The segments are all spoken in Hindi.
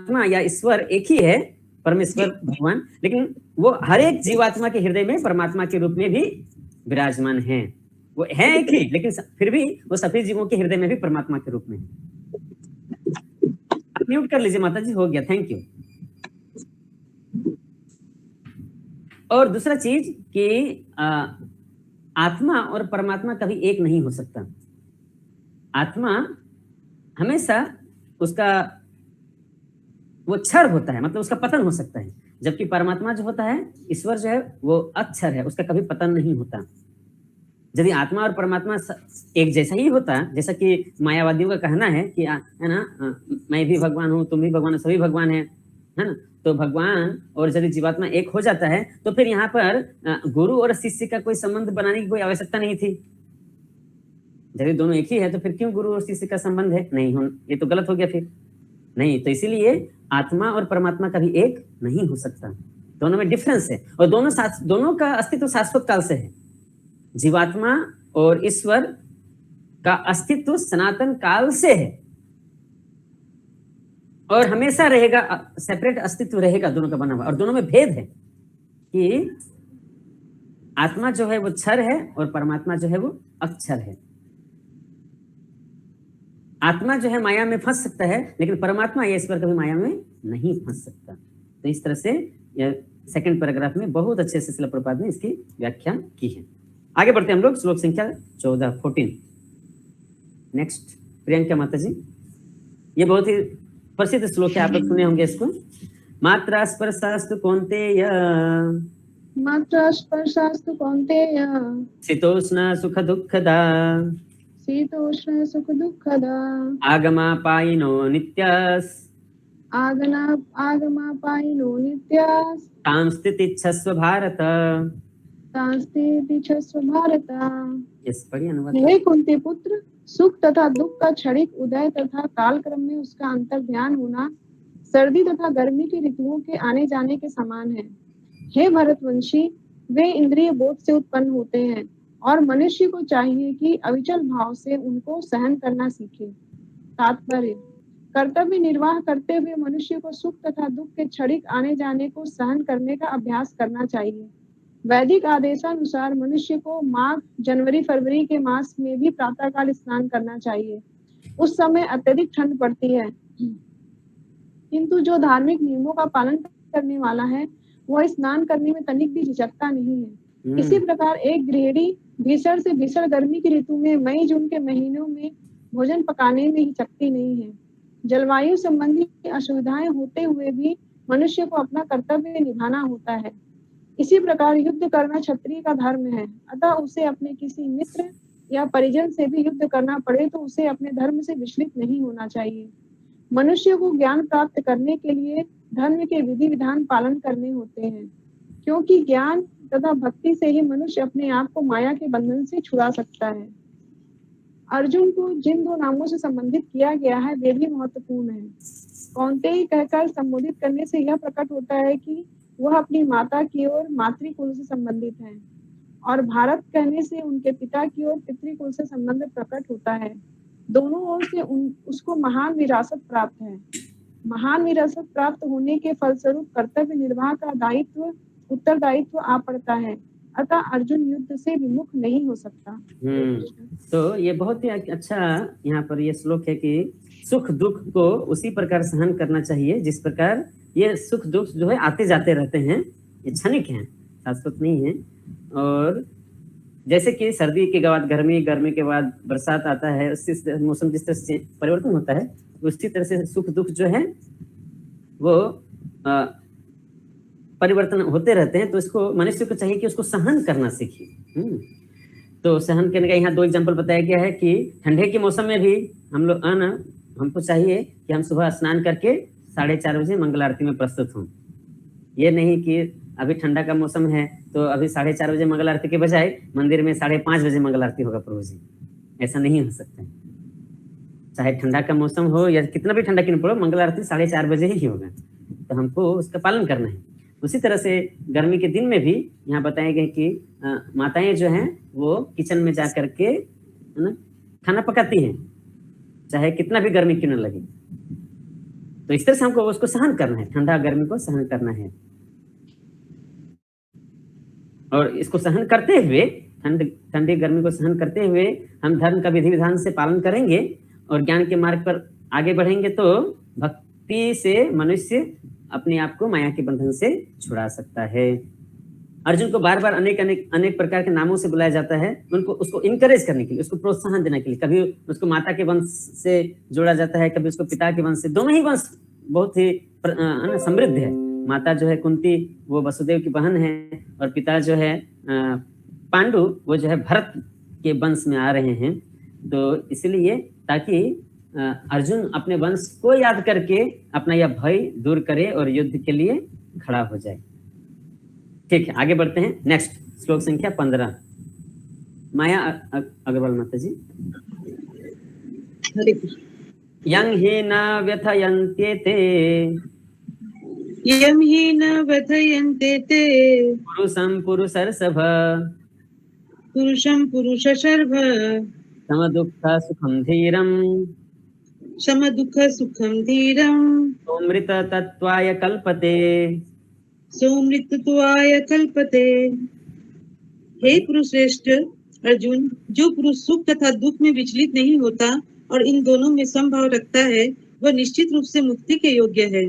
परमात्मा या ईश्वर एक ही है, परमेश्वर भगवान, लेकिन वो हर एक जीवात्मा के हृदय में परमात्मा के रूप में भी विराजमान है। वो है एक ही, लेकिन फिर भी वो सभी जीवों के हृदय में भी परमात्मा के रूप में है। म्यूट कर लीजिए माता जी, हो गया, थैंक यू। और दूसरा चीज कि आत्मा और परमात्मा कभी एक नहीं हो सकता। आत्मा हमेशा उसका वो क्षर होता है, मतलब उसका पतन हो सकता है, जबकि परमात्मा जो होता है, ईश्वर जो है वो अक्षर है, उसका कभी पतन नहीं होता। यदि आत्मा और परमात्मा एक जैसा ही होता, जैसा कि मायावादियों का कहना है कि है ना, मैं भी भगवान हूँ, तुम भी भगवान हो, सभी भगवान है ना, तो भगवान और यदि जीवात्मा एक हो जाता है तो फिर यहाँ पर गुरु और शिष्य का कोई संबंध बनाने की कोई आवश्यकता नहीं थी। यदि दोनों एक ही है तो फिर क्यों गुरु और शिष्य का संबंध है? नहीं हो, ये तो गलत हो गया फिर। नहीं, तो इसीलिए आत्मा और परमात्मा कभी एक नहीं हो सकता, दोनों में डिफरेंस है, और दोनों का अस्तित्व शाश्वत काल से है। जीवात्मा और ईश्वर का अस्तित्व सनातन काल से है और हमेशा रहेगा, सेपरेट अस्तित्व रहेगा दोनों का बना हुआ। और दोनों में भेद है कि आत्मा जो है वो क्षर है और परमात्मा जो है वो अक्षर है। आत्मा जो है माया में फंस सकता है, लेकिन परमात्मा या ईश्वर कभी माया में नहीं फंस सकता। तो इस तरह से सेकंड पैराग्राफ में बहुत अच्छे से श्रील प्रभुपाद ने इसकी व्याख्या की है। आगे बढ़ते हैं हम लोग, श्लोक संख्या 14 नेक्स्ट। प्रियंका माता जी, ये बहुत ही प्रसिद्ध श्लोक है, आप लोग सुने होंगे इसको। मात्रा स्पर्शास्तु कौन्तेय, मात्रा स्पर्शास्तु कौन्तेय, शीतोष्ण सुख दुःखदा, शीतोष्ण सुख दुःखदा, आगमापायिनो नित्यास्, आगमापायिनो नित्यास्, तां स्थितिच्छस्व भारत, तां स्थितिच्छस्व भारत। यस, पढ़िए अनुवाद। हे कुंती पुत्र, सुख तथा दुख का क्षणिक उदय तथा कालक्रम में उसका अंतर ध्यान होना सर्दी तथा गर्मी की ऋतुओं के आने जाने के समान है। हे भरतवंशी, वे इंद्रिय बोध से उत्पन्न होते हैं और मनुष्य को चाहिए कि अविचल भाव से उनको सहन करना सीखे। तात्पर्य, कर्तव्य निर्वाह करते हुए मनुष्य को सुख तथा दुख के क्षणिक आने जाने को सहन करने का अभ्यास करना चाहिए। वैदिक आदेशानुसार मनुष्य को माघ, जनवरी, फरवरी के मास में भी प्रातःकाल स्नान करना चाहिए। उस समय अत्यधिक ठंड पड़ती है, किंतु जो धार्मिक नियमों का पालन करने वाला है वह स्नान करने में तनिक भी झिझकता नहीं है। इसी प्रकार एक गृहिणी भीषण से भीषण गर्मी की ऋतु में मई जून के महीनों में भोजन पकाने में हिचकती नहीं है। जलवायु संबंधी असुविधाएं होते हुए भी मनुष्य को अपना कर्तव्य निभाना होता है। इसी प्रकार युद्ध करना क्षत्रिय का धर्म है, अतः उसे अपने किसी मित्र या परिजन से भी युद्ध करना पड़े तो उसे अपने धर्म से विचलित नहीं होना चाहिए। मनुष्य को ज्ञान प्राप्त करने के लिए धर्म के विधि विधान पालन करने होते हैं, क्योंकि ज्ञान तथा भक्ति से ही मनुष्य अपने आप को माया के बंधन से छुड़ा सकता है। अर्जुन को जिन दो नामों से संबंधित किया गया है वे भी महत्वपूर्ण है। कौन्तेय कहकर संबोधित करने से यह प्रकट होता है कि वह अपनी माता की ओर मातृकुल से संबंधित है, और भारत कहने से उनके पिता की ओर पितृकुल से संबंध प्रकट होता है। दोनों ओर से उसको महान विरासत प्राप्त है। महान विरासत प्राप्त होने के फलस्वरूप कर्तव्य निर्वाह का दायित्व, उत्तरदायित्व आ पड़ता है, अतः अर्जुन युद्ध से विमुख नहीं हो सकता। तो ये बहुत ही अच्छा यहाँ पर ये श्लोक है कि सुख दुख को उसी प्रकार सहन करना चाहिए जिस प्रकार ये सुख दुख जो है आते जाते रहते हैं, ये क्षणिक हैं, शाश्वत नहीं है। और जैसे कि सर्दी के बाद गर्मी, गर्मी के बाद बरसात आता है, उससे मौसम जिस तरह से परिवर्तन होता है उसी तरह से सुख दुख जो है वो परिवर्तन होते रहते हैं। तो इसको मनुष्य को चाहिए कि उसको सहन करना सीखे। तो सहन करने का यहाँ 2 एग्जाम्पल बताया गया है कि ठंडे के मौसम में भी हमको चाहिए कि हम सुबह स्नान करके 4:30 बजे मंगल आरती में प्रस्तुत हों। ये नहीं कि अभी ठंडा का मौसम है तो अभी 4:30 बजे मंगल आरती के बजाय मंदिर में 5:30 बजे मंगल आरती होगा प्रभु जी, ऐसा नहीं हो सकता है। चाहे ठंडा का मौसम हो या कितना भी ठंडा क्यों पड़ो, मंगल आरती 4:30 बजे ही होगा, तो हमको उसका पालन करना है। उसी तरह से गर्मी के दिन में भी यहाँ बताया गया कि माताएं जो हैं वो किचन में जा करके है ना खाना पकाती हैं, चाहे कितना भी गर्मी क्यों न लगे। तो इस तरह से हमको उसको सहन करना है, ठंडा गर्मी को सहन करना है। और इसको सहन करते हुए, ठंडी गर्मी को सहन करते हुए हम धर्म का विधि विधान से पालन करेंगे और ज्ञान के मार्ग पर आगे बढ़ेंगे, तो भक्ति से मनुष्य अपने आप को माया के बंधन से छुड़ा सकता है। अर्जुन को बार बार अनेक प्रकार के नामों से बुलाया जाता है, उसको इनकरेज करने के लिए, उसको प्रोत्साहन देने के लिए। कभी उसको माता के वंश से जोड़ा जाता है, कभी उसको पिता के वंश से। दोनों ही वंश बहुत ही समृद्ध है। माता जो है कुंती, वो वसुदेव की बहन है, और पिता जो है पांडु, वो जो है भरत के वंश में आ रहे हैं। तो इसलिए ताकि अर्जुन अपने वंश को याद करके अपना यह भय दूर करे और युद्ध के लिए खड़ा हो जाए। ठीक है, आगे बढ़ते हैं। नेक्स्ट श्लोक संख्या 15। माया अग्रवाल माता जी। यं हि न व्यथयन्त्येते यं हि न व्यथयन्त्येते पुरुषं पुरुषर्षभ पुरुषं पुरुषशर्भ समदुःख सुखं धीरं समदुःख सुखं धीरं सोमृत तत्त्वाय कल्पते सौमृतत्वाय कल्पते। हे पुरुषश्रेष्ठ अर्जुन, जो पुरुष सुख तथा दुख में विचलित नहीं होता और इन दोनों में समभाव रखता है, वह निश्चित रूप से मुक्ति के योग्य है।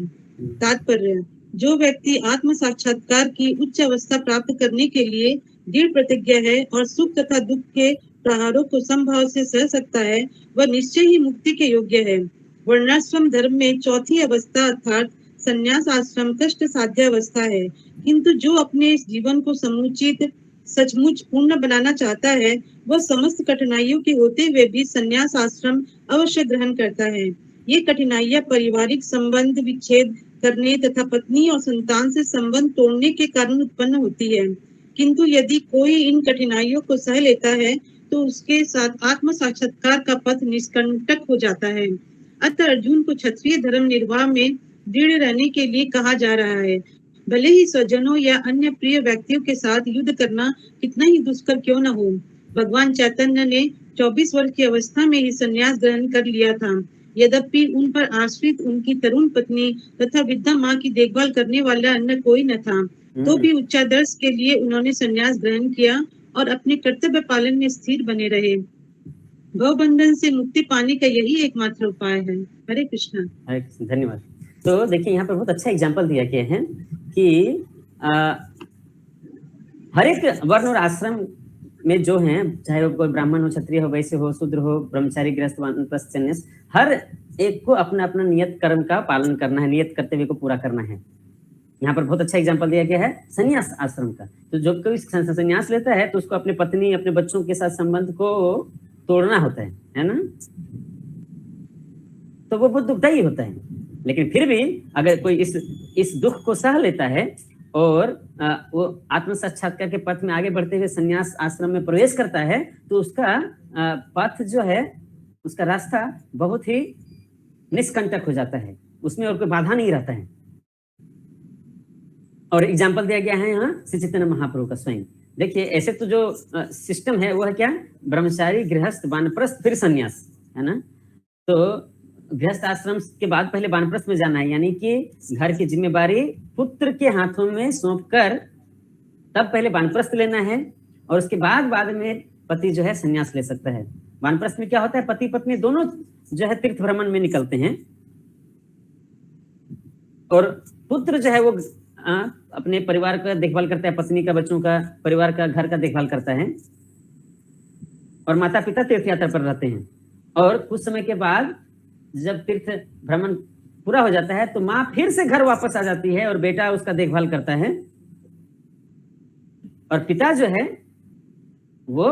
तात्पर्य: जो व्यक्ति आत्म साक्षात्कार की उच्च अवस्था प्राप्त करने के लिए दृढ़ प्रतिज्ञ है और सुख तथा दुख के प्रहारों को समभाव से सह सकता है, वह निश्चय ही मुक्ति के योग्य है। वर्णाश्रम धर्म में चौथी अवस्था अर्थात संन्यास आश्रम कष्ट साध्य अवस्था है, किंतु जो अपने इस जीवन को समुचित सचमुच पूर्ण बनाना चाहता है, वह समस्त कठिनाइयों के होते हुए भी संन्यास आश्रम अवश्य ग्रहण करता है। ये कठिनाइयां पारिवारिक संबंध विच्छेद करने तथा पत्नी और संतान से संबंध तोड़ने के कारण उत्पन्न होती है, किंतु यदि कोई इन कठिनाइयों को सह लेता है तो उसके साथ आत्म साक्षात्कार का पथ निष्कंटक हो जाता है। अतः अर्जुन को क्षत्रिय धर्म निर्वाह में दृढ़ रहने के लिए कहा जा रहा है। भले ही स्वजनों या अन्य प्रिय व्यक्तियों के साथ युद्ध करना कितना ही दुष्कर क्यों न हो। भगवान चैतन्य ने 24 वर्ष की अवस्था में ही संन्यास ग्रहण कर लिया था। यद्यपि उन पर आश्रित उनकी तरुण पत्नी तथा वृद्धा माँ की देखभाल करने वाला अन्य कोई न था, तो भी उच्चादर्श के लिए उन्होंने संन्यास ग्रहण किया और अपने कर्तव्य पालन में स्थिर बने रहे। भवबंधन से मुक्ति पाने का यही एकमात्र उपाय है। हरे कृष्णा। धन्यवाद। तो देखिए यहाँ पर बहुत अच्छा एग्जाम्पल दिया गया है कि हर एक वर्ण और आश्रम में जो है, चाहे वो कोई ब्राह्मण हो, क्षत्रिय हो, वैश्य हो, शूद्र हो, ब्रह्मचारी, गृहस्थ, वानप्रस्थ, सन्यास, हर एक को अपना अपना नियत कर्म का पालन करना है, नियत कर्तव्य को पूरा करना है। यहाँ पर बहुत अच्छा एग्जाम्पल दिया गया है संन्यास आश्रम का। तो जो कोई संन्यास लेता है तो उसको अपने पत्नी, अपने बच्चों के साथ संबंध को तोड़ना होता है ना। तो वो बहुत दुखदायी होता है, लेकिन फिर भी अगर कोई इस दुख को सह लेता है और वो आत्म साक्षात्कार के पथ में आगे बढ़ते हुए संन्यास आश्रम में प्रवेश करता है, तो उसका पथ जो है, उसका रास्ता बहुत ही निष्कंटक हो जाता है, उसमें और कोई बाधा नहीं रहता है। और एग्जाम्पल दिया गया है यहाँ श्री चैतन्य महाप्रभु का स्वयं। देखिए ऐसे तो जो सिस्टम है वो है क्या, ब्रह्मचारी, गृहस्थ, वानप्रस्थ, फिर संन्यास, है ना। तो गृहस्थ आश्रम के बाद पहले वानप्रस्थ में जाना है, यानी कि घर की जिम्मेवारी पुत्र के हाथों में सौंपकर तब पहले वानप्रस्थ लेना है, और उसके बाद में पति जो है संन्यास ले सकता है। वानप्रस्थ में क्या होता है, पति पत्नी दोनों जो है तीर्थ भ्रमण में निकलते हैं, और पुत्र जो है वो अपने परिवार का देखभाल करता है, पत्नी का, बच्चों का, परिवार का, घर का देखभाल करता है, और माता पिता तीर्थ यात्रा पर रहते हैं। और कुछ समय के बाद जब तीर्थ भ्रमण पूरा हो जाता है तो माँ फिर से घर वापस आ जाती है और बेटा उसका देखभाल करता है, और पिता जो है वो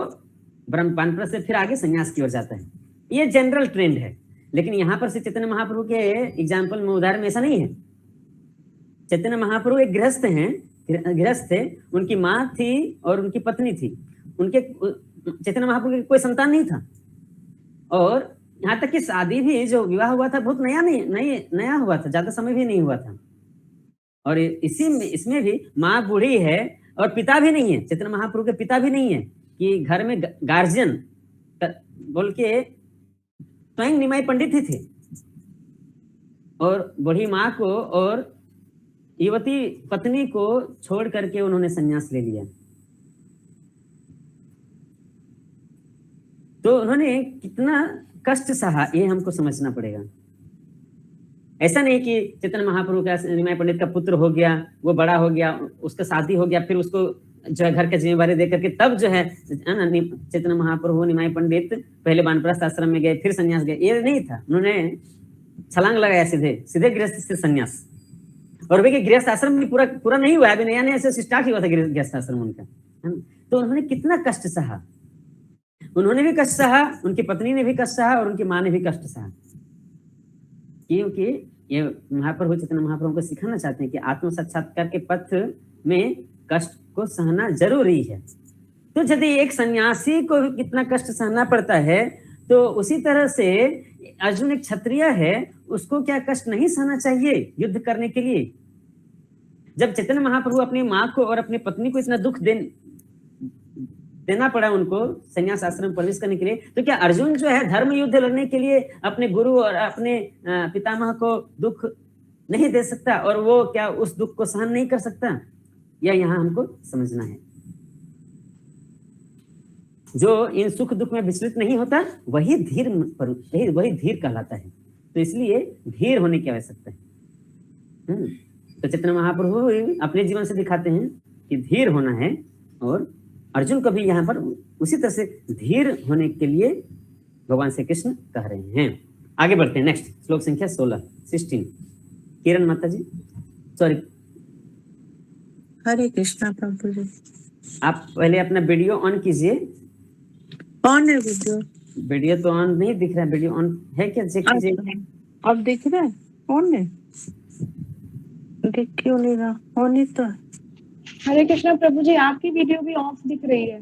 वानप्रस्थ से फिर आगे संन्यास की ओर जाता है। ये जनरल ट्रेंड है, लेकिन यहाँ पर श्री चैतन्य महाप्रभु के एग्जाम्पल में, उदाहरण में ऐसा नहीं है। चैतन्य महाप्रभु एक गृहस्थ हैं, गृहस्थ थे, उनकी माँ थी और उनकी पत्नी थी। उनके चैतन्य महाप्रभु के कोई संतान नहीं था, और यहाँ तक कि शादी भी, जो विवाह हुआ था, बहुत नया हुआ था, ज्यादा समय भी नहीं हुआ था। और इसमें भी माँ बूढ़ी है और पिता भी नहीं है, चैतन्य महाप्रभु के पिता भी नहीं है कि घर में गार्जियन बोल के स्वयं निमाई पंडित ही थे। और बूढ़ी माँ को और युवती पत्नी को छोड़ करके उन्होंने संन्यास ले लिया। तो उन्होंने कितना कष्ट सहा, ये हमको समझना पड़ेगा। ऐसा नहीं कि चैतन्य महाप्रभु का, निमाई पंडित का पुत्र हो गया, वो बड़ा हो गया, उसका शादी हो गया, फिर उसको जो है घर की जिम्मेवारी दे करके तब जो है चैतन्य महाप्रभु निमाई पंडित पहले वानप्रस्थ आश्रम में गए, फिर संन्यास गए। ये नहीं था, उन्होंने छलांग लगाया सीधे गृहस्थ से संन्यास। और वे गृहस्थ आश्रम भी पूरा नहीं हुआ, अभी नया नया ऐसे स्टार्ट ही हुआ था गृहस्थ आश्रम उनका, है ना। तो उन्होंने कितना कष्ट सहा, उन्होंने भी कष्ट सहा, उनकी पत्नी ने भी कष्ट सहा और उनकी माँ ने भी कष्ट सहा, क्योंकि ये महाप्रभु चैतन्य महाप्रभु को सिखाना चाहते हैं कि आत्म साक्षात्कार के पथ में कष्ट को सहना जरूरी है। तो यदि एक सन्यासी को कितना कष्ट सहना पड़ता है, तो उसी तरह से अर्जुन एक क्षत्रिय है, उसको क्या कष्ट नहीं सहना चाहिए युद्ध करने के लिए? जब चैतन्य महाप्रभु अपनी माँ को और अपनी पत्नी को इतना दुख देना पड़ा उनको संन्यास आश्रम प्रवेश करने के लिए, तो क्या अर्जुन जो है धर्म युद्ध लड़ने के लिए अपने गुरु और अपने पितामह को दुख नहीं दे सकता, और वो क्या उस दुख को सहन नहीं कर सकता? यह यहाँ हमको समझना है। जो इन सुख दुख में विचलित नहीं होता वही धीर कहलाता है। तो इसलिए धीर होने की आवश्यकता है। तो चैतन्य महाप्रभु अपने जीवन से दिखाते हैं कि धीर होना है, और अर्जुन को भी यहाँ पर उसी तरह से धीर होने के लिए भगवान श्री कृष्ण कह रहे हैं। आगे बढ़ते हैं, नेक्स्ट श्लोक संख्या 16 किरण माता जी, सॉरी। हरे कृष्णा प्रभु जी। आप पहले अपना वीडियो ऑन कीजिए। ऑन है वीडियो? वीडियो तो ऑन नहीं दिख रहा है, वीडियो ऑन है क्या? चेक कीजिए। अब दिख रहा है? ऑन है? देख क्यों नहीं रहा? ऑन ही तो है। हरे कृष्णा प्रभु जी, आपकी वीडियो भी ऑफ दिख रही है,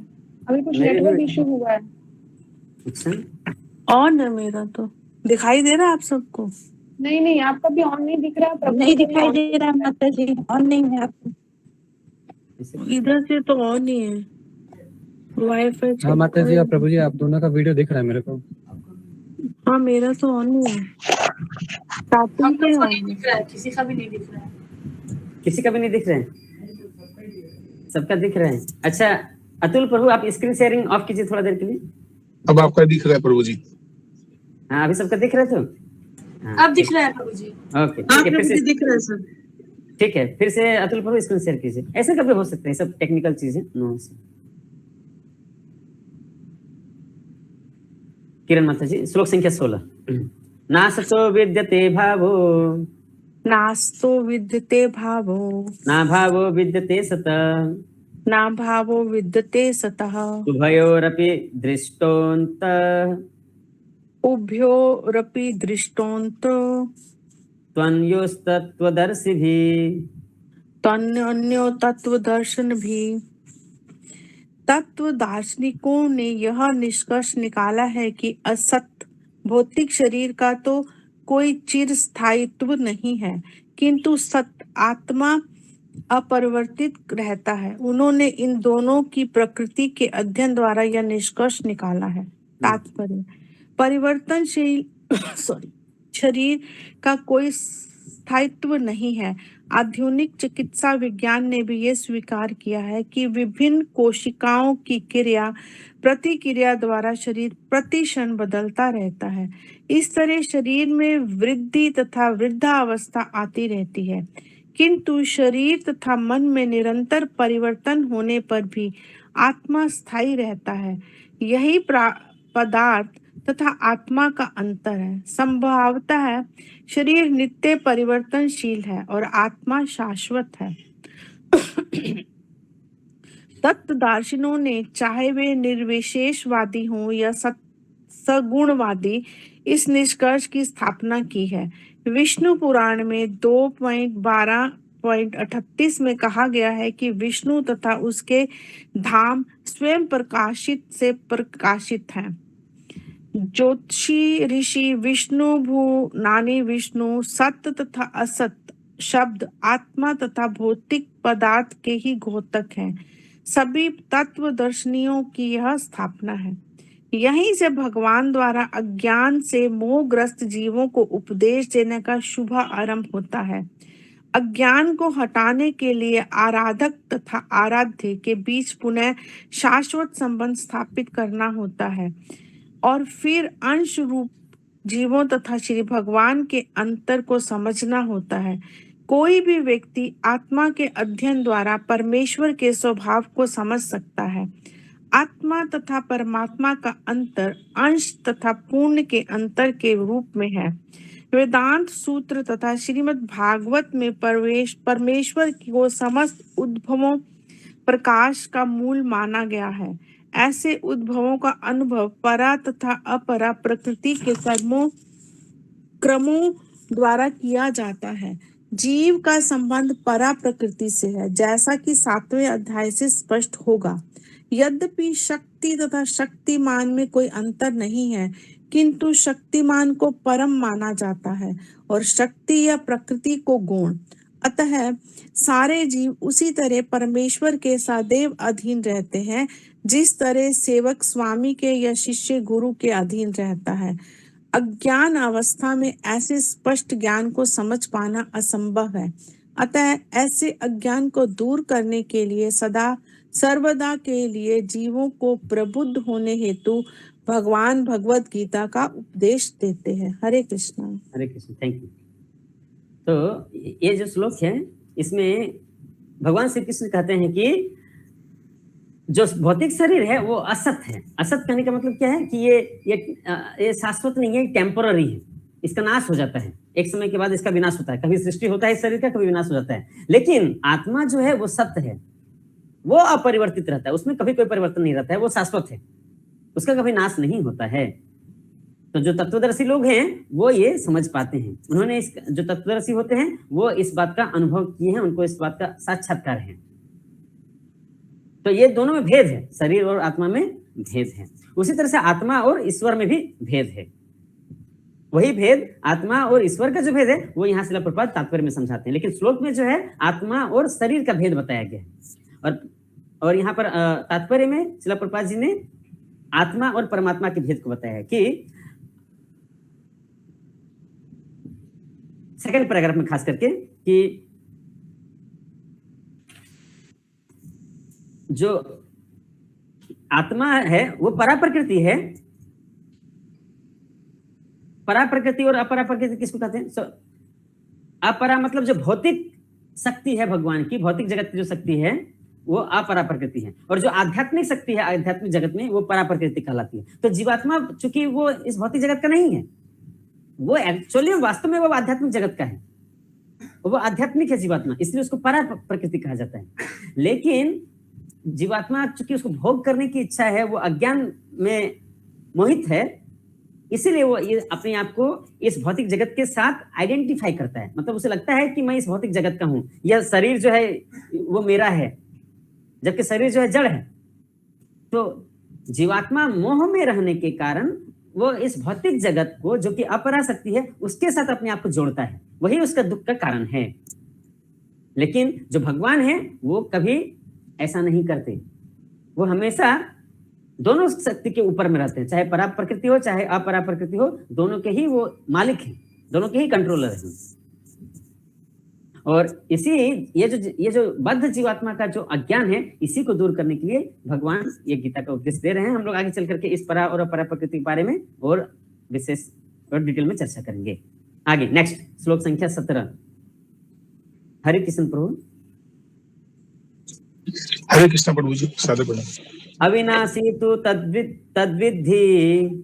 अभी कुछ नेटवर्क इशू हुआ है। अच्छा, ऑन है मेरा तो, दिखाई दे रहा है आप सबको? नहीं, आपका भी ऑन नहीं दिख रहा। प्रभु नहीं दिखाई दे रहा माता जी, ऑन नहीं है आपको? इधर से तो ऑन ही है वाईफाई। हाँ माता जी और प्रभु जी, आप दोनों का वीडियो दिख रहा है मेरे को। हाँ मेरा तो ऑन ही है, स्टार्टिंग से ऑन दिख रहा है, किसी का भी नहीं दिख रहा है। किसी का भी नहीं दिख रहा है, सबका दिख रहा है। अच्छा अतुल प्रभु, आप स्क्रीन शेयरिंग ऑफ कीजिए थोड़ा देर के लिए। अब आपका दिख रहा है प्रभु जी? हाँ अभी सबका दिख रहा है तो अब दिख रहा है प्रभु जी। ओके ठीक है, फिर से दिख रहा है सब। ठीक है, फिर से अतुल प्रभु स्क्रीन शेयर कीजिए। ऐसे कभी हो सकते हैं, सब टेक्निकल चीजें नो। किरण माता जी, श्लोक संख्या 16 नासतो विद्यते भावो, नास्तो विद्यते भावो, ना भावो विद्यते सतः, ना भावो विद्यते सतः, उभयोरपि दृष्टोऽन्तः, उभयोरपि दृष्टोऽन्तः, त्वन्योस्तत्त्वदर्शिभिः, तन्यो तत्वदर्शनभिः। तत्व दार्शनिकों ने यह निष्कर्ष निकाला है कि असत भौतिक शरीर का तो कोई चिरस्थायित्व नहीं है, किंतु सत आत्मा अपरिवर्तित रहता है। उन्होंने इन दोनों की प्रकृति के अध्ययन द्वारा यह निष्कर्ष निकाला है। तात्पर्य, परिवर्तनशील शरीर का कोई स्थायित्व नहीं है। आधुनिक चिकित्सा विज्ञान ने भी ये स्वीकार किया है कि विभिन्न कोशिकाओं की क्रिया प्रतिक्रिया द्वारा शरीर प्रति क्षण बदलता रहता है। इस तरह शरीर में वृद्धि तथा वृद्धावस्था आती रहती है, किंतु शरीर तथा मन में निरंतर परिवर्तन होने पर भी आत्मा स्थायी रहता है। यही पदार्थ तथा आत्मा का अंतर है। संभवतः शरीर नित्य परिवर्तनशील है और आत्मा शाश्वत है। तत्वदर्शियों ने, चाहे वे निर्विशेषवादी हों या सगुणवादी, इस निष्कर्ष की स्थापना की है। विष्णु पुराण में 2.12.38 में कहा गया है कि विष्णु तथा उसके धाम स्वयं प्रकाशित से प्रकाशित हैं। ज्योतिषी ऋषि विष्णु भू नानी विष्णु सत्य तथा असत शब्द आत्मा तथा भौतिक पदार्थ के ही घोतक हैं। सभी तत्वदर्शियों की यह स्थापना है। यहीं से भगवान द्वारा अज्ञान से मोहग्रस्त जीवों को उपदेश देने का शुभ आरंभ होता है। अज्ञान को हटाने के लिए आराधक तथा आराध्य के बीच पुनः शाश्वत संबंध स्थापित करना होता है और फिर अंश रूप जीवों तथा श्री भगवान के अंतर को समझना होता है। कोई भी व्यक्ति आत्मा के अध्ययन द्वारा परमेश्वर के स्वभाव को समझ सकता है। आत्मा तथा परमात्मा का अंतर अंश तथा पूर्ण के अंतर के रूप में है। वेदांत सूत्र तथा श्रीमद् भागवत में परमेश्वर को समस्त उद्भवों प्रकाश का मूल माना गया है। ऐसे उद्भवों का अनुभव परा तथा अपरा प्रकृति के क्रमों द्वारा किया जाता है। जीव का संबंध परा प्रकृति से है, जैसा कि 7वें अध्याय से स्पष्ट होगा। यद्यपि शक्ति तथा शक्तिमान में कोई अंतर नहीं है, किंतु शक्तिमान को परम माना जाता है और शक्ति या प्रकृति को गुण। अतः सारे जीव उसी तरह परमेश्वर के सदैव अधीन रहते हैं, जिस तरह सेवक स्वामी के या शिष्य गुरु के अधीन रहता है। अज्ञान अवस्था में ऐसे स्पष्ट ज्ञान को समझ पाना असंभव है। अतः ऐसे अज्ञान को दूर करने के लिए सदा सर्वदा के लिए जीवों को प्रबुद्ध होने हेतु भगवान भगवत गीता का उपदेश देते हैं। हरे कृष्णा। हरे कृष्ण, थैंक यू। तो ये जो श्लोक है, इसमें भगवान श्री कृष्ण कहते हैं कि जो भौतिक शरीर है वो असत है। असत कहने का मतलब क्या है कि ये शाश्वत नहीं है, टेम्पररी है, इसका नाश हो जाता है। एक समय के बाद इसका विनाश होता है। कभी सृष्टि होता है इस शरीर का, कभी विनाश हो जाता है। लेकिन आत्मा जो है वो सत्य है, वो अपरिवर्तित रहता है, उसमें कभी कोई परिवर्तन नहीं रहता है, वो शाश्वत है, उसका कभी नाश नहीं होता है। तो जो तत्वदर्शी लोग हैं वो ये समझ पाते हैं। उन्होंने जो तत्वदर्शी होते हैं वो इस बात का अनुभव किए हैं, उनको इस बात का साक्षात्कार है। तो ये दोनों में भेद है, शरीर और आत्मा में भेद है। उसी तरह से आत्मा और ईश्वर में भी भेद है। वही भेद आत्मा और ईश्वर का जो भेद है वो यहाँ श्रील प्रभुपाद तात्पर्य में समझाते हैं। लेकिन श्लोक में जो है आत्मा और शरीर का भेद बताया गया है। और यहाँ पर तात्पर्य में श्रील प्रभुपाद जी ने आत्मा और परमात्मा के भेद को बताया है कि सेकंड पैराग्राफ में खास करके कि जो आत्मा है वो परा प्रकृति है। परा प्रकृति और अपरा प्रकृति किसको कहते हैं? अपरा मतलब जो भौतिक शक्ति है भगवान की, भौतिक जगत की जो शक्ति है वो अपरा प्रकृति है, और जो आध्यात्मिक शक्ति है आध्यात्मिक जगत में वो परा प्रकृति कहलाती है। तो जीवात्मा चूंकि वो इस भौतिक जगत का नहीं है, वो एक्चुअली वास्तव में वो आध्यात्मिक जगत का है, वो आध्यात्मिक है जीवात्मा, इसलिए उसको परा प्रकृति कहा जाता है। लेकिन जीवात्मा चूंकि उसको भोग करने की इच्छा है, वो अज्ञान में मोहित है, इसीलिए वो ये अपने आप को इस भौतिक जगत के साथ आइडेंटिफाई करता है। मतलब उसे लगता है कि मैं इस भौतिक जगत का हूँ, यह शरीर जो है वो मेरा है, जबकि शरीर जो है जड़ है। तो जीवात्मा मोह में रहने के कारण वो इस भौतिक जगत को, जो कि अपरा शक्ति है, उसके साथ अपने आप को जोड़ता है, वही उसका दुख का कारण है। लेकिन जो भगवान है वो कभी ऐसा नहीं करते, वो हमेशा दोनों शक्ति के ऊपर में रहते हैं, चाहे परा प्रकृति हो चाहे अपरा प्रकृति हो, दोनों के ही वो मालिक हैं, दोनों के ही कंट्रोलर हैं। और ये जो बद्ध जीवात्मा का जो अज्ञान है, इसी को दूर करने के लिए भगवान ये गीता का उपदेश दे रहे हैं। हम लोग आगे चल करके इस परा और अपरा प्रकृति के बारे में और विशेष और डिटेल में चर्चा करेंगे। आगे नेक्स्ट श्लोक संख्या 17। हरे कृष्ण प्रभु। हरे कृष्ण प्रभु जी, सादर प्रणाम। अविनाशी तु तद्विद्धि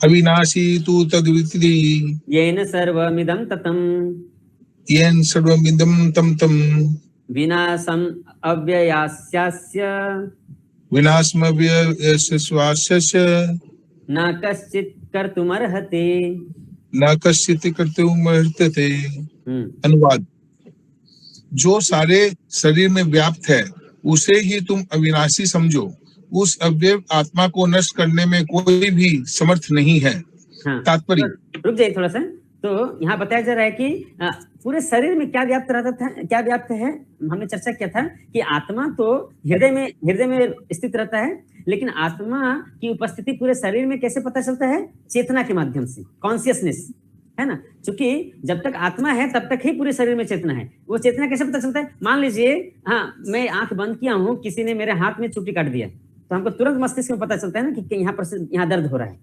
अविनाशी तु तद्विद्धि येन सर्वमिदं ततं येन सर्वमिदं तं विनाशम् अव्ययास्यस्य विनाशमव्ययस्यस्य न कश्चित् कर्तुमर्हति। न कश्चित् कर्तुमर्हति। अनुवाद: जो सारे शरीर में व्याप्त है उसे ही तुम अविनाशी समझो, उस अव्यय आत्मा को नष्ट करने में कोई भी समर्थ नहीं है। हाँ, तात्पर्य: रुक जाइए थोड़ा सा। तो यहाँ बताया जा रहा है कि पूरे शरीर में क्या व्याप्त रहता था, क्या व्याप्त है, हमने चर्चा किया था कि आत्मा तो हृदय में स्थित रहता है, लेकिन आत्मा की उपस्थिति पूरे शरीर में कैसे पता चलता है? चेतना के माध्यम से, कॉन्शियसनेस, है ना। क्योंकि जब तक आत्मा है तब तक ही पूरे शरीर में चेतना है। वो चेतना कैसे पता चलता है? मान लीजिए, हाँ, मैं आंख बंद किया हूँ, किसी ने मेरे हाथ में चुटकी काट दिया, तो हमको तुरंत मस्तिष्क में पता चलता है ना कि यहाँ दर्द हो रहा है।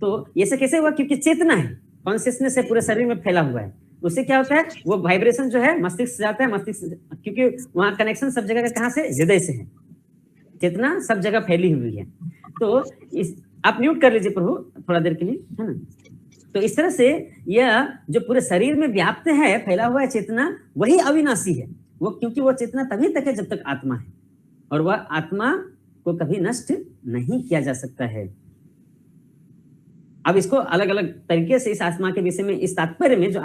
तो ये सब कैसे हुआ? क्योंकि चेतना है, कॉन्शियसनेस है, पूरे शरीर में फैला हुआ है। उससे क्या होता है? वो वाइब्रेशन जो है मस्तिष्क से जाता है, मस्तिष्क, क्योंकि वहां कनेक्शन सब जगह का कहाँ से? हृदय से है। चेतना सब जगह फैली हुई है। तो आप म्यूट कर लीजिए प्रभु थोड़ा देर के लिए, है ना। तो इस तरह से यह जो पूरे शरीर में व्याप्त है, फैला हुआ है चेतना, वही अविनाशी है। वो क्योंकि वो चेतना तभी तक है जब तक आत्मा है, और वह आत्मा को कभी नष्ट नहीं किया जा सकता है। अब इसको अलग अलग तरीके से इस आत्मा के विषय में, इस तात्पर्य में, जो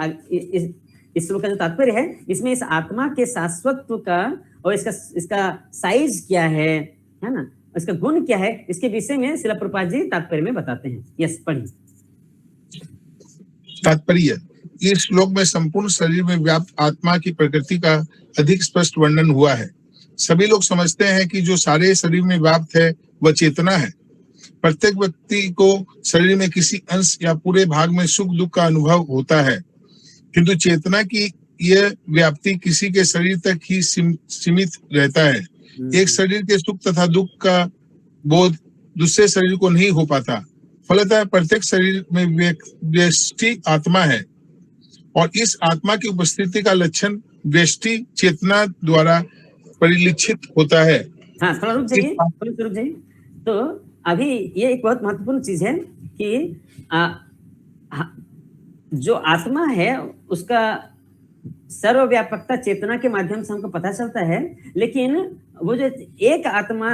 इस श्लोक का जो तात्पर्य है, इसमें इस आत्मा के शाश्वतत्व का और इसका साइज क्या है ना, इसका गुण क्या है, इसके विषय में श्रील प्रभुपाद जी तात्पर्य में बताते हैं। यस, पढ़िए। तात्पर्य: इस श्लोक में संपूर्ण शरीर में व्याप्त आत्मा की प्रकृति का अधिक स्पष्ट वर्णन हुआ है। सभी लोग समझते हैं कि जो सारे शरीर में व्याप्त है वह चेतना है। प्रत्येक व्यक्ति को शरीर में किसी अंश या पूरे भाग में सुख दुख का अनुभव होता है, किंतु चेतना की यह व्याप्ति किसी के शरीर तक ही सीमित रहता है। एक शरीर के सुख तथा दुख का बोध दूसरे शरीर को नहीं हो पाता। फलतः प्रत्येक शरीर में व्यष्टि आत्मा है, और इस आत्मा की उपस्थिति का लक्षण व्यष्टि चेतना द्वारा परिलक्षित होता है। हाँ, थोड़ा रुक जाइए। तो अभी ये एक बहुत महत्वपूर्ण चीज है कि जो आत्मा है उसका सर्वव्यापकता चेतना के माध्यम से हमको पता चलता है, लेकिन वो जो एक आत्मा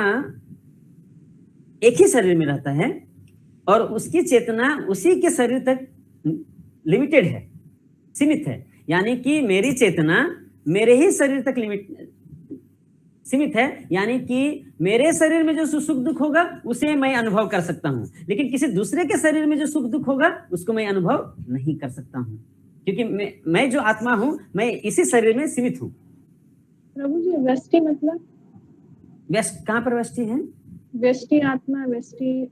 एक ही शरीर में रहता है और उसकी चेतना उसी के शरीर तक लिमिटेड है, सीमित है। यानी कि मेरी चेतना मेरे ही शरीर तक सीमित है, यानी कि मेरे शरीर में जो सुख दुख होगा उसे मैं अनुभव कर सकता हूँ, लेकिन किसी दूसरे के शरीर में जो सुख दुख होगा उसको मैं अनुभव नहीं कर सकता हूँ, क्योंकि मैं जो आत्मा हूँ मैं इसी शरीर में सीमित हूँ। प्रभु जी, व्यष्टि मतलब? व्यष्टि कहाँ पर व्यष्टि है? व्यष्टि आत्मा, व्यष्टि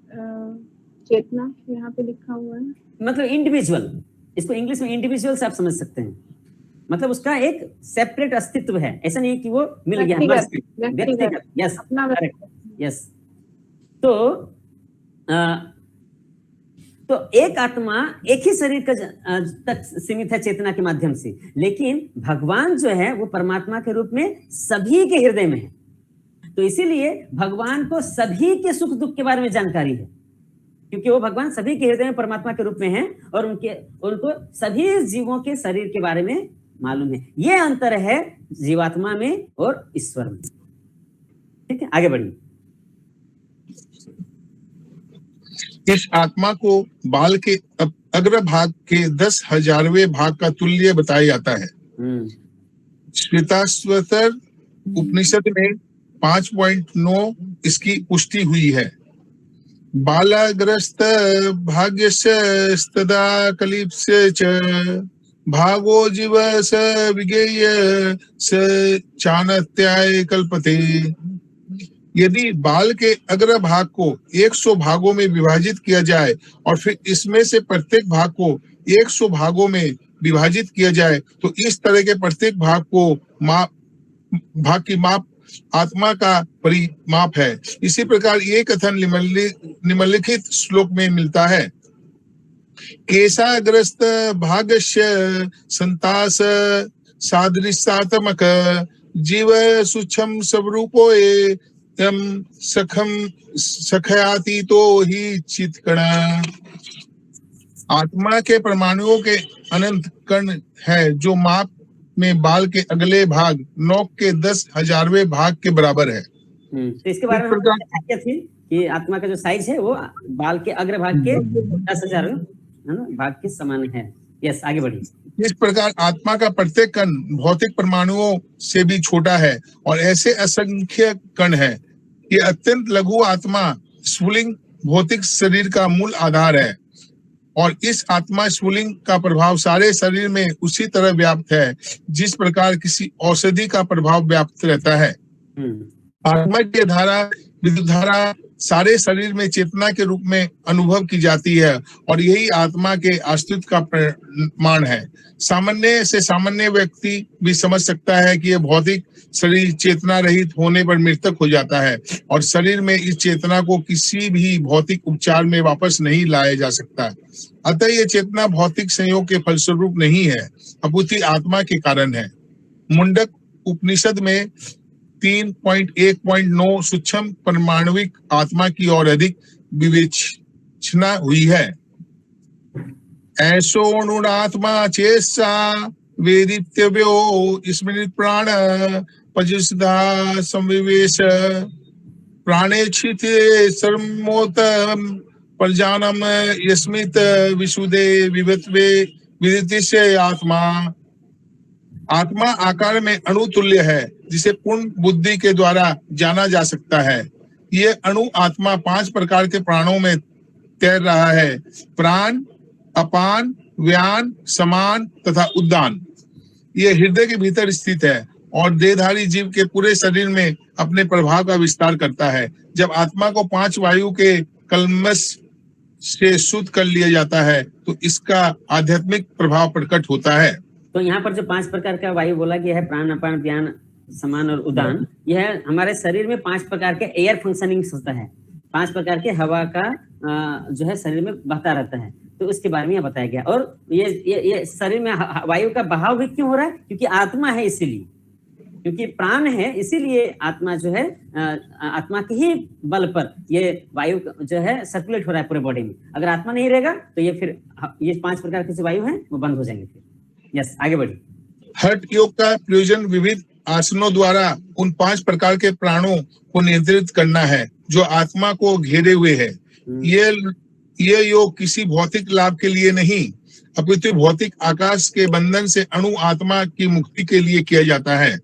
चेतना यहाँ पे लिखा हुआ है, मतलब इंडिविजुअल। इसको इंग्लिश में इंडिविजुअल से आप समझ सकते हैं, मतलब उसका एक सेपरेट अस्तित्व है, ऐसा नहीं कि वो मिल गया। व्यक्तिगत, यस, करेक्ट, यस। तो एक आत्मा एक ही शरीर का तक सीमित है चेतना के माध्यम से, लेकिन भगवान जो है वो परमात्मा के रूप में सभी के हृदय में है। तो इसीलिए भगवान को सभी के सुख दुख के बारे में जानकारी है, क्योंकि वो भगवान सभी के हृदय में परमात्मा के रूप में है और उनको सभी जीवों के शरीर के बारे में मालूम है। ये अंतर है जीवात्मा में और ईश्वर में। ठीक है, आगे बढ़िए। इस आत्मा को बाल के अग्र भाग के 10,000वें भाग का तुल्य बताया जाता है। श्वेताश्वतर उपनिषद में 5.9 इसकी पुष्टि हुई है। बालाग्रस्त भाग्यस्तदा कलिप्स्य च भागो जीव स विगेय स चाणत्याय कल्पते। यदि बाल के अग्र भाग को 100 भागों में विभाजित किया जाए और फिर इसमें से प्रत्येक भाग को 100 भागों में विभाजित किया जाए, तो इस तरह के प्रत्येक भाग की माप आत्मा का परिमाप है। इसी प्रकार ये कथन निम्नलिखित श्लोक में मिलता है। केशाग्रस्त भागस्य संतास सादृशात्मक जीव सूक्ष्म स्वरूपो तम सखम सखयाति तो ही चित्कण। आत्मा के परमाणुओं के अनंत कण है जो माप में बाल के अगले भाग नौक के 10,000वें भाग के बराबर है। तो इसके बारे में क्या थी कि आत्मा का जो साइज है वो बाल के अग्र भाग के 10,000 भाग के समान है। यस, आगे बढ़िए। इस प्रकार आत्मा का प्रत्येक कण भौतिक परमाणुओं से भी छोटा है और ऐसे असंख्य कण है। ये अत्यंत लघु आत्मा स्फुलिंग भौतिक शरीर का मूल आधार है। और इस आत्मा स्फुलिंग का प्रभाव सारे शरीर में उसी तरह व्याप्त है जिस प्रकार किसी औषधि का प्रभाव व्याप्त रहता है। आत्मा की धारा, विद्युत धारा सारे शरीर में चेतना के रूप में अनुभव की जाती है और यही आत्मा के अस्तित्व का प्रमाण है। सामान्य से सामान्य व्यक्ति भी समझ सकता है कि यह भौतिक शरीर चेतना रहित होने पर मृतक हो जाता है और शरीर में इस चेतना को किसी भी भौतिक उपचार में वापस नहीं लाया जा सकता। अतः यह चेतना भौतिक संयोग के फलस्वरूप नहीं है, अपितु आत्मा के कारण है। मुंडक उपनिषद में 3.1.9 सूक्ष्म परमाणुविक आत्मा की ओर अधिक विवेचना हुई है। ऐसोऽणुरात्मा चेष्टा वेदितव्यो स्मृत प्राण पजुषधा संविवेश प्राणेक्षिते सर्वमोतम प्रजानम यस्मित विशुद्धे विवत्वे विदितिस्य आत्मा। आत्मा आकार में अणु तुल्य है जिसे पूर्ण बुद्धि के द्वारा जाना जा सकता है। ये अणु आत्मा 5 प्रकार के प्राणों में तैर रहा है। प्राण, अपान, व्यान, समान तथा उद्दान। ये हृदय के भीतर स्थित है और देहधारी जीव के पूरे शरीर में अपने प्रभाव का विस्तार करता है। जब आत्मा को 5 वायु के कलमश से शुद्ध कर लिया जाता है तो इसका आध्यात्मिक प्रभाव प्रकट होता है। तो यहाँ पर जो 5 प्रकार का वायु बोला गया है, प्राण, अपान, व्यान, समान और उदान, यह हमारे शरीर में 5 प्रकार के एयर फंक्शनिंग होता है। 5 प्रकार के हवा का जो है शरीर में बहता रहता है, तो उसके बारे में यह बताया गया। और ये शरीर में वायु का बहाव भी क्यों हो रहा है? क्योंकि आत्मा है, इसीलिए, क्योंकि प्राण है इसीलिए आत्मा जो है आत्मा के ही बल पर ये वायु जो है सर्कुलेट हो रहा है पूरे बॉडी में। अगर आत्मा नहीं रहेगा तो ये फिर ये 5 प्रकार के जो वायु है वो बंद हो जाएंगे। फिर यस, आगे बढ़िए। हठ योग का प्रयोजन विविध आसनों द्वारा उन 5 प्रकार के प्राणों को नियंत्रित करना है जो आत्मा को घेरे हुए है। ये योग किसी भौतिक लाभ के लिए नहीं, अपितु भौतिक आकाश के बंधन से अणु आत्मा की मुक्ति के लिए किया जाता है।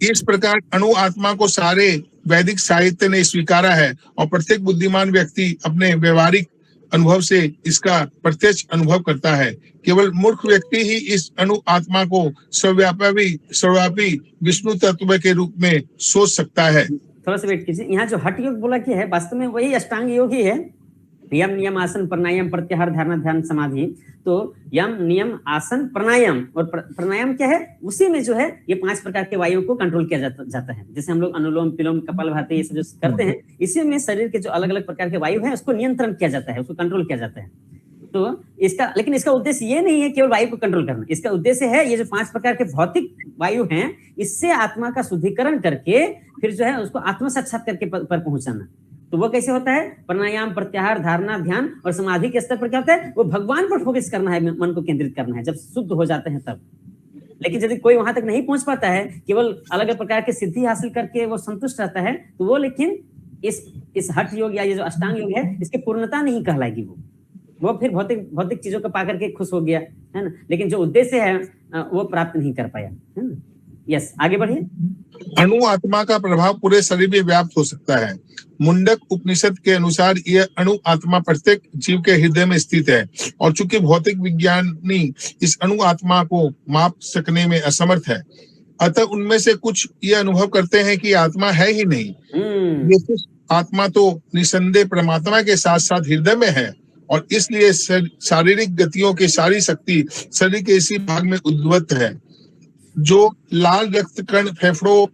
इस प्रकार अणु आत्मा को सारे वैदिक साहित्य ने स्वीकारा है और प्रत्येक बुद्धिमान व्यक्ति अपने व्यवहारिक अनुभव से इसका प्रत्यक्ष अनुभव करता है। केवल मूर्ख व्यक्ति ही इस अणु आत्मा को सर्वव्यापी विष्णु तत्व के रूप में सोच सकता है। थोड़ा सा वेट कीजिए। यहाँ जो हठ योग बोला कि है, वास्तव में वही अष्टांग योग ही है। यम, नियम, आसन, प्राणायाम, प्रत्याहार, धारणा, ध्यान, समाधि। तो यम, नियम, आसन, प्राणायाम, और प्राणायाम क्या है? उसी में जो है ये 5 प्रकार के वायु को कंट्रोल किया जाता है। जैसे हम लोग अनुलोम विलोम, कपालभाति ये सब जो करते हैं, इसी में शरीर के जो अलग अलग प्रकार के वायु है उसको नियंत्रण किया जाता है, उसको कंट्रोल किया जाता है। तो लेकिन इसका उद्देश्य ये नहीं है केवल वायु को कंट्रोल करना। इसका उद्देश्य है ये जो 5 प्रकार के भौतिक वायु हैं, इससे आत्मा का शुद्धिकरण करके फिर जो है उसको आत्म साक्षात्कार के पर पहुंचाना। तो वो कैसे होता है? प्राणायाम, प्रत्याहार, धारणा, ध्यान और समाधि के स्तर पर क्या होता है? वो भगवान पर फोकस करना है, मन को केंद्रित करना है, जब शुद्ध हो जाते हैं तब। लेकिन यदि कोई वहां तक नहीं पहुंच पाता है, केवल अलग अलग प्रकार की सिद्धि हासिल करके वो संतुष्ट रहता है, तो वो लेकिन इस हठ योग या ये जो अष्टांग योग है, इसकी पूर्णता नहीं कहलाएगी। वो फिर भौतिक चीजों को पाकर के खुश हो गया, है ना, लेकिन जो उद्देश्य है वो प्राप्त नहीं कर पाया, है ना। यस, आगे बढ़िए। अणु आत्मा का प्रभाव पूरे शरीर में व्याप्त हो सकता है। मुंडक उपनिषद के अनुसार यह अणु आत्मा प्रत्येक जीव के हृदय में स्थित है और चूंकि भौतिक विज्ञानी इस अणु आत्मा को माप सकने में असमर्थ है, अतः उनमें से कुछ ये अनुभव करते हैं कि आत्मा है ही नहीं। ये आत्मा तो निसंदेह परमात्मा के साथ साथ हृदय में है और इसलिए शारीरिक गतियों की सारी शक्ति शरीर के इसी भाग में उद्भूत है। जो लाल रक्त कण फेफड़ों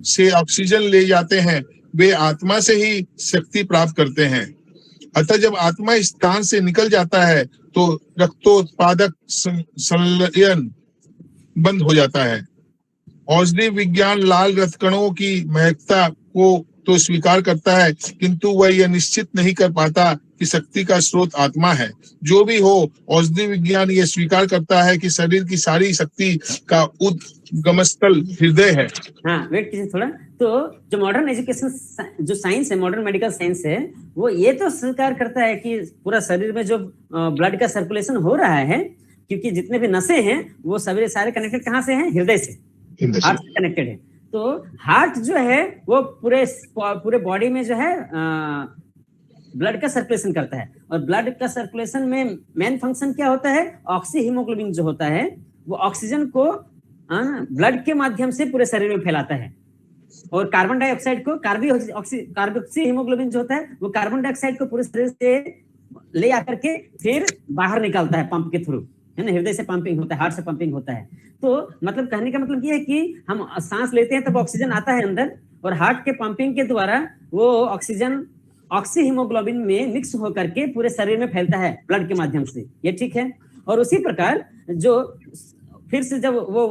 से ऑक्सीजन ले जाते हैं वे आत्मा से ही शक्ति प्राप्त करते हैं। अतः जब आत्मा इस स्थान से निकल जाता है तो रक्तोत्पादक संलयन बंद हो जाता है। औषधि विज्ञान लाल रक्त कणों की महत्ता को तो स्वीकार करता है, किंतु वह यह निश्चित नहीं कर पाता कि शक्ति का स्रोत आत्मा है। जो भी हो, औषधि विज्ञान यह स्वीकार करता है कि शरीर की सारी शक्ति का उद्गमस्थल हृदय है। हाँ, वेट कीजिए थोड़ा। तो जो मॉडर्न एजुकेशन जो साइंस है, मॉडर्न मेडिकल साइंस है, वो ये तो स्वीकार करता है कि पूरा शरीर में जो ब्लड का सर्कुलेशन हो रहा है, क्योंकि जितने भी नसें हैं वो सारे कनेक्टेड कहाँ से हैं? हृदय से, हार्ट से कनेक्टेड है। तो हार्ट जो है वो पूरे बॉडी में जो है ब्लड का सर्कुलेशन करता है। और ब्लड का सर्कुलेशन में मेन फंक्शन क्या होता है, ऑक्सी हीमोग्लोबिन जो होता है वो ऑक्सीजन को ब्लड के माध्यम से पूरे शरीर में फैलाता है, और कार्बन डाइऑक्साइड को कार्बोक्सी हीमोग्लोबिन जो होता है वो कार्बन डाइऑक्साइड को पूरे शरीर से ले आकर के फिर बाहर निकालता है पंप के थ्रू, है ना। हृदय से पंपिंग होता है, हार्ट से पंपिंग होता है। तो मतलब कहने का मतलब ये है कि हम सांस लेते हैं तब ऑक्सीजन आता है अंदर, और हार्ट के पंपिंग के द्वारा वो ऑक्सीजन ऑक्सी हीमोग्लोबिन में मिक्स होकर के पूरे शरीर में फैलता है ब्लड के माध्यम से, ये ठीक है। और उसी प्रकार जो फिर से जब वो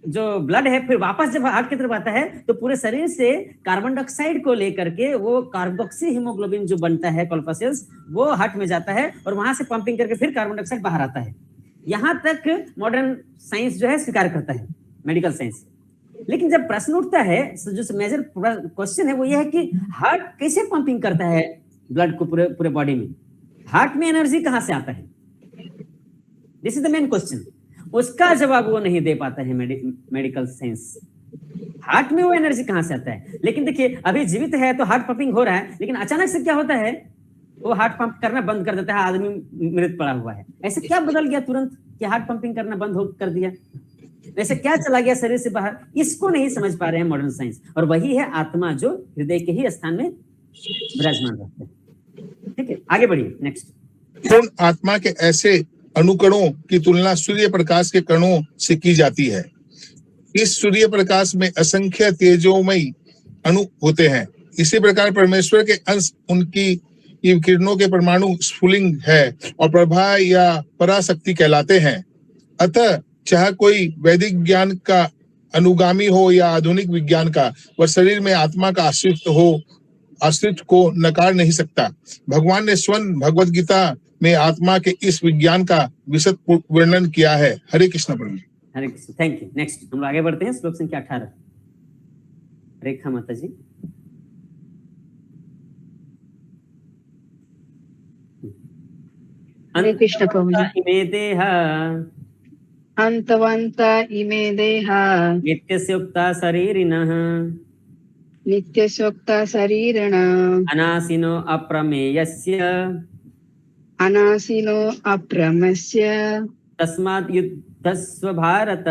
जो ब्लड है फिर वापस जब हार्ट की तरफ आता है तो पूरे शरीर से कार्बन डाइऑक्साइड को लेकर के वो कार्बोक्सी हीमोग्लोबिन जो बनता है कॉर्पसेल्स वो हार्ट में जाता है, और वहां से पंपिंग करके फिर कार्बन डाइऑक्साइड बाहर आता है। यहाँ तक मॉडर्न साइंस जो है स्वीकार करता है, मेडिकल साइंस। लेकिन जब प्रश्न उठता है, जो मेजर क्वेश्चन है वो ये है कि हार्ट कैसे पंपिंग करता है ब्लड को पूरे बॉडी में, हार्ट में एनर्जी कहाँ से आता है, this is the main question. उसका जवाब वो नहीं दे पाता है मेडिकल साइंस, हार्ट में वो एनर्जी कहाँ से आता है। लेकिन देखिए अभी जीवित है तो हार्ट पंपिंग हो रहा है, लेकिन अचानक से क्या होता है, वो हार्ट पंप करना बंद कर देता है, आदमी मृत पड़ा हुआ है। ऐसे क्या बदल गया तुरंत कि हार्ट पंपिंग करना बंद कर दिया, ऐसे क्या चला गया शरीर से बाहर, इसको नहीं समझ पा रहे हैं मॉडर्न साइंस। और वही है आत्मा जो हृदय के ही स्थान में विराजमान रहता है। ठीक है, आगे बढ़िए नेक्स्ट। पूर्ण आत्मा के ऐसे अणुकणों की तुलना सूर्य प्रकाश के कणों से की जाती है। इस सूर्य प्रकाश में असंख्य तेजोमयी अणु होते हैं। इसी प्रकार परमेश्वर के अंश उनकी किरणों के परमाणु स्फुलिंग है और प्रभा या पराशक्ति कहलाते हैं। अतः चाहे कोई वैदिक ज्ञान का अनुगामी हो या आधुनिक विज्ञान का, वह शरीर में आत्मा का अस्तित्व को नकार नहीं सकता। भगवान ने स्वयं भगवद गीता में आत्मा के इस विज्ञान का विशद वर्णन किया है। हरे कृष्ण प्रभु। हरे कृष्ण, थैंक यू। नेक्स्ट हम लोग आगे बढ़ते हैं, श्लोक संख्या 18। रेखा माता जी। हरे कृष्ण प्रभु जी। इमे देहा अंतवंत इमे देहा नित्यस्योक्ता शरीरिणः नित्यसोक्ता शरीरण अनासिनो अप्रमेयस्य अनासिनो अप्रमस्य तस्मात् युद्धस्व भारत।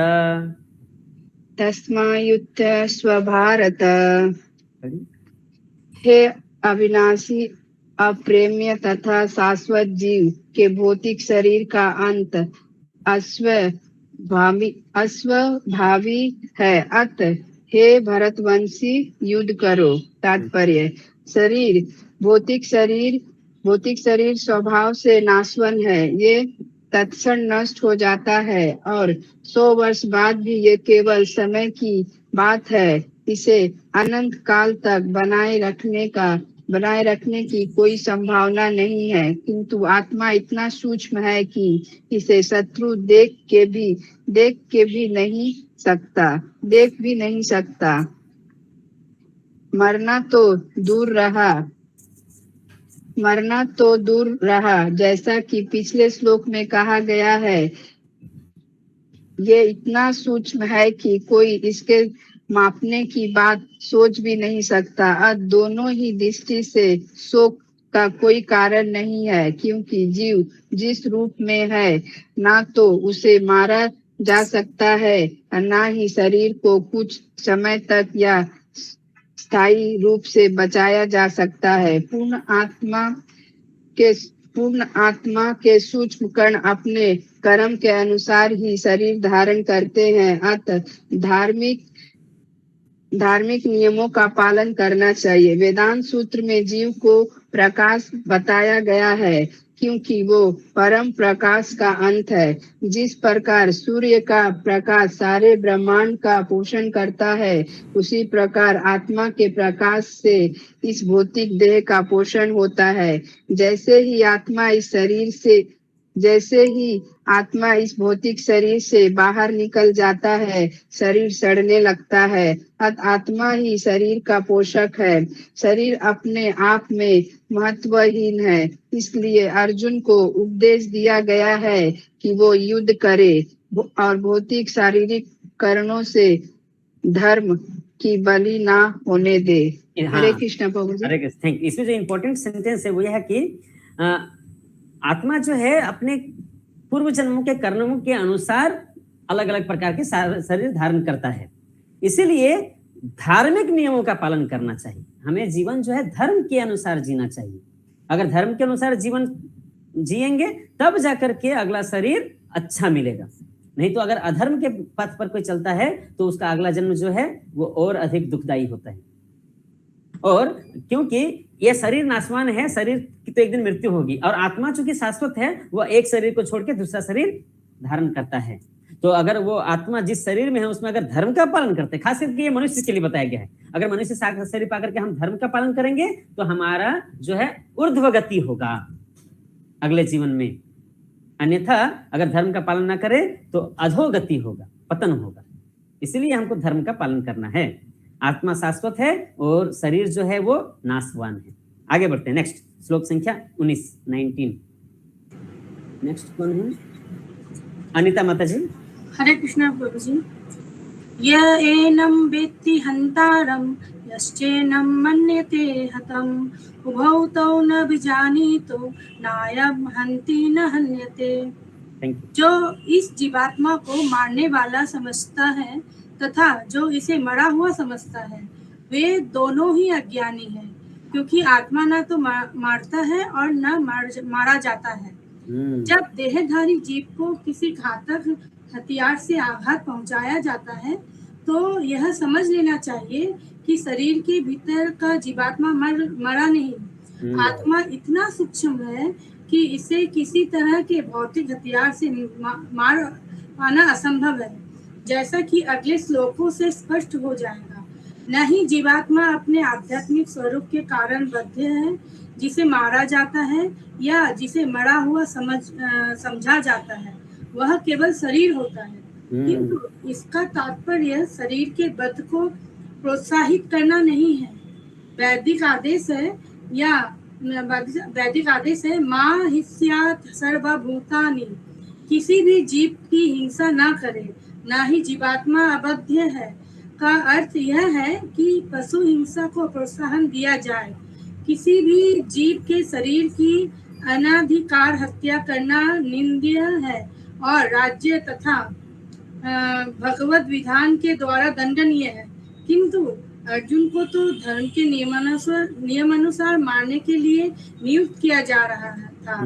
तस्मायुक्त स्वभारत। हे अविनाशी अप्रेम्य तथा शाश्वत जीव के भौतिक शरीर का अंत अस्वभावी है। अतः हे भरतवंशी युद्ध करो। तात्पर्य, भौतिक शरीर स्वभाव से नाशवान है, ये तत्क्षण नष्ट हो जाता है और 100 वर्ष बाद भी ये केवल समय की बात है। इसे अनंत काल तक बनाए रखने की कोई संभावना नहीं है। किंतु आत्मा इतना सूक्ष्म है कि इसे शत्रु देख भी नहीं सकता। मरना तो दूर रहा, जैसा कि पिछले श्लोक में कहा गया है, ये इतना सूक्ष्म है कि कोई इसके मापने की बात सोच भी नहीं सकता। दोनों ही दृष्टि से शोक का कोई कारण नहीं है, क्योंकि जीव जिस रूप में है ना तो उसे मारा जा सकता है और ना ही शरीर को कुछ समय तक या स्थायी रूप से बचाया जा सकता है। पूर्ण आत्मा के सूक्ष्म कण अपने कर्म के अनुसार ही शरीर धारण करते हैं। अतः धार्मिक नियमों का पालन करना चाहिए। वेदांत सूत्र में जीव को प्रकाश बताया गया है, क्योंकि वो परम प्रकाश का अंत है। जिस प्रकार सूर्य का प्रकाश सारे ब्रह्मांड का पोषण करता है, उसी प्रकार आत्मा के प्रकाश से इस भौतिक देह का पोषण होता है। जैसे ही आत्मा इस भौतिक शरीर से बाहर निकल जाता है, शरीर सड़ने लगता है। आत्मा ही शरीर का पोषक है। शरीर अपने आप में महत्वहीन है। इसलिए अर्जुन को उपदेश दिया गया है कि वो युद्ध करे और भौतिक शारीरिक कारणों से धर्म की बलि ना होने दे। हरे कृष्ण प्रभु जी। हरे कृष्ण, थैंक यू। इसमें जो इम्पोर्टेंट सेंटेंस है वो यह है कि आत्मा जो है अपने पूर्व जन्मों के कर्मों के अनुसार अलग अलग प्रकार के शरीर धारण करता है। इसीलिए धार्मिक नियमों का पालन करना चाहिए। हमें जीवन जो है धर्म के अनुसार जीना चाहिए। अगर धर्म के अनुसार जीवन जिएंगे तब जाकर के अगला शरीर अच्छा मिलेगा। नहीं तो अगर अधर्म के पथ पर कोई चलता है तो उसका अगला जन्म जो है वो और अधिक दुखदायी होता है। और क्योंकि यह शरीर नाशवान है, शरीर की तो एक दिन मृत्यु होगी, और आत्मा चूंकि शाश्वत है, वह एक शरीर को छोड़ के दूसरा शरीर धारण करता है। तो अगर वो आत्मा जिस शरीर में है उसमें अगर धर्म का पालन करते, खास करके ये मनुष्य के लिए बताया गया है, अगर मनुष्य शरीर पाकर के हम धर्म का पालन करेंगे तो हमारा जो है ऊर्ध्वगति होगा अगले जीवन में। अन्यथा अगर धर्म का पालन ना करे तो अधोगति होगा, पतन होगा। इसीलिए हमको धर्म का पालन करना है। आत्मा शाश्वत है और शरीर जो है वो नाशवान है। आगे बढ़ते हैं। नेक्स्ट श्लोक संख्या 19 नेक्स्ट कौन है? अनिता माता जी। हरे कृष्णा प्रभु जी। य एनं वेत्ति हन्तारं यश्चैनं मन्यते हतम् उभौ तौ न विजानीतो नायं हन्ति न हन्यते। जो इस जीवात्मा को मारने वाला समझता है तथा जो इसे मरा हुआ समझता है, वे दोनों ही अज्ञानी हैं, क्योंकि आत्मा न तो मारता है और न मारा जाता है। जब देहधारी जीव को किसी घातक हथियार से आघात पहुंचाया जाता है तो यह समझ लेना चाहिए कि शरीर के भीतर का जीवात्मा मरा नहीं। आत्मा इतना सूक्ष्म है कि इसे किसी तरह के भौतिक हथियार से मार पाना असंभव है, जैसा कि अगले श्लोकों से स्पष्ट हो जाएगा। न ही जीवात्मा अपने आध्यात्मिक स्वरूप के कारण बद्ध है, जिसे मारा जाता है या जिसे मरा हुआ समझा जाता है। वह केवल शरीर होता है, किंतु इसका तात्पर्य शरीर के वध को प्रोत्साहित करना नहीं है। वैदिक आदेश है मां हिस्यात् सर्वभूतानि। किसी भी जीव की हिंसा ना करे, ना ही जीवात्मा अबध्य है का अर्थ यह है कि पशु हिंसा को प्रोत्साहन दिया जाए। किसी भी जीव के शरीर की अनाधिकार हत्या करना निंदनीय है और राज्य तथा भगवत विधान के द्वारा दंडनीय है। किंतु अर्जुन को तो धर्म के नियमानुसार मारने के लिए नियुक्त किया जा रहा था,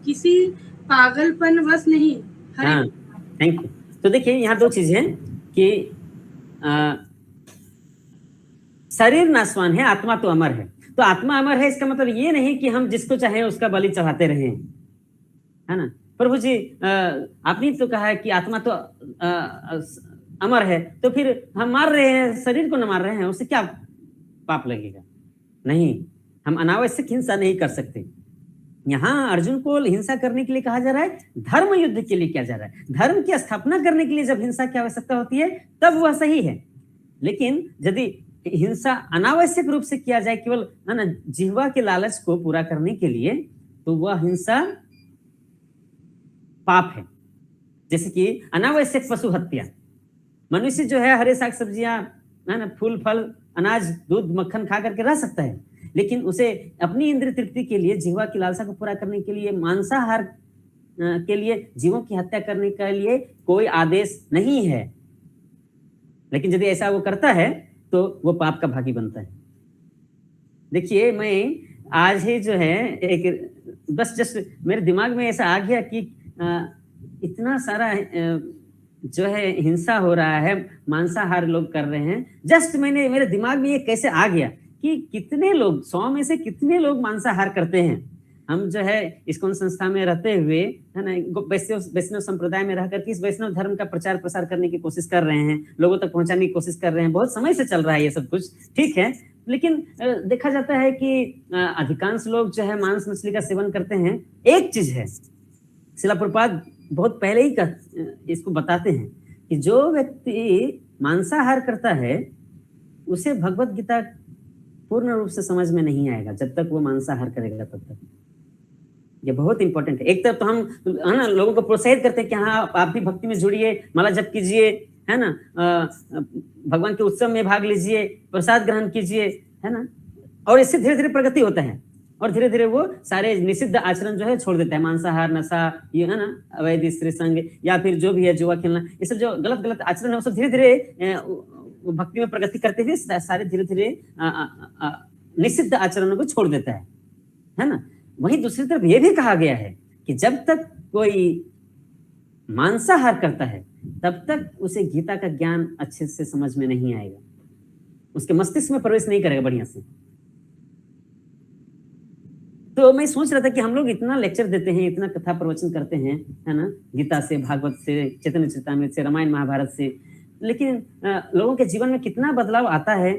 किसी पागलपन वश नहीं। हाँ, थैंक यू। तो देखिए यहाँ दो चीजें हैं कि शरीर नाशवान है, आत्मा तो अमर है। तो आत्मा अमर है इसका मतलब ये नहीं कि हम जिसको चाहे उसका बलि चढ़ाते रहें, है ना। प्रभु जी आपने तो कहा है कि आत्मा तो अमर है, तो फिर हम मार रहे हैं, शरीर को न मार रहे हैं, उससे क्या पाप लगेगा? नहीं, हम अनावश्यक हिंसा नहीं कर सकते। यहाँ अर्जुन को हिंसा करने के लिए कहा जा रहा है, धर्म युद्ध के लिए किया जा रहा है। धर्म की स्थापना करने के लिए जब हिंसा की आवश्यकता होती है तब वह सही है। लेकिन यदि हिंसा अनावश्यक रूप से किया जाए केवल है ना जिह्वा के लालच को पूरा करने के लिए, तो वह हिंसा पाप है। जैसे कि अनावश्यक पशु हत्या। मनुष्य जो है हरे साग सब्जियां, है ना, फूल फल, अनाज, दूध, मक्खन खा करके रह सकता है, लेकिन उसे अपनी इंद्रिय तृप्ति के लिए, जिह्वा की लालसा को पूरा करने के लिए, मांसाहार के लिए जीवों की हत्या करने के लिए कोई आदेश नहीं है। लेकिन यदि ऐसा वो करता है तो वो पाप का भागी बनता है। देखिए, मैं आज ही जो है एक बस जस्ट मेरे दिमाग में ऐसा आ गया कि इतना सारा जो है हिंसा हो रहा है, मांसाहार लोग कर रहे हैं। जस्ट मेरे दिमाग में ये कैसे आ गया कि कितने लोग, 100 में से कितने लोग मांसाहार करते हैं। हम जो है इस्कॉन संस्था में रहते हुए, है ना, वैष्णव संप्रदाय में रहकर के इस वैष्णव धर्म का प्रचार प्रसार करने की कोशिश कर रहे हैं, लोगों तक पहुंचाने की कोशिश कर रहे हैं। बहुत समय से चल रहा है ये सब कुछ, ठीक है। लेकिन देखा जाता है कि अधिकांश लोग जो है मांस मछली का सेवन करते हैं। एक चीज है, श्रील प्रभुपाद बहुत पहले ही इसको बताते हैं कि जो व्यक्ति मांसाहार करता है उसे भगवत गीता पूर्ण रूप से समझ में नहीं आएगा जब तक वो मांसाहार करेगा तब तक। ये बहुत इंपॉर्टेंट है। एक तरफ तो हम, है ना, लोगों को प्रोत्साहित करते हैं कि हाँ आप भी भक्ति में जुड़िए, माला जप कीजिए, है ना, भगवान के उत्सव में भाग लीजिए, प्रसाद ग्रहण कीजिए, है ना, और इससे धीरे धीरे प्रगति होता है। और धीरे धीरे वो सारे निषिद्ध आचरण जो है छोड़ देता है, मांसाहार, नशा, ये है ना, अवैध स्त्री संग, या फिर जो भी है जुआ खेलना, ये सब जो गलत गलत आचरण है वो सब धीरे धीरे वो भक्ति में प्रगति करते हुए सारे धीरे धीरे निषिद्ध आचरणों को छोड़ देता है ना। वहीं दूसरी तरफ ये भी कहा गया है कि जब तक कोई मांसाहार करता है तब तक उसे गीता का ज्ञान अच्छे से समझ में नहीं आएगा, उसके मस्तिष्क में प्रवेश नहीं करेगा बढ़िया से। तो मैं सोच रहा था कि हम लोग इतना लेक्चर देते हैं, इतना कथा प्रवचन करते हैं, है ना, गीता से, भागवत से, चैतन्य चरितामृत से, रामायण महाभारत से, लेकिन लोगों के जीवन में कितना बदलाव आता है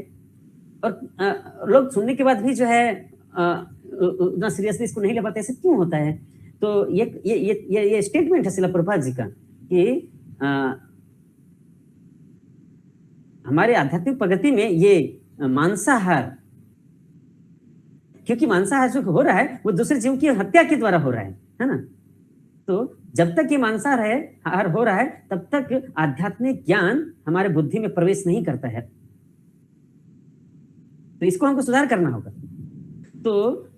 और लोग सुनने के बाद भी जो है उतना सीरियसली इसको नहीं ले पाते। ऐसे क्यों होता है? तो ये स्टेटमेंट है श्रील प्रभुपाद जी का कि हमारे आध्यात्मिक प्रगति में ये मांसाहार, क्योंकि मांसाहार जो हो रहा है वो दूसरे जीव की हत्या के द्वारा हो रहा है ना। तो जब तक ये मांसाहार हो रहा है तब तक आध्यात्मिक ज्ञान हमारे बुद्धि में प्रवेश नहीं करता है, तो इसको हमको सुधार करना होगा। तो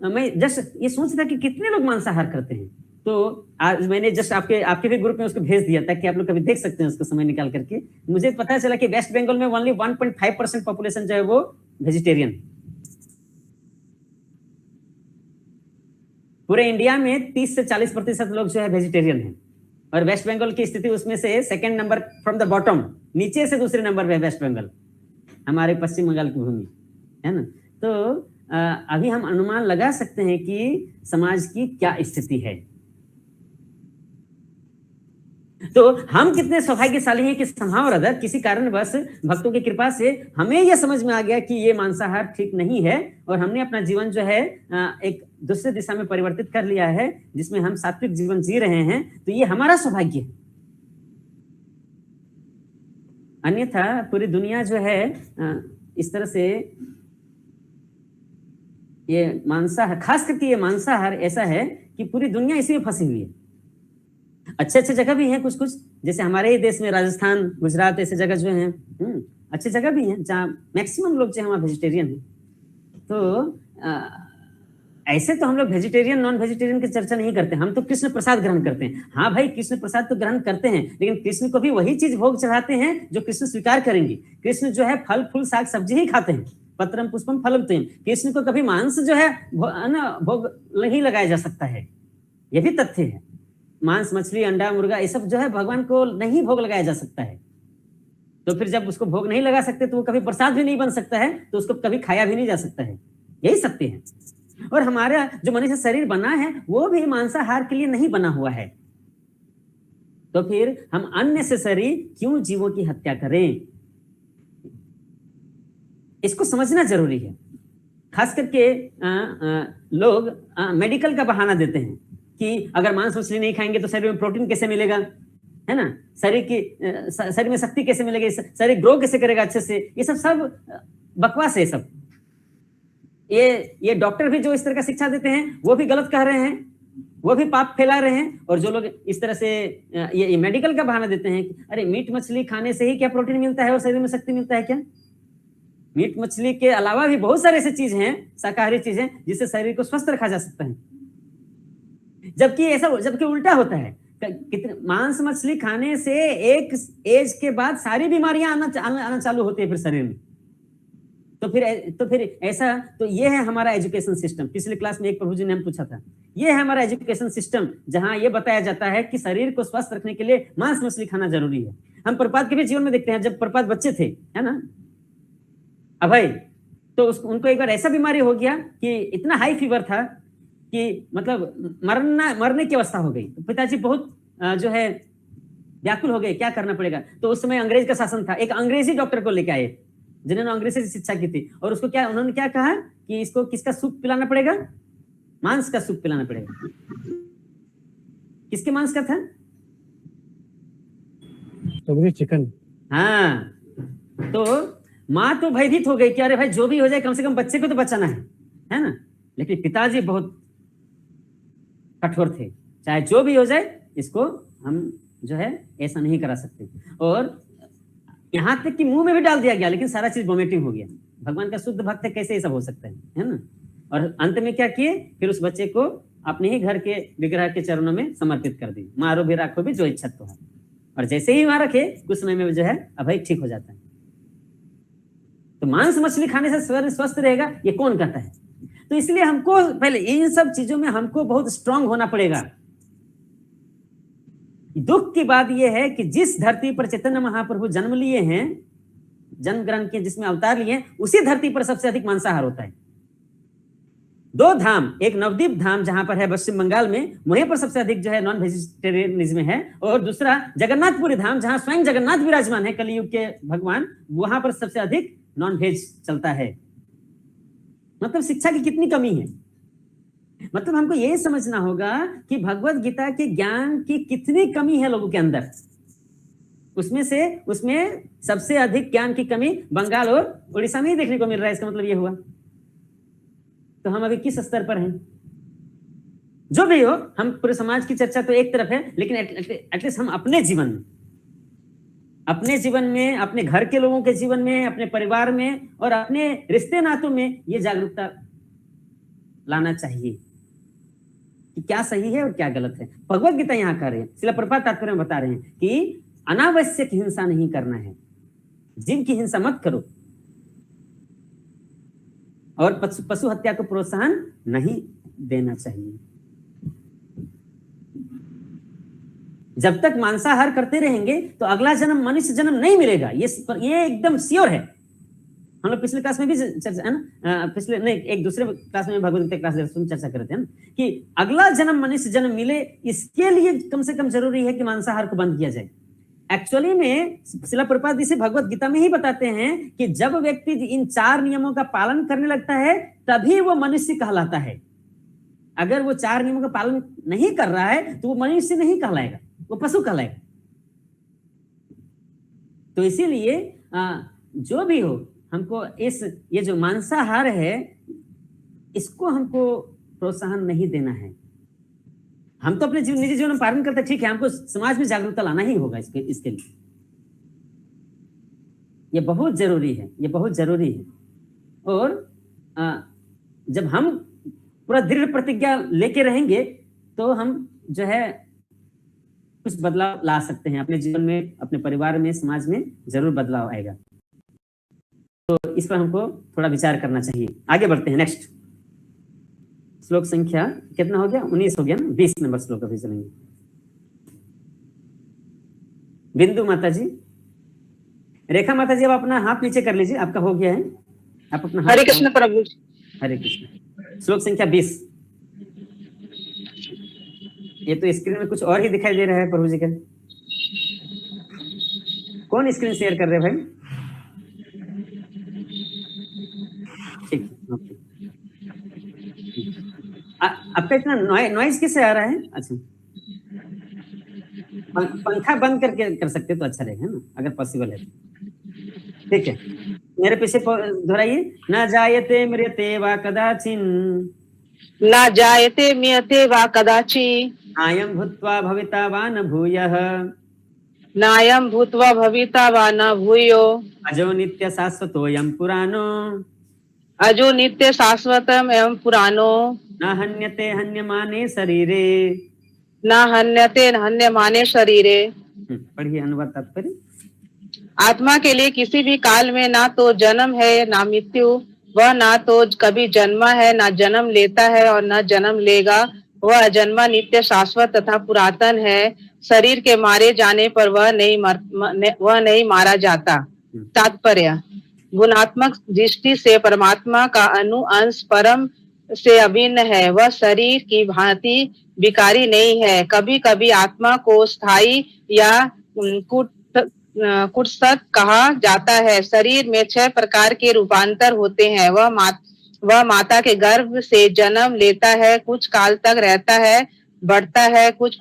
मैं जस्ट ये सोच रहा कि कितने लोग मांसाहार करते हैं, तो आज मैंने जस्ट आपके भी ग्रुप में उसको भेज दिया ताकि आप लोग कभी देख सकते हैं उसको समय निकाल करके। मुझे पता चला कि वेस्ट बंगाल में ओनली 1.5% पॉपुलेशन जो है वो वेजिटेरियन, पूरे इंडिया में 30 से 40% लोग जो है वेजिटेरियन हैं, और वेस्ट बंगाल की स्थिति उसमें से second number from the bottom, नीचे से दूसरे नंबर पे वेस्ट बंगाल, हमारे पश्चिम बंगाल की भूमि, है ना। तो अभी हम अनुमान लगा सकते हैं कि समाज की क्या स्थिति है। तो हम कितने सौभाग्यशाली हैं कि somehow or other किसी कारणवश भक्तों की कृपा से हमें यह समझ में आ गया कि ये मांसाहार ठीक नहीं है, और हमने अपना जीवन जो है एक दूसरे दिशा में परिवर्तित कर लिया है जिसमें हम सात्विक जीवन जी रहे हैं। तो ये हमारा सौभाग्य है। अन्यथा पूरी दुनिया जो है इस तरह से ये मांसाहार, खास करके ये मांसाहार ऐसा है कि पूरी दुनिया इसी में फंसी हुई है। अच्छे अच्छे जगह भी हैं कुछ कुछ, जैसे हमारे ही देश में राजस्थान, गुजरात, ऐसे जगह जो हैं अच्छी जगह भी हैं जहाँ मैक्सिमम लोग जो है वहाँ वेजिटेरियन हैं। तो ऐसे तो हम लोग वेजिटेरियन नॉन वेजिटेरियन की चर्चा नहीं करते, हम तो कृष्ण प्रसाद ग्रहण करते हैं। हाँ भाई, कृष्ण प्रसाद तो ग्रहण करते हैं, लेकिन कृष्ण को भी वही चीज भोग चढ़ाते हैं जो कृष्ण स्वीकार करेंगे। कृष्ण जो है फल फूल साग सब्जी ही खाते हैं, पत्रम पुष्पम फलम तेम। कृष्ण को कभी मांस जो है ना भोग नहीं लगाया जा सकता है, ये भी तथ्य है। मांस, मछली, अंडा, मुर्गा, ये सब जो है भगवान को नहीं भोग लगाया जा सकता है। तो फिर जब उसको भोग नहीं लगा सकते तो वो कभी प्रसाद भी नहीं बन सकता है, तो उसको कभी खाया भी नहीं जा सकता है। यही सत्य है। और हमारा जो मनुष्य शरीर बना है वो भी मांसाहार के लिए नहीं बना हुआ है, तो फिर हम अननेसेसरी क्यों जीवों की हत्या करें? इसको समझना जरूरी है। खास करके लोग मेडिकल का बहाना देते हैं कि अगर मांस मछली नहीं खाएंगे तो शरीर में प्रोटीन कैसे मिलेगा, है ना, शरीर में शक्ति कैसे मिलेगी, शरीर ग्रो कैसे करेगा अच्छे से। ये सब बकवास है। सब ये डॉक्टर भी जो इस तरह का शिक्षा देते हैं वो भी गलत कह रहे हैं, वो भी पाप फैला रहे हैं। और जो लोग इस तरह से ये मेडिकल का बहाना देते हैं कि अरे मीट मछली खाने से ही क्या प्रोटीन मिलता है और शरीर में शक्ति मिलता है क्या? मीट मछली के अलावा भी बहुत सारे ऐसे चीज हैं, शाकाहारी चीजें, जिससे शरीर को स्वस्थ रखा जा सकता है। जबकि उल्टा होता है। कितने मांस मछली खाने से एक एज के बाद सारी बीमारियां आना चालू होती है फिर शरीर में। तो फिर ऐसा, तो ये है हमारा एजुकेशन सिस्टम। पिछले क्लास में एक प्रभु जी ने हम पूछा था, ये है हमारा एजुकेशन सिस्टम जहां ये बताया जाता है कि शरीर को स्वस्थ रखने के लिए मांस मछली खाना जरूरी है। हम प्रभुपाद के भी जीवन में देखते हैं, जब प्रभुपाद बच्चे थे, है ना, अभय, तो उनको एक बार ऐसा बीमारी हो गया कि इतना हाई फीवर था कि मतलब मरने की अवस्था हो गई। तो पिताजी बहुत जो है व्याकुल हो गए, क्या करना पड़ेगा। तो उस समय अंग्रेज का शासन था, एक अंग्रेजी डॉक्टर को लेके आए जिन्होंने अंग्रेजी से शिक्षा की थी, और उसको उन्होंने क्या कहा कि इसको किसका सूप पिलाना पड़ेगा? मांस का सूप पिलाना पड़ेगा। किसके मांस का था? तो चिकन। हाँ, तो माँ तो भयभीत हो गई कि अरे भाई जो भी हो जाए कम से कम बच्चे को तो बचाना है ना। लेकिन पिताजी बहुत कठोर थे, चाहे जो भी हो जाए इसको हम जो है ऐसा नहीं करा सकते। और यहाँ तक कि मुंह में भी डाल दिया गया, लेकिन सारा चीज वोमिटिंग हो गया। भगवान का शुद्ध भक्त है, कैसे ये सब हो सकता है ना। और अंत में क्या किए, फिर उस बच्चे को अपने ही घर के विग्रह के चरणों में समर्पित कर दी। मारो भी राखो भी जो इच्छा तो है। और जैसे ही वहां रखे कुछ समय में जो है अभय ठीक हो जाता है। तो मांस मछली खाने से शरीर स्वस्थ रहेगा ये कौन कहता है? तो इसलिए हमको पहले इन सब चीजों में हमको बहुत स्ट्रांग होना पड़ेगा। दुख की बात यह है कि जिस धरती पर चैतन्य महाप्रभु जन्म लिए हैं, जन्म ग्रहण किए, जिसमें अवतार लिए हैं, उसी धरती पर सबसे अधिक मांसाहार होता है। 2 धाम, एक नवद्वीप धाम जहां पर है पश्चिम बंगाल में, वहीं पर सबसे अधिक जो है नॉन वेजिटेरियनिज्म है, और दूसरा जगन्नाथपुरी धाम जहां स्वयं जगन्नाथ विराजमान है, कलियुग के भगवान, वहां पर सबसे अधिक नॉन वेज चलता है। मतलब शिक्षा की कितनी कमी है। मतलब हमको यही समझना होगा कि भगवत गीता के ज्ञान की कितनी कमी है लोगों के अंदर। उसमें सबसे अधिक ज्ञान की कमी बंगाल और उड़ीसा में ही देखने को मिल रहा है। इसका मतलब ये हुआ तो हम अभी किस स्तर पर हैं? जो भी हो, हम पूरे समाज की चर्चा तो एक तरफ है, लेकिन एटलीस्ट हम अपने जीवन में, अपने घर के लोगों के जीवन में, अपने परिवार में और अपने रिश्ते नातों में ये जागरूकता लाना चाहिए कि क्या सही है और क्या गलत है। भगवत गीता यहाँ कह रहे हैं, श्रील प्रभुपाद तात्पर्य में बता रहे हैं कि अनावश्यक हिंसा नहीं करना है, जीव की हिंसा मत करो, और पशु हत्या को प्रोत्साहन नहीं देना चाहिए। जब तक मांसाहार करते रहेंगे तो अगला जन्म मनुष्य जन्म नहीं मिलेगा, ये एकदम श्योर है। हम लोग पिछले क्लास में भी चर्चा है ना, एक दूसरे क्लास में भगवत गीता क्लास चर्चा करते हैं ना, कि अगला जन्म मनुष्य जन्म मिले, इसके लिए कम से कम जरूरी है कि मांसाहार को बंद किया जाए। एक्चुअली में श्रील प्रभुपाद जी भगवत गीता में ही बताते हैं कि जब व्यक्ति इन 4 नियमों का पालन करने लगता है तभी वो मनुष्य कहलाता है। अगर वो 4 नियमों का पालन नहीं कर रहा है तो वो मनुष्य नहीं कहलाएगा, वो पशु कहलाएगा। तो इसीलिए जो भी हो, हमको ये जो मांसाहार है इसको हमको प्रोत्साहन नहीं देना है। हम तो अपने निजी जीवन में पालन करते, ठीक है, हमको समाज में जागरूकता लाना ही होगा इसके लिए। ये बहुत जरूरी है, ये बहुत जरूरी है। और जब हम पूरा दृढ़ प्रतिज्ञा लेके रहेंगे तो हम जो है कुछ बदलाव ला सकते हैं अपने जीवन में, अपने परिवार में, समाज में जरूर बदलाव आएगा। तो इस पर हमको थोड़ा विचार करना चाहिए। आगे बढ़ते हैं, नेक्स्ट श्लोक संख्या कितना हो गया? 19 हो गया ना, 20 नंबर श्लोक अभी चलेंगे। बिंदु माता जी, रेखा माता जी, अब अपना हाथ नीचे कर लीजिए, आपका हो गया है। आप अपना हरे कृष्ण प्रभु। हरे कृष्ण। श्लोक संख्या 20। ये तो स्क्रीन में कुछ और ही दिखाई दे रहा है प्रभु जी का। कौन स्क्रीन शेयर कर रहे हैं भाई? ठीक, ओके। आपका इतना नॉइज किससे आ रहा है? अच्छा, पंखा बंद करके कर सकते तो अच्छा रहेगा ना, अगर पॉसिबल है। ठीक है, मेरे पीछे दोहराइए। न जायते म्रियते वा कदाचिन, न जायते म्रियते वा कदाचि, नायं भूत्वा भविता वा न भूयः, नायं भूत्वा भविता वा न भूयो, अजो नित्य शाश्वतोऽयं पुराणो, अजो नित्य शाश्वतम एवं पुराणो, न हन्यते हन्यमाने शरीरे, न हन्यते हन्यमाने शरीरे। पढ़िए अनुवाद तात्पर्य। आत्मा के लिए किसी भी काल में ना तो जन्म है ना मृत्यु, वह ना तो कभी जन्मा है ना जन्म लेता है और न जन्म लेगा। वह अजन्मा नित्य शाश्वत तथा पुरातन है। शरीर के मारे जाने पर वह नहीं मारा जाता। तात्पर्य, गुणात्मक दृष्टि से परमात्मा का अणु अंश परम से अभिन्न है। वह शरीर की भांति विकारी नहीं है। कभी कभी आत्मा को स्थायी या कुत्सत कहा जाता है। शरीर में 6 प्रकार के रूपांतर होते हैं। वह माता के गर्भ से जन्म लेता है, कुछ काल तक रहता है, बढ़ता है, कुछ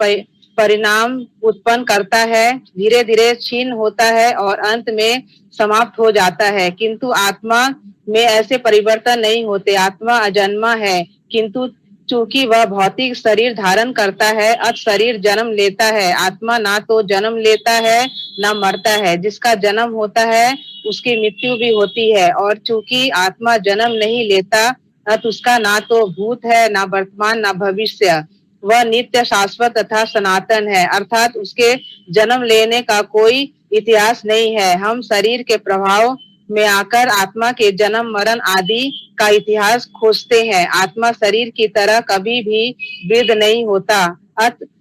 परिणाम उत्पन्न करता है, धीरे धीरे क्षीण होता है और अंत में समाप्त हो जाता है। किंतु आत्मा में ऐसे परिवर्तन नहीं होते। आत्मा अजन्मा है, किंतु चूंकि वह भौतिक शरीर धारण करता है, अत शरीर जन्म लेता है। आत्मा ना तो जन्म लेता है ना मरता है। जिसका जन्म होता है उसकी मृत्यु भी होती है। और चूंकि आत्मा जन्म नहीं लेता, अत उसका ना तो भूत है, ना वर्तमान, ना भविष्य। वह नित्य, शाश्वत तथा सनातन है, अर्थात उसके जन्म लेने का कोई इतिहास नहीं है। हम शरीर के प्रभाव में आकर आत्मा के जन्म मरण आदि का इतिहास खोजते हैं। आत्मा शरीर की तरह कभी भी वृद्ध नहीं होता।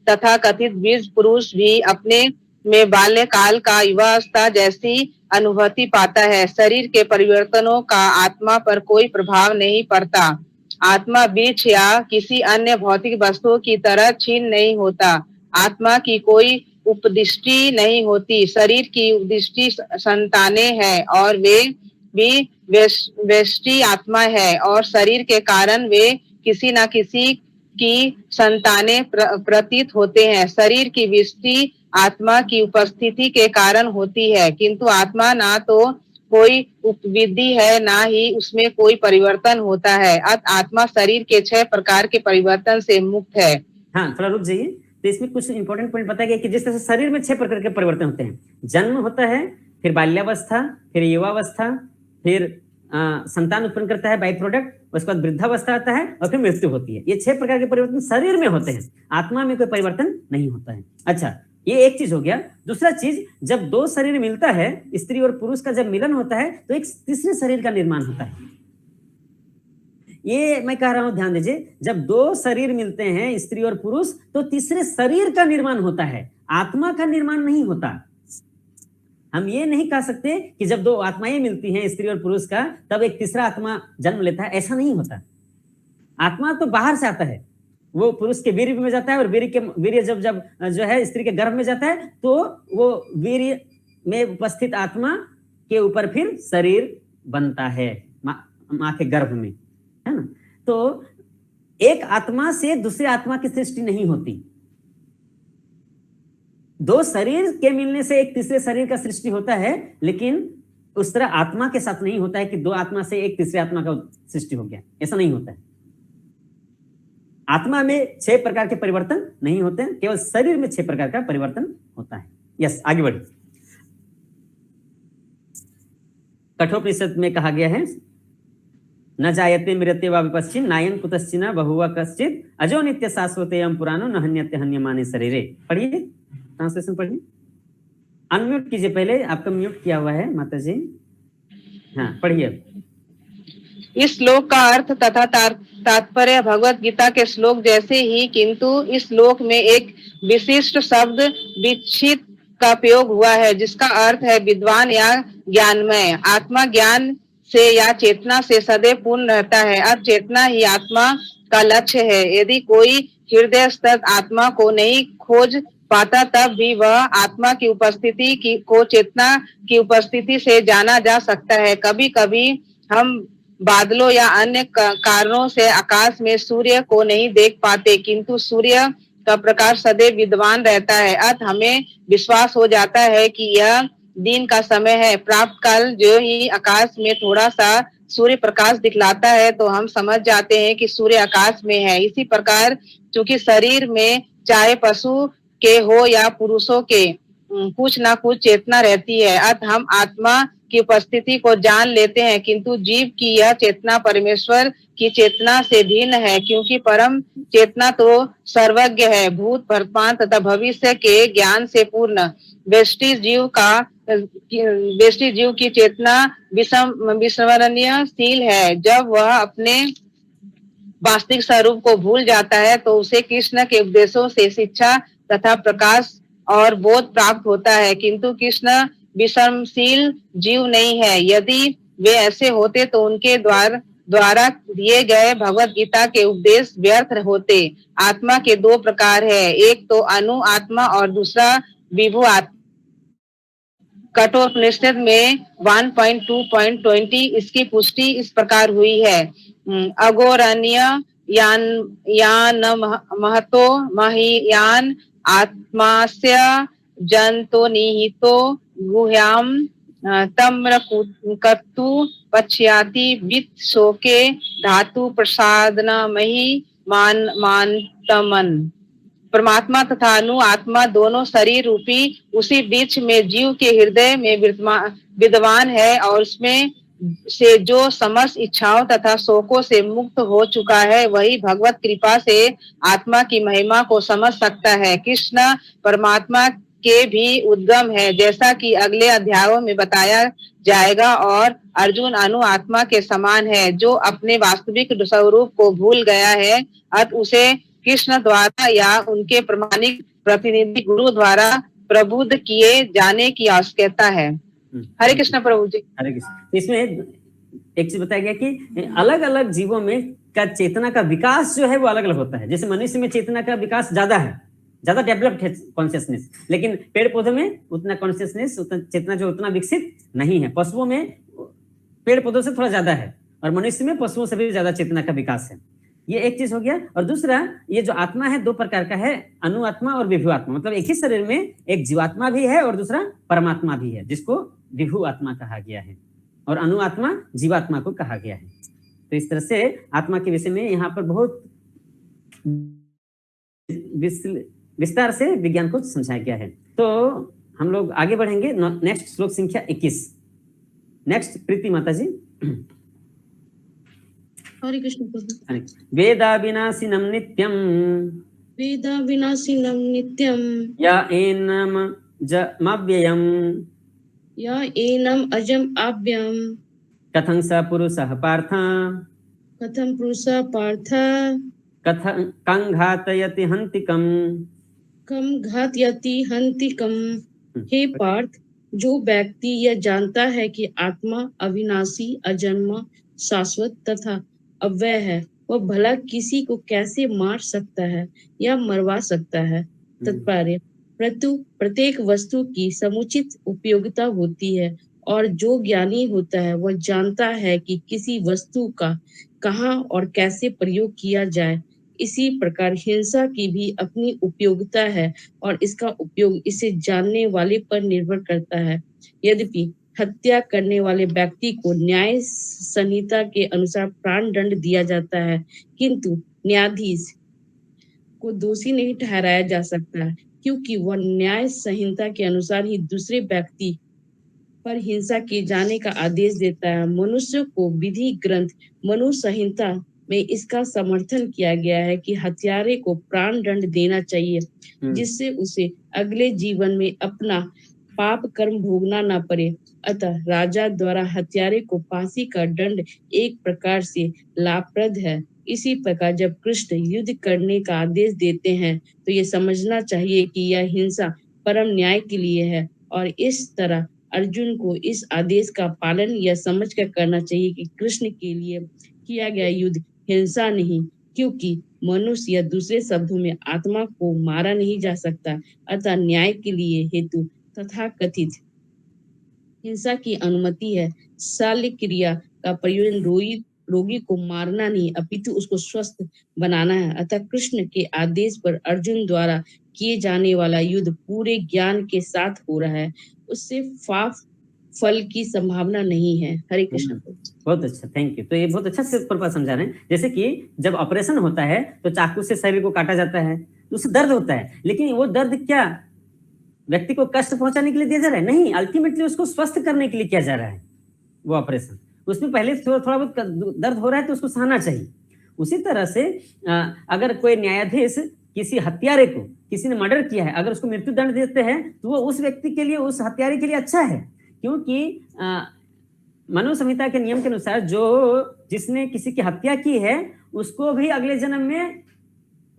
तथा कथित बीज पुरुष भी अपने में बाल्यकाल का युवावस्था जैसी अनुभूति पाता है। शरीर के परिवर्तनों का आत्मा पर कोई प्रभाव नहीं पड़ता। आत्मा बीज या किसी अन्य भौतिक वस्तु की तरह क्षीण नहीं होता। आत्मा की कोई उपदृष्टि नहीं होती। शरीर की उपदृष्टि संतानें हैं और वे भी व्यष्टि आत्मा है और शरीर के कारण वे किसी न किसी की संतानें प्रतीत होते हैं। शरीर की व्यष्टि आत्मा की उपस्थिति के कारण होती है, किंतु आत्मा ना तो कोई उपविधि है, ना ही उसमें कोई परिवर्तन होता है। आत्मा शरीर के 6 प्रकार के परिवर्तन से मुक्त है। हाँ, थोड़ा रुक जाइए। तो इसमें कुछ इंपॉर्टेंट पॉइंट बताया गया कि जिस तरह से शरीर में 6 प्रकार के परिवर्तन होते हैं। जन्म होता है, फिर बाल्यावस्था, फिर युवावस्था, फिर संतान उत्पन्न करता है बाई प्रोडक्ट, उसके बाद वृद्धावस्था आता है और फिर मृत्यु होती है। ये 6 प्रकार के परिवर्तन शरीर में होते हैं, आत्मा में कोई परिवर्तन नहीं होता है। अच्छा, ये एक चीज हो गया। दूसरा चीज, जब 2 शरीर मिलता है, स्त्री और पुरुष का जब मिलन होता है तो एक तीसरे शरीर का निर्माण होता है। ये मैं कह रहा हूं, ध्यान दीजिए। जब 2 शरीर मिलते हैं, स्त्री और पुरुष, तो तीसरे शरीर का निर्माण होता है, आत्मा का निर्माण नहीं होता। हम ये नहीं कह सकते कि जब 2 आत्माएं मिलती हैं, स्त्री और पुरुष का, तब एक तीसरा आत्मा जन्म लेता है, ऐसा नहीं होता। आत्मा तो बाहर से आता है, वो पुरुष के वीर्य में जाता है और वीर्य जब जो है स्त्री के गर्भ में जाता है, तो वो वीर्य में उपस्थित आत्मा के ऊपर फिर शरीर बनता है माँ के गर्भ में, है ना। तो एक आत्मा से दूसरी आत्मा की सृष्टि नहीं होती। 2 शरीर के मिलने से एक तीसरे शरीर का सृष्टि होता है, लेकिन उस तरह आत्मा के साथ नहीं होता है कि 2 आत्मा से एक तीसरे आत्मा का सृष्टि हो गया, ऐसा नहीं होता है। आत्मा में 6 प्रकार के परिवर्तन नहीं होते हैं, केवल शरीर में 6 प्रकार का परिवर्तन होता है। यस, आगे बढ़िए। कठोपनिषद में कहा गया है, न जायते मृत्य वा विपश्चिन् नायं कुतश्चिन् बहुवा कश्चित् अजो नित्य शाश्वते एवं पुराणो न हन्यते हन्यमाने शरीरे। पढ़िए, ट्रांसलेशन पढ़िए। अनम्यूट कीजिए, पहले आपका म्यूट किया हुआ है माता जी। हाँ, पढ़िए। इस श्लोक का अर्थ तथा तात्पर्य भगवत गीता के श्लोक जैसे ही, किंतु इस श्लोक में एक विशिष्ट शब्द विक्षित का प्रयोग हुआ है, जिसका अर्थ है विद्वान या ज्ञानमय। आत्मा ज्ञान से या चेतना से सदैव पूर्ण रहता है। अब चेतना ही आत्मा का लक्ष्य है। यदि कोई हृदय स्थित आत्मा को नहीं खोज पाता, तब भी वह आत्मा की उपस्थिति को चेतना की उपस्थिति से जाना जा सकता है। कभी कभी हम बादलों या अन्य कारणों से आकाश में सूर्य को नहीं देख पाते, किंतु सूर्य का प्रकाश सदैव विद्यमान रहता है। अतः हमें विश्वास हो जाता है कि यह दिन का समय है। प्राप्त काल जो ही आकाश में थोड़ा सा सूर्य प्रकाश दिखलाता है, तो हम समझ जाते हैं कि सूर्य आकाश में है। इसी प्रकार चूंकि शरीर में चाहे पशु के हो या पुरुषों के कुछ ना कुछ चेतना रहती है, अतः हम आत्मा की उपस्थिति को जान लेते हैं, किंतु जीव की यह चेतना परमेश्वर की चेतना से भिन्न है, क्योंकि परम चेतना तो सर्वज्ञ है, भूत वर्तमान तथा भविष्य के ज्ञान से पूर्ण। व्यष्टि जीव की चेतना विस्मरणीयशील है। जब वह अपने वास्तविक स्वरूप को भूल जाता है, तो उसे कृष्ण के उपदेशों से शिक्षा तथा प्रकाश और बोध प्राप्त होता है, किंतु कृष्ण विषमशील जीव नहीं है। यदि वे ऐसे होते तो उनके द्वारा दिए गए भगवत गीता के उपदेश व्यर्थ होते। आत्मा के 2 प्रकार है, एक तो अनु आत्मा और दूसरा विभु आत्मा। कठोपनिषद में 1.2.20 इसकी पुष्टि इस प्रकार हुई है। अगोरण्य यान महतो महीयान आत्मास्य जंतो निहितो गुह्याम तम्रकर्तु पश्याति वित्त शोके धातु प्रसादनमहि मानतमन। परमात्मा तथा अनु आत्मा दोनों शरीर रूपी उसी वृक्ष में जीव के हृदय में विद्यमान है और उसमें से जो समस्त इच्छाओं तथा शोकों से मुक्त हो चुका है, वही भगवत कृपा से आत्मा की महिमा को समझ सकता है। कृष्ण परमात्मा के भी उद्गम है, जैसा कि अगले अध्यायों में बताया जाएगा, और अर्जुन अनु आत्मा के समान है, जो अपने वास्तविक स्वरूप को भूल गया है। अतः उसे कृष्ण द्वारा या उनके प्रमाणिक प्रतिनिधि गुरु द्वारा प्रबुद्ध किए जाने की आवश्यकता है। हरे कृष्ण प्रभु जी। हरे कृष्ण। इसमें एक चीज बताया गया कि अलग अलग जीवों में का चेतना का विकास जो है वो अलग अलग होता है। जैसे मनुष्य में चेतना का विकास ज्यादा है, ज्यादा डेवलप्ड है कॉन्शियसनेस, लेकिन पेड़ पौधों में उतना कॉन्शियसनेस, उतना चेतना जो उतना विकसित नहीं है। पशुओं में पेड़ पौधों से थोड़ा ज्यादा है, और मनुष्य में पशुओं से भी ज्यादा चेतना का विकास है। ये एक चीज हो गया। और दूसरा, ये जो आत्मा है दो प्रकार का है, अनु आत्मा और विभु आत्मा। मतलब एक ही शरीर में एक जीवात्मा भी है और दूसरा परमात्मा भी है, जिसको विभु आत्मा कहा गया है, और अनु आत्मा जीवात्मा को कहा गया है। तो इस तरह से आत्मा के विषय में यहाँ पर बहुत विस्तार से विज्ञान को समझाया गया है। तो हम लोग आगे बढ़ेंगे। नेक्स्ट श्लोक संख्या 21। नेक्स्ट प्रीति माता जी। हरे कृष्ण प्रभु। वेदा विनाशिनम नित्यम वेदा विनाशिनम नित्यम या एनम जमव्ययम या एनम अजम आभ्यम कथं स पुरुषः पार्थ कथम पुरुष पार्थ कं घातयति हन्तिकम् कम घातयति हन्तिकम। हे पार्थ, जो व्यक्ति यह जानता है कि आत्मा अविनाशी, अजन्मा, शाश्वत तथा अव्यय है, वह भला किसी को कैसे मार सकता है या मरवा सकता है। तात्पर्य, परंतु प्रत्येक वस्तु की समुचित उपयोगिता होती है, और जो ज्ञानी होता है वह जानता है कि किसी वस्तु का कहाँ और कैसे प्रयोग किया जाए। इसी प्रकार हिंसा की भी अपनी उपयोगिता है, और इसका उपयोग इसे जानने वाले पर निर्भर करता है। यद्यपि हत्या करने वाले व्यक्ति को न्याय संहिता के अनुसार प्राण दंड दिया जाता है, किंतु न्यायाधीश को दोषी नहीं ठहराया जा सकता, क्योंकि वह न्याय संहिता के अनुसार ही दूसरे व्यक्ति पर हिंसा किए जाने का आदेश देता है। मनुष्य को विधि ग्रंथ मनु संहिता में इसका समर्थन किया गया है कि हत्यारे को प्राण दंड देना चाहिए, जिससे उसे अगले जीवन में अपना पाप कर्म भोगना न पड़े। अतः राजा द्वारा हत्यारे को फांसी का दंड एक प्रकार से लाभप्रद है। इसी प्रकार जब कृष्ण युद्ध करने का आदेश देते हैं, तो ये समझना चाहिए कि यह हिंसा परम न्याय के लिए है, और इस तरह अर्जुन को इस आदेश का पालन यह समझ कर करना चाहिए कि कृष्ण के लिए किया गया युद्ध हिंसा नहीं, क्योंकि मनुष्य या दूसरे शब्दों में आत्मा को मारा नहीं जा सकता। अतः न्याय के लिए हेतु तथा कथित हिंसा की अनुमति है। शल्य क्रिया का प्रयोजन रोगी को मारना नहीं, अपितु उसको स्वस्थ बनाना है। अतः कृष्ण के आदेश पर अर्जुन द्वारा किए जाने वाला युद्ध पूरे ज्ञान के साथ हो रहा है, उससे फल की संभावना नहीं है। हरे कृष्ण। बहुत अच्छा, थैंक यू। तो ये बहुत अच्छा से प्रभुपाद समझा रहे हैं। जैसे कि जब ऑपरेशन होता है तो चाकू से शरीर को काटा जाता है, तो उससे दर्द होता है, लेकिन वो दर्द क्या व्यक्ति को कष्ट पहुंचाने के लिए दिया जा रहा है? नहीं, अल्टीमेटली उसको स्वस्थ करने के लिए किया जा रहा है वो ऑपरेशन। उसमें पहले थोड़ा बहुत दर्द हो रहा है तो उसको सहना चाहिए। उसी तरह से अगर कोई न्यायाधीश किसी हत्यारे को, किसी ने मर्डर किया है, अगर उसको मृत्यु दंड देते हैं तो वो उस व्यक्ति के लिए, उस हत्यारे के लिए अच्छा है, क्योंकि मनु संहिता के नियम के अनुसार जिसने किसी की हत्या की है उसको भी अगले जन्म में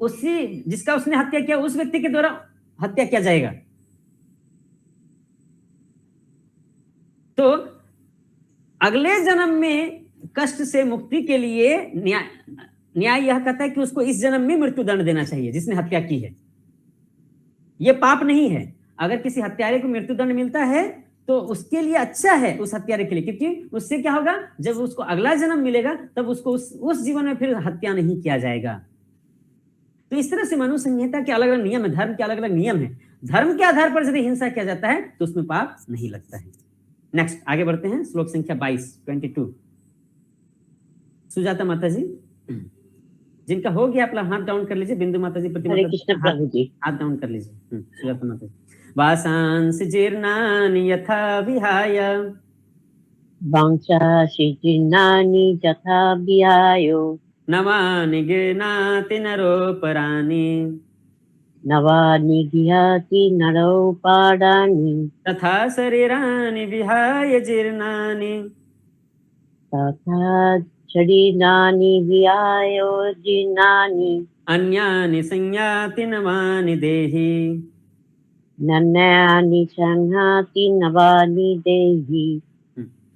जिसका उसने हत्या किया उस व्यक्ति के द्वारा हत्या किया जाएगा। तो अगले जन्म में कष्ट से मुक्ति के लिए न्याय यह कहता है कि उसको इस जन्म में मृत्यु दंड देना चाहिए जिसने हत्या की है। यह पाप नहीं है। अगर किसी हत्यारे को मृत्यु दंड मिलता है तो उसके लिए अच्छा है, उस हत्यारे के लिए, क्योंकि उससे क्या होगा, जब उसको अगला जन्म मिलेगा तब उसको उस जीवन में फिर हत्या नहीं किया जाएगा। तो इस तरह से मनु संहिता के अलग अलग नियम है, धर्म के अलग अलग नियम है। धर्म के आधार पर यदि हिंसा किया जाता है तो उसमें पाप नहीं लगता है। नेक्स्ट आगे बढ़ते हैं, श्लोक संख्या 22। सुजाता माता जी, जिनका हो गया अपना हाथ डाउन कर लीजिए। बिंदु माता जी, हरे कृष्ण प्रभु जी। हाथ डाउन कर लीजिए। सुजाता माता जी। वासांसि जीर्णानि यथा विहाय वंशासि जीर्णानि यथा विहायो नवानि गृह्णाति नरोपराणि नवानि गृह्णाति नरोपराणि तथा शरीराणि विहाय जीर्णानि तथा शरीराणि विहाय जीर्णानि अन्यानि संयाति नवानि देहि। नन्यानि संयाति नवानि देहि।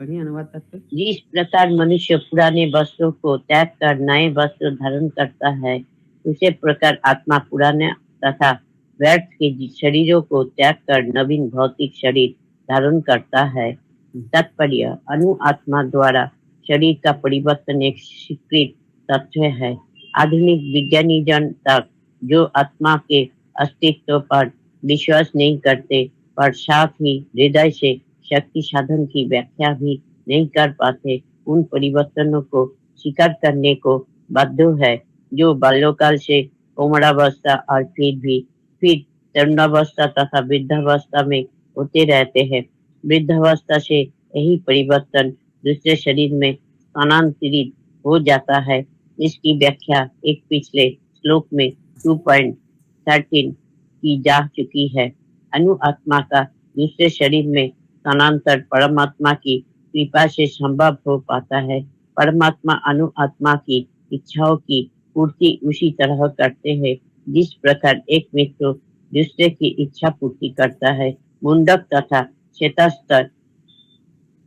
पढ़िए अनुवाद तत्व। जिस प्रकार मनुष्य पुराने वस्त्रों को त्याग कर नए वस्त्र धारण करता है, उसी प्रकार आत्मा पुराने तथा व्यर्थ के शरीरों को त्याग कर नवीन भौतिक शरीर धारण करता है। तात्पर्य, अनु आत्मा द्वारा शरीर का परिवर्तन एक स्वीकृत तथ्य है। आधुनिक विज्ञानी जन तक जो आत्मा के अस्तित्व पर विश्वास नहीं करते, पर साथ ही हृदय से शक्ति साधन की व्याख्या भी नहीं कर पाते, उन परिवर्तनों को स्वीकार करने को बाध्य है जो बाल्यकाल से कोमलावस्था और फिर तरुणावस्था तथा वृद्धावस्था में होते रहते हैं। वृद्धावस्था से यही परिवर्तन दूसरे शरीर में स्थानांतरित हो जाता है। इसकी व्याख्या एक पिछले श्लोक में 2.13 की जा चुकी है। अनु आत्मा का दूसरे शरीर में स्थानांतर परमात्मा की कृपा से संभव हो पाता है। परमात्मा अनु आत्मा की इच्छाओं की पूर्ति उसी तरह करते हैं जिस प्रकार एक मित्र दूसरे की इच्छा पूर्ति करता है। मुंडक तथा श्वेतास्त्र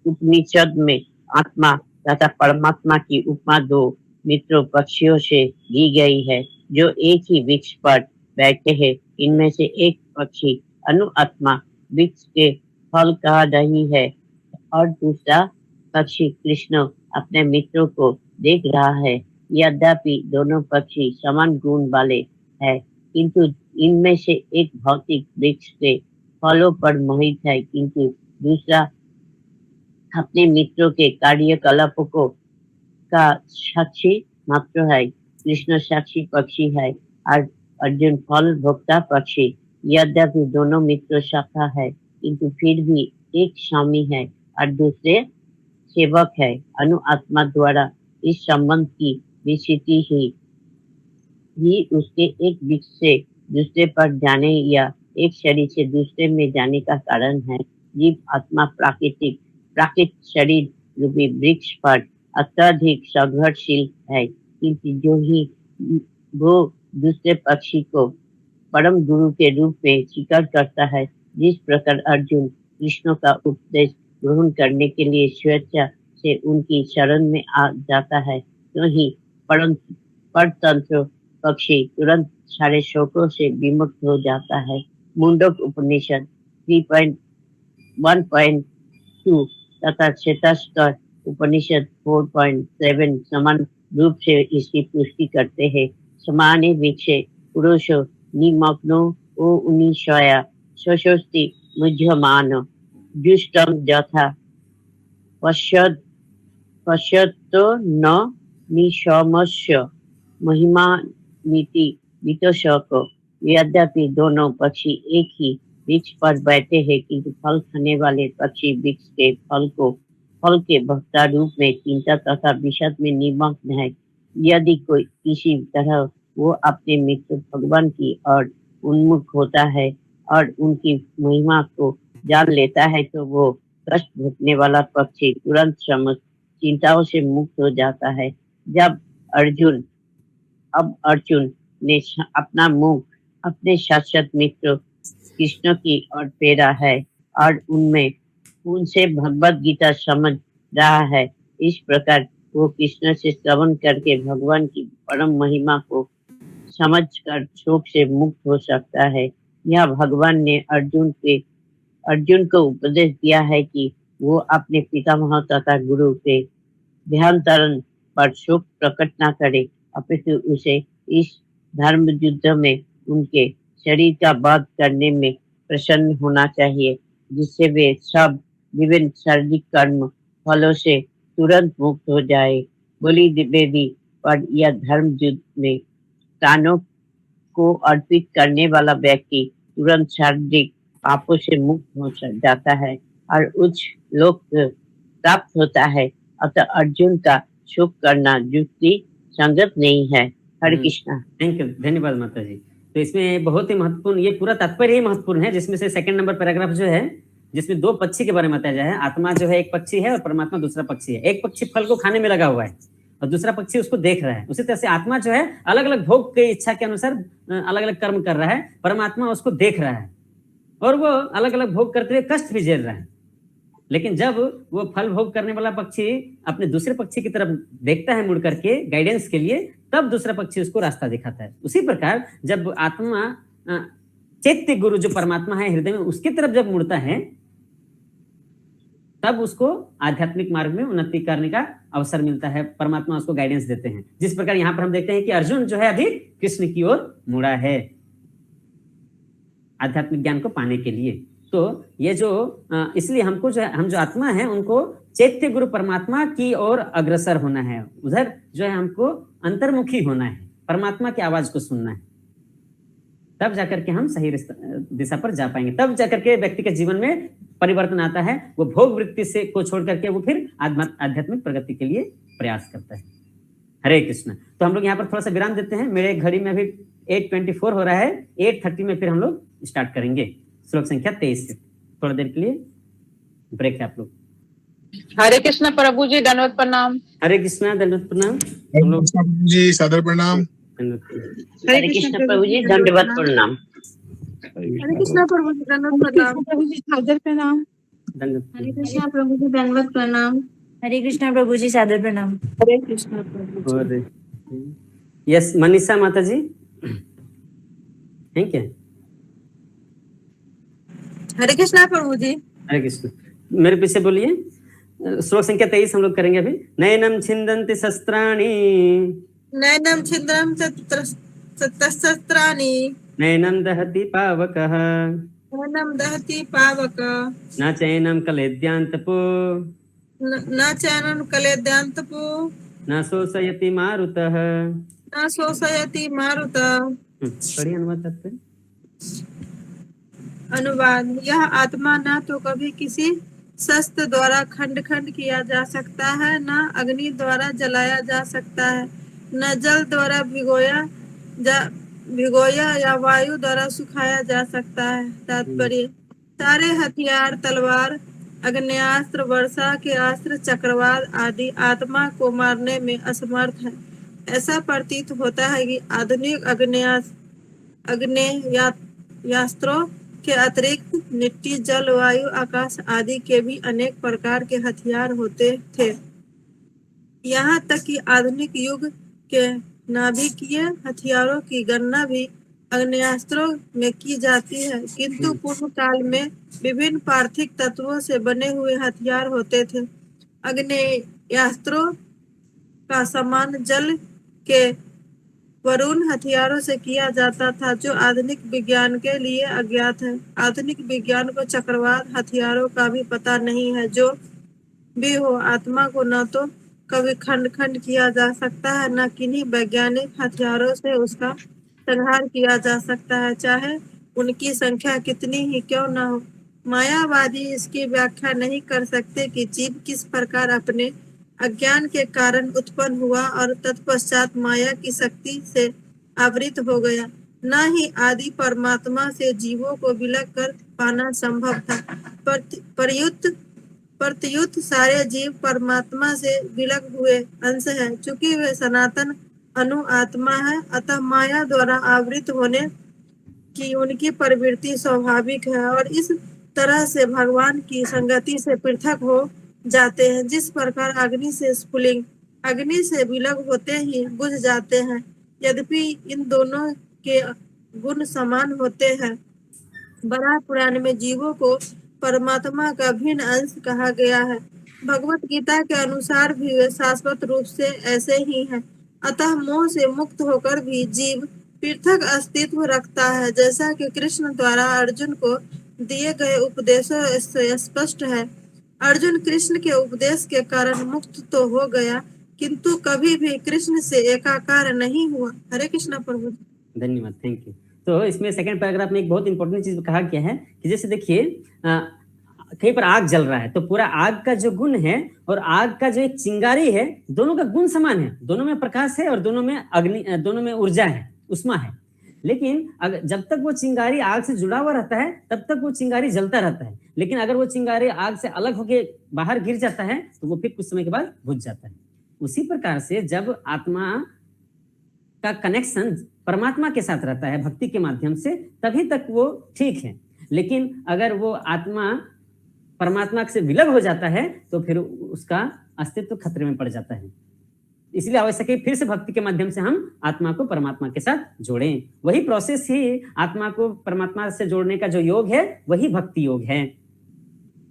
उपनिषद में आत्मा तथा परमात्मा की उपमा दो मित्रों पक्षियों से दी गई है जो एक ही वृक्ष पर बैठे हैं। इनमें से एक पक्षी अनु आत्मा वृक्ष के फल खा रही है और दूसरा पक्षी कृष्ण अपने मित्रों को देख रहा है। यद्यपि दोनों पक्षी समान गुण वाले हैं, किंतु इनमें से एक भौतिक वृक्ष के फलों पर मोहित है, किंतु दूसरा अपने मित्रों के कार्यकलापों को का साक्षी मात्र है। कृष्ण साक्षी पक्षी है और अर्जुन फल भोक्ता पक्षी। यद्यपि दोनों मित्र सखा है, किंतु फिर भी एक स्वामी है और दूसरे सेवक है। अनु आत्मा द्वारा इस संबंध की विस्तृति ही उसके एक वृक्ष से दूसरे पर जाने या एक शरीर से दूसरे में जाने का कारण है। जीव आत्मा प्राकृतिक शरीर रूपी वृक्ष पर अत्यधिक संघर्षशील है, किंतु जो ही वो दूसरे पक्षी को परम गुरु के रूप में स्वीकार करता है, जिस प्रकार अर्जुन कृष्ण का उपदेश ग्रहण करने के लिए स्वेच्छा से उनकी शरण में आ जाता है, तो ही परतंत्र पक्षी तुरंत सारे शोकों से विमुक्त हो जाता है। मुंडक उपनिषद 3.1.2 तथा श्वेतास्त्र उपनिषद 4.7 समान रूप से इसकी पुष्टि करते हैं। समाने विक्षे पुरुषो निमग्नो ओ उनिशया शोषोस्ति मुह्यमान जुष्टम यथा पश्यतो न निशमस्य महिमा नीति वितोषको। यद्यपि दोनों पक्षी एक ही वृक्ष पर बैठे हैं, किंतु फल खाने वाले पक्षी वृक्ष के फल के भोक्ता रूप में चिंता तथा विषाद में निमग्न है। यदि कोई किसी तरह वो अपने मित्र भगवान की ओर उन्मुख होता है और उनकी महिमा को जान लेता है, तो वो कष्ट भोगने वाला पक्षी तुरंत समस्त चिंताओं से मुक्त हो जाता है। अब अर्जुन ने अपना मुख अपने शाश्वत मित्र कृष्ण की ओर फेरा है और उनसे भगवद गीता समझ रहा है। इस प्रकार वो कृष्ण से श्रवण करके भगवान की परम महिमा को समझकर शोक से मुक्त हो सकता है। यह भगवान ने अर्जुन को उपदेश दिया है कि वो अपने पितामह तथा गुरु के देहांतरण पर शोक प्रकट न करे, अपितु उसे इस धर्म युद्ध में उनके शरीर का वध करने में प्रसन्न होना चाहिए, जिससे वे सब विभिन्न शारीरिक कर्म फलों से तुरंत मुक्त हो जाए। बलि देवी पर यह धर्म युद्ध में प्राणों को अर्पित करने वाला व्यक्ति तुरंत शारीरिक पापों से मुक्त हो जाता है और उच्च लोक प्राप्त होता है, अतः अर्जुन का शोक करना युक्ति संगत नहीं है। हरे कृष्णा। थैंक यू, धन्यवाद माता जी। तो इसमें बहुत ही महत्वपूर्ण, ये पूरा तात्पर्य ही महत्वपूर्ण है, जिसमें से सेकंड नंबर पैराग्राफ जो है, जिसमें दो पक्षी के बारे में बताया जाए है। आत्मा जो है एक पक्षी है और परमात्मा दूसरा पक्षी है। एक पक्षी फल को खाने में लगा हुआ है और दूसरा पक्षी उसको देख रहा है। उसी तरह से आत्मा जो है अलग अलग भोग की इच्छा के अनुसार अलग अलग कर्म कर रहा है, परमात्मा उसको देख रहा है और वो अलग अलग भोग करते हुए कष्ट भी झेल रहा है। लेकिन जब वो फल भोग करने वाला पक्षी अपने दूसरे पक्षी की तरफ देखता है मुड़ करके गाइडेंस के लिए, तब दूसरा पक्षी उसको रास्ता दिखाता है। उसी प्रकार जब आत्मा चैत्य गुरु जो परमात्मा है हृदय में, उसकी तरफ जब मुड़ता है, तब उसको आध्यात्मिक मार्ग में उन्नति करने का अवसर मिलता है। परमात्मा उसको गाइडेंस देते हैं। जिस प्रकार यहाँ पर हम देखते हैं कि अर्जुन जो है अभी कृष्ण की ओर मुड़ा है आध्यात्मिक ज्ञान को पाने के लिए। तो ये जो इसलिए हमको जो है, हम जो आत्मा है उनको चैत्य गुरु परमात्मा की ओर अग्रसर होना है। उधर जो है हमको अंतर्मुखी होना है, परमात्मा की आवाज को सुनना है, तब जाकर के हम सही दिशा पर जा पाएंगे। तब जाकर के व्यक्ति के जीवन में परिवर्तन आता है। वो भोग वृत्ति से को छोड़ करके वो फिर आध्यात्मिक प्रगति के लिए प्रयास करता है। हरे कृष्ण। तो हम लोग यहाँ पर थोड़ा सा विराम देते हैं। मेरे घड़ी में अभी 8:24 हो रहा है। 8:30 में फिर हम लोग स्टार्ट करेंगे श्लोक संख्या 23 से। थोड़ा देर के लिए ब्रेक है आप लोग। हरे कृष्ण प्रभु जी, दंडवत प्रणाम। हरे कृष्ण, दंडवत प्रणाम। हम लोग जी सादर प्रणाम। हरे कृष्ण प्रभु जी, दंडवत प्रणाम। हरे कृष्ण प्रभु जी, दंडवत प्रणाम। प्रभु जी सादर प्रणाम। हरे कृष्ण प्रभु जी, दंडवत प्रणाम। हरे कृष्ण प्रभु जी, सादर प्रणाम। हरे कृष्ण प्रभु जी। यस, मनीषा माता जी, ठीक है। हरे कृष्ण प्रभु जी। हरे कृष्ण। मेरे पीछे बोलिए। श्लोक संख्या 23 हम लोग करेंगे अभी। नयनम छिन्दन्ति शस्त्राणि, नैनम छिद्रम शस्त्राणि, नयनम दहति पावकः, नैनम दहति पावक, न चैनम कलेद्यान्तपो, न चैनम कलेद्यान्तपो, न शोषयति मारुतः। न शोषयति मारुतः। पढ़िए अनुवाद तात्पर्य। अनुवाद। यह आत्मा न तो कभी किसी शस्त्र द्वारा खंड खंड किया जा सकता है, न अग्नि द्वारा जलाया जा सकता है, न जल द्वारा भिगोया या वायु द्वारा सुखाया जा सकता है। तात्पर्य। सारे हथियार, तलवार, अग्न्यास्त्र, वर्षा के अस्त्र, चक्रवात आदि आत्मा को मारने में असमर्थ है। ऐसा प्रतीत होता है कि आधुनिक आग्नेयास्त्रों के अतिरिक्त मिट्टी, जल, वायु, आकाश आदि के भी अनेक प्रकार के हथियार होते थे। यहाँ तक कि आधुनिक युग के नाभिकीय हथियारों की गणना भी आग्नेयास्त्रों में की जाती है, किंतु पूर्व काल में विभिन्न पार्थिव तत्वों से बने हुए हथियार होते थे। आग्नेयास्त्रों का सम्मान जल के वरुण हथियारों से किया जाता था, जो आधुनिक विज्ञान के लिए अज्ञात है। आधुनिक विज्ञान को चक्रवात हथियारों का भी पता नहीं है। जो भी हो, आत्मा को न तो कभी खंड खंड किया जा सकता है, न किन्हीं वैज्ञानिक हथियारों से उसका संहार किया जा सकता है, चाहे उनकी संख्या कितनी ही क्यों न हो। मायावादी इसकी व्याख्या नहीं कर सकते कि जीव किस प्रकार अपने अज्ञान के कारण उत्पन्न हुआ और तत्पश्चात माया की शक्ति से आवृत हो गया। न ही आदि परमात्मा से जीवों को विलग कर पाना संभव था। प्रत्युत सारे जीव परमात्मा से विलग हुए अंश हैं। चूंकि वे सनातन अनु आत्मा है, अतः माया द्वारा आवृत होने की उनकी प्रवृत्ति स्वाभाविक है और इस तरह से भगवान की संगति से पृथक हो जाते हैं। जिस प्रकार अग्नि से स्फुलिंग अग्नि से विलग होते ही बुझ जाते हैं, यद्यपि इन दोनों के गुण समान होते हैं। बराह पुराण में जीवों को परमात्मा का भिन्न अंश कहा गया है। भगवत गीता के अनुसार भी वे शाश्वत रूप से ऐसे ही हैं। अतः मोह से मुक्त होकर भी जीव पृथक अस्तित्व रखता है। जैसा कि कृष्ण द्वारा अर्जुन को दिए गए उपदेशों से स्पष्ट है, अर्जुन कृष्ण के उपदेश के कारण मुक्त तो हो गया, किंतु कभी भी कृष्ण से एकाकार नहीं हुआ। हरे कृष्ण प्रभु। धन्यवाद, थैंक यू। तो इसमें सेकंड पैराग्राफ में एक बहुत इंपॉर्टेंट चीज कहा गया है कि जैसे देखिए कहीं पर आग जल रहा है तो पूरा आग का जो गुण है और आग का जो एक चिंगारी है, दोनों का गुण समान है, दोनों में प्रकाश है और दोनों में अग्नि, दोनों में ऊर्जा है, उष्मा है। लेकिन अगर जब तक वो चिंगारी आग से जुड़ा हुआ रहता है तब तक वो चिंगारी जलता रहता है, लेकिन अगर वो चिंगारी आग से अलग होके बाहर गिर जाता है तो वो फिर कुछ समय के बाद बुझ जाता है। उसी प्रकार से जब आत्मा का कनेक्शन परमात्मा के साथ रहता है भक्ति के माध्यम से, तभी तक वो ठीक है। लेकिन अगर वो आत्मा परमात्मा से विलग हो जाता है तो फिर उसका अस्तित्व खतरे में पड़ जाता है। इसलिए आवश्यक है फिर से भक्ति के माध्यम से हम आत्मा को परमात्मा के साथ जोड़ें। वही प्रोसेस ही आत्मा को परमात्मा से जोड़ने का जो योग है वही भक्ति योग है।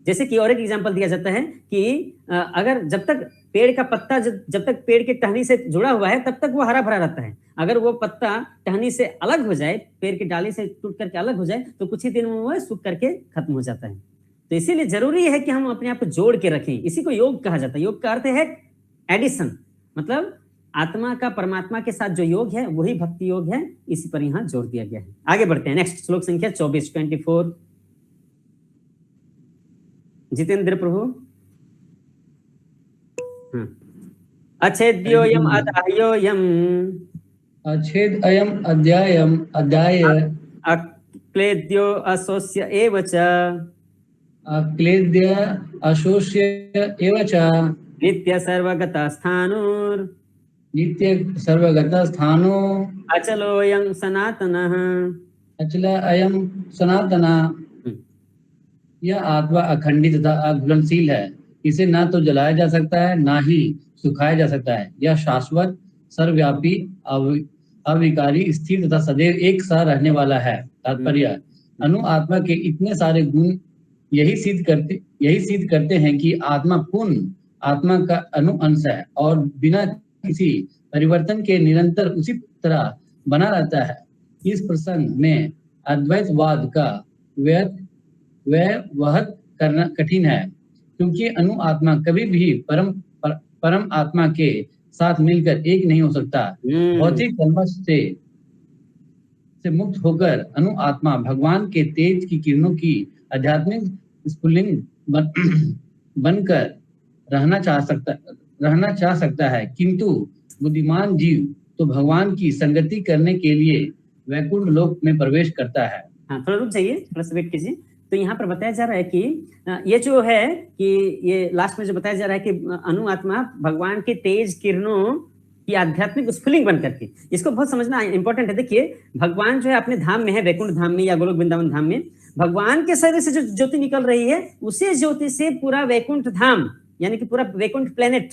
जैसे कि और एक एग्जांपल दिया जाता है कि अगर जब तक पेड़ का पत्ता जब तक पेड़ के टहनी से जुड़ा हुआ है तब तक वो हरा भरा रहता है। अगर वो पत्ता टहनी से अलग हो जाए, पेड़ की डाली से टूट करके अलग हो जाए तो कुछ ही दिन में वो सूख करके खत्म हो जाता है। तो इसीलिए जरूरी है कि हम अपने आप को जोड़ के रखें। इसी को योग कहा जाता है। योग का अर्थ है एडिशन, मतलब आत्मा का परमात्मा के साथ जो योग है वही भक्ति योग है। इसी पर यहाँ जोर दिया गया है। आगे बढ़ते हैं। नेक्स्ट श्लोक संख्या 24 जितेंद्र प्रभु। अच्छेद्योयम अदाह्योयम अच्छेद अयम अध्याय अक्लेद्यो अशोष्य एव च अक्लेद्य अशोष्य एव च नित्य सर्वगतः स्थाणुर् नित्य सर्वगतः स्थानो अचलोऽयं सनातनः अचल अयम सनातना। यह आत्मा अखंडित तथा अघुलनशील है। इसे ना तो जलाया जा सकता है ना ही सुखाया जा सकता है। यह शाश्वत, सर्वव्यापी, अविकारी, स्थिर तथा सदैव एक सा रहने वाला है। तात्पर्य, अनु आत्मा के इतने सारे गुण यही सिद्ध करते हैं कि आत्मा पूर्ण आत्मा का अनु अंश है और बिना किसी परिवर्तन के निरंतर उसी तरह बना रहता है। इस प्रसंग में अद्वैतवाद का वहत करना कठिन है, क्योंकि अनु आत्मा कभी भी परम आत्मा के साथ मिलकर एक नहीं हो सकता। भौतिक कल्मश से मुक्त होकर अनु आत्मा भगवान के तेज की किरणों की आध्यात्मिक स्फुलिंग बनकर रहना चाह सकता है, किंतु बुद्धिमान जीव तो भगवान की संगति करने के लिए वैकुंठ लोक में प्रवेश करता है। हाँ, थोड़ा रुक जाइए, थोड़ा सा वेट कीजिए। तो यहाँ पर बताया जा रहा है कि ये जो है कि ये लास्ट में जो बताया जा रहा है कि अनु आत्मा भगवान के तेज किरणों की आध्यात्मिक स्फुलिंग बन करके, इसको बहुत समझना इंपॉर्टेंट है। देखिए, भगवान जो है अपने धाम में है, वैकुंठ धाम में या गोलोक वृंदावन धाम में, भगवान के शरीर से जो ज्योति निकल रही है उसी ज्योति से पूरा वैकुंठ धाम यानी कि पूरा वैकुंठ प्लेनेट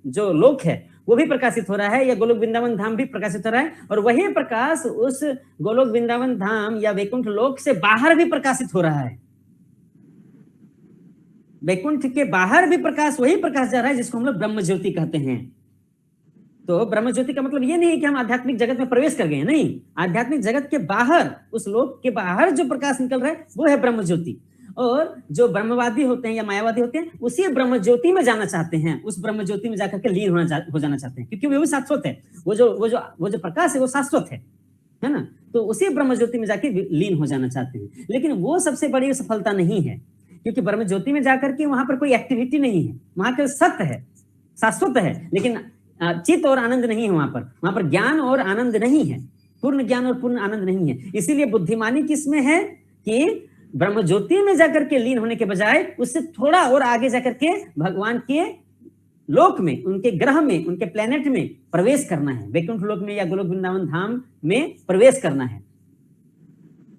जो लोक है वो भी प्रकाशित हो रहा है, या गोलोक वृंदावन धाम भी प्रकाशित हो रहा है। और वही प्रकाश उस गोलोक वृंदावन धाम या वैकुंठ लोक से बाहर भी प्रकाशित हो रहा है। वैकुंठ के बाहर भी प्रकाश, वही प्रकाश जा रहा है जिसको हम लोग ब्रह्म ज्योति कहते हैं। तो ब्रह्म ज्योति का मतलब ये नहीं है कि हम आध्यात्मिक जगत में प्रवेश कर गए हैं, नहीं। आध्यात्मिक जगत के बाहर, उस लोक के बाहर जो प्रकाश निकल रहा है वो है ब्रह्म ज्योति। और जो ब्रह्मवादी होते हैं या मायावादी होते हैं उसी ब्रह्म ज्योति में जाना चाहते हैं, उस ब्रह्म ज्योति में जाकर के लीन हो जाना चाहते हैं, क्योंकि वो भी शाश्वत है। वो जो प्रकाश है वो शाश्वत है ना। तो उसी ब्रह्म ज्योति में जाके लीन हो जाना चाहते हैं। लेकिन वो सबसे बड़ी सफलता नहीं है, क्योंकि ब्रह्म ज्योति में जाकर के वहां पर कोई एक्टिविटी नहीं है। वहां के सत्य है, शाश्वत है, लेकिन चित्त और आनंद नहीं है। वहां पर ज्ञान और आनंद नहीं है, पूर्ण ज्ञान और पूर्ण आनंद नहीं है। इसीलिए बुद्धिमानी किसमें है कि ब्रह्म ज्योति में जाकर के लीन होने के बजाय उससे थोड़ा और आगे जाकर के भगवान के लोक में, उनके ग्रह में, उनके प्लेनेट में प्रवेश करना है। वैकुंठ लोक में या गोलोक वृंदावन धाम में प्रवेश करना है।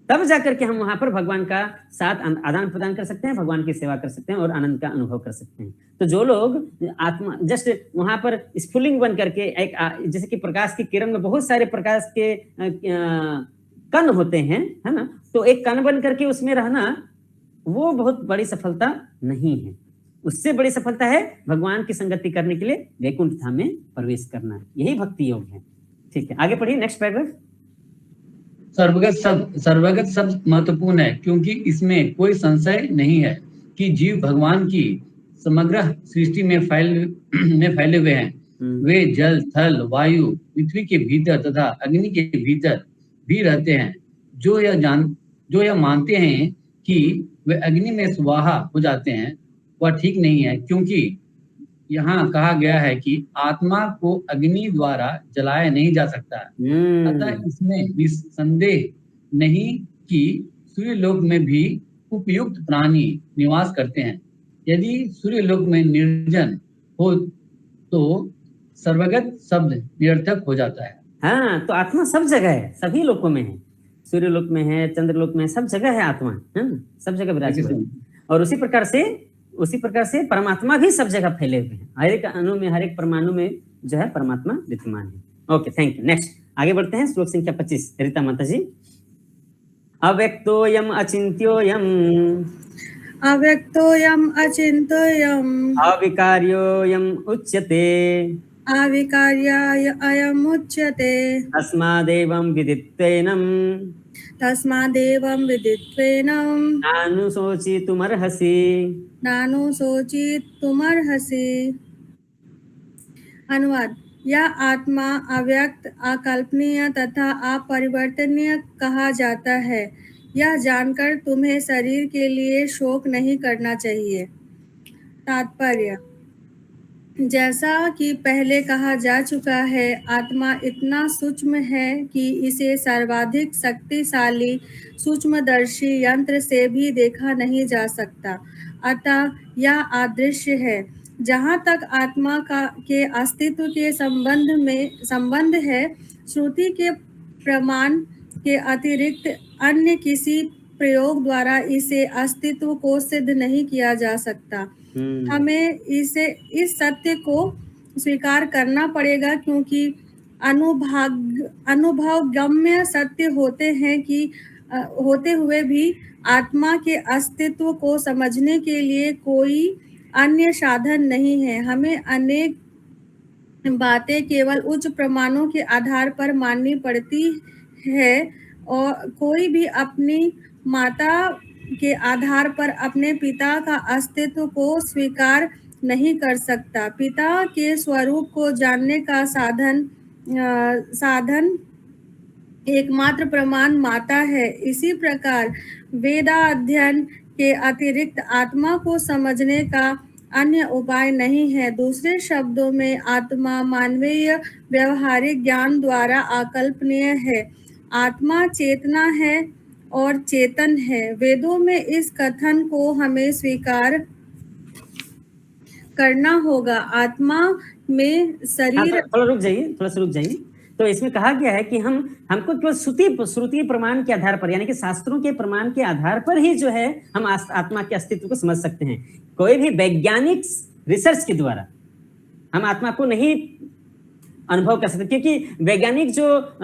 तब जाकर के हम वहां पर भगवान का साथ आदान प्रदान कर सकते हैं, भगवान की सेवा कर सकते हैं और आनंद का अनुभव कर सकते हैं। तो जो लोग आत्मा जस्ट वहां पर स्फुलिंग बन करके एक जैसे कि प्रकाश की किरण में बहुत सारे प्रकाश के कण होते हैं, है ना, तो एक कण बन करके उसमें रहना वो बहुत बड़ी सफलता नहीं है। उससे बड़ी सफलता है भगवान की संगति करने के लिए वैकुंठ धाम में प्रवेश करना। यही भक्ति योग है। ठीक है, आगे पढ़िए नेक्स्ट पैराग्राफ। सर्वगत शब्द महत्वपूर्ण है, क्योंकि इसमें कोई संशय नहीं है कि जीव भगवान की समग्र सृष्टि में फैले हुए हैं। वे जल, थल, वायु, पृथ्वी के भीतर तथा अग्नि के भीतर भी रहते हैं। जो यह मानते हैं कि वे अग्नि में स्वाहा हो जाते हैं वह ठीक नहीं है, क्योंकि यहाँ कहा गया है कि आत्मा को अग्नि द्वारा जलाया नहीं जा सकता। अतः इसमें भी संदेह नहीं कि सूर्यलोक में भी उपयुक्त प्राणी निवास करते हैं। यदि सूर्यलोक में निर्जन हो तो सर्वगत शब्द निरर्थक हो जाता है। हाँ, तो आत्मा सब जगह है, सभी लोकों में है, सूर्यलोक में है, चंद्रलोक में है, सब जगह है आत्मा, है ना? सब जगह विराजमान है। और उसी प्रकार से परमात्मा भी सब जगह फैले हुए हैं। हर एक अणु में, हर एक परमाणु में जो है परमात्मा विद्यमान है। Okay, thank you. नेक्स्ट आगे बढ़ते हैं, श्लोक संख्या 25। रीता माता जी। अव्यक्तोयम अचिन्त्योयम, अव्यक्तोऽयम् अचिन्तोऽयम् अविकार्योयम उच्यते, अविकार्याय अयमुच्यते। तस्मादेवं विदित्वेनं तस्मादेवं विदित्वेनं नानुशोचितुमर्हसि। नानुशोचितुमर्हसि। अनुवाद। यह आत्मा अव्यक्त, अकल्पनीय तथा अपरिवर्तनीय कहा जाता है। यह जानकर तुम्हें शरीर के लिए शोक नहीं करना चाहिए। तात्पर्य। जैसा कि पहले कहा जा चुका है, आत्मा इतना सूक्ष्म है कि इसे सर्वाधिक शक्तिशाली सूक्ष्मदर्शी यंत्र से भी देखा नहीं जा सकता। अतः यह अदृश्य है। जहाँ तक आत्मा के अस्तित्व के संबंध है, श्रुति के प्रमाण के अतिरिक्त अन्य किसी प्रयोग द्वारा इसे अस्तित्व को सिद्ध नहीं किया जा सकता। हमें इस सत्य को स्वीकार करना पड़ेगा, क्योंकि अनुभवगम्य सत्य होते हुए भी आत्मा के अस्तित्व को समझने के लिए कोई अन्य साधन नहीं है। हमें अनेक बातें केवल उच्च प्रमाणों के आधार पर माननी पड़ती है, और कोई भी अपनी माता के आधार पर अपने पिता का अस्तित्व को स्वीकार नहीं कर सकता। पिता के स्वरूप को जानने का साधन एकमात्र प्रमाण माता है। इसी प्रकार वेदाध्ययन के अतिरिक्त आत्मा को समझने का अन्य उपाय नहीं है। दूसरे शब्दों में, आत्मा मानवीय व्यवहारिक ज्ञान द्वारा अकल्पनीय है। आत्मा चेतना है और चेतन है। वेदों में इस कथन को हमें स्वीकार करना होगा। आत्मा में शरीर। थोड़ा सा रुक जाइए। तो इसमें कहा गया है कि हमको केवल श्रुति प्रमाण के आधार पर, यानी कि शास्त्रों के प्रमाण के आधार पर ही जो है हम आत्मा के अस्तित्व को समझ सकते हैं। कोई भी वैज्ञानिक रिसर्च के द्वारा हम आत्मा को नहीं अनुभव कर सकते, क्योंकि वैज्ञानिक जो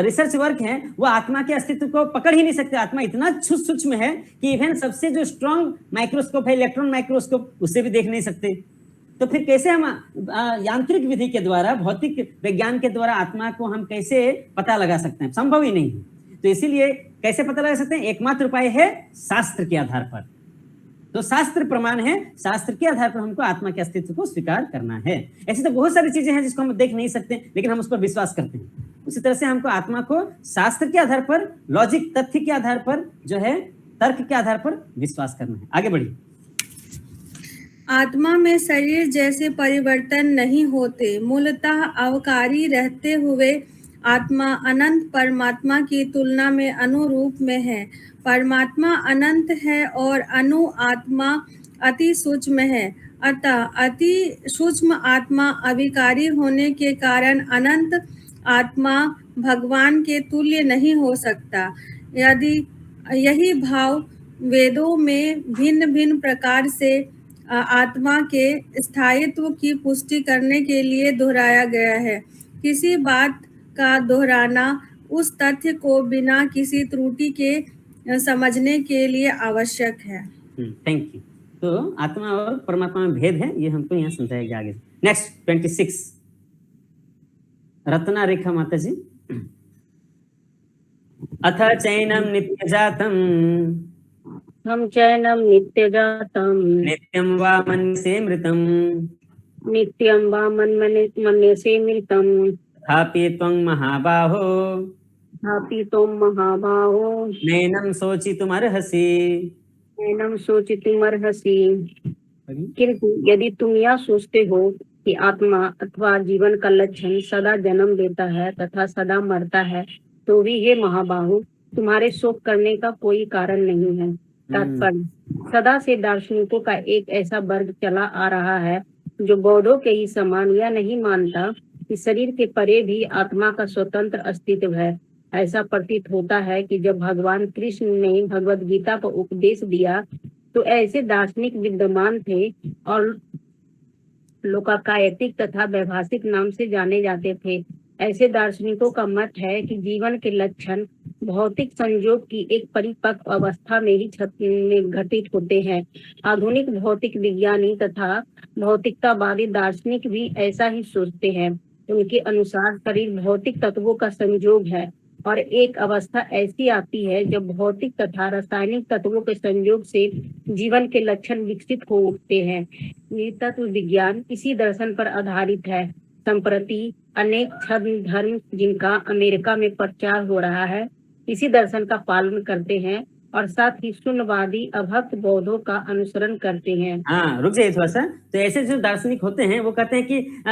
रिसर्च वर्क है वो आत्मा के अस्तित्व को पकड़ ही नहीं सकते। आत्मा इतना सूक्ष्म है कि इवन सबसे जो स्ट्रॉन्ग माइक्रोस्कोप है, इलेक्ट्रॉन माइक्रोस्कोप, उससे भी देख नहीं सकते। तो फिर कैसे हम यांत्रिक विधि के द्वारा, भौतिक विज्ञान के द्वारा आत्मा को हम कैसे पता लगा सकते हैं? संभव ही नहीं है। तो इसीलिए कैसे पता लगा सकते हैं? एकमात्र उपाय है शास्त्र के आधार पर। तो शास्त्र प्रमाण है, शास्त्र के आधार पर हमको आत्मा के अस्तित्व को स्वीकार करना है। ऐसी तो बहुत सारी चीजें हैं जिसको हम देख नहीं सकते, लेकिन हम उस पर विश्वास करते हैं। उसी तरह से हमको आत्मा को शास्त्र के आधार पर, लॉजिक, तथ्य के आधार पर जो है, तर्क के आधार पर विश्वास करना है। आगे बढ़िए। आत्मा में शरीर जैसे परिवर्तन नहीं होते। मूलतः अवकारी रहते हुए आत्मा अनंत परमात्मा की तुलना में अनुरूप में है। परमात्मा अनंत है और अनु आत्मा अति सूक्ष्म है। अतः अति सूक्ष्म आत्मा अविकारी होने के कारण अनंत आत्मा भगवान के तुल्य नहीं हो सकता। यदि यही भाव वेदों में भिन्न भिन्न प्रकार से आत्मा के स्थायित्व की पुष्टि करने के लिए दोहराया गया है। किसी बात का दोहराना उस तथ्य को बिना किसी त्रुटि के समझने के लिए आवश्यक है। Thank you. तो आत्मा और परमात्मा में भेद है, ये हमको यहाँ समझाया गया। आगे नेक्स्ट 26 रत्ना रेखा माता जी। अथ चैनम नित्य जातम, हम चैनम नित्य जातम, नित्यं वा मन्यसे मृतम, नित्यं वा मन्यसे मृतम, तथापि त्वं महाबाहो, तथापि त्वं महाबाहो, नैनं शोचितुमर्हसि, नैनम सोचितुमर्हसि। किंतु यदि तुम यह सोचते हो कि आत्मा अथवा जीवन का लक्षण सदा जन्म लेता है तथा सदा मरता है, तो भी हे महाबाहु, तुम्हारे शोक करने का कोई कारण नहीं है। तात्पर्य, सदा से दार्शनिकों का एक ऐसा वर्ग चला आ रहा है जो बौद्धों के ही समान यह नहीं मानता कि शरीर के परे भी आत्मा का स्वतंत्र अस्तित्व है। ऐसा प्रतीत होता है कि जब भगवान कृष्ण ने भगवद गीता का उपदेश दिया तो ऐसे दार्शनिक विद्यमान थे और लोकाकायतिक तथा वैभाषिक नाम से जाने जाते थे। ऐसे दार्शनिकों का मत है कि जीवन के लक्षण भौतिक संयोग की एक परिपक्व अवस्था में ही घटित होते हैं। आधुनिक भौतिक विज्ञानी तथा भौतिकतावादी दार्शनिक भी ऐसा ही सोचते हैं। उनके अनुसार शरीर भौतिक तत्वों का संयोग है और एक अवस्था ऐसी आती है जब भौतिक तथा रासायनिक तत्वों के संयोग से जीवन के लक्षण विकसित हो उठते हैं। ये तत्व विज्ञान इसी दर्शन पर आधारित है। संप्रति अनेक धर्म जिनका अमेरिका में प्रचार हो रहा है इसी दर्शन का पालन करते हैं और साथ ही शून्यवादी अभक्त बौद्धों का अनुसरण करते हैं। हाँ, रुक जाइए थोड़ा सा। तो ऐसे जो दार्शनिक होते हैं वो कहते हैं कि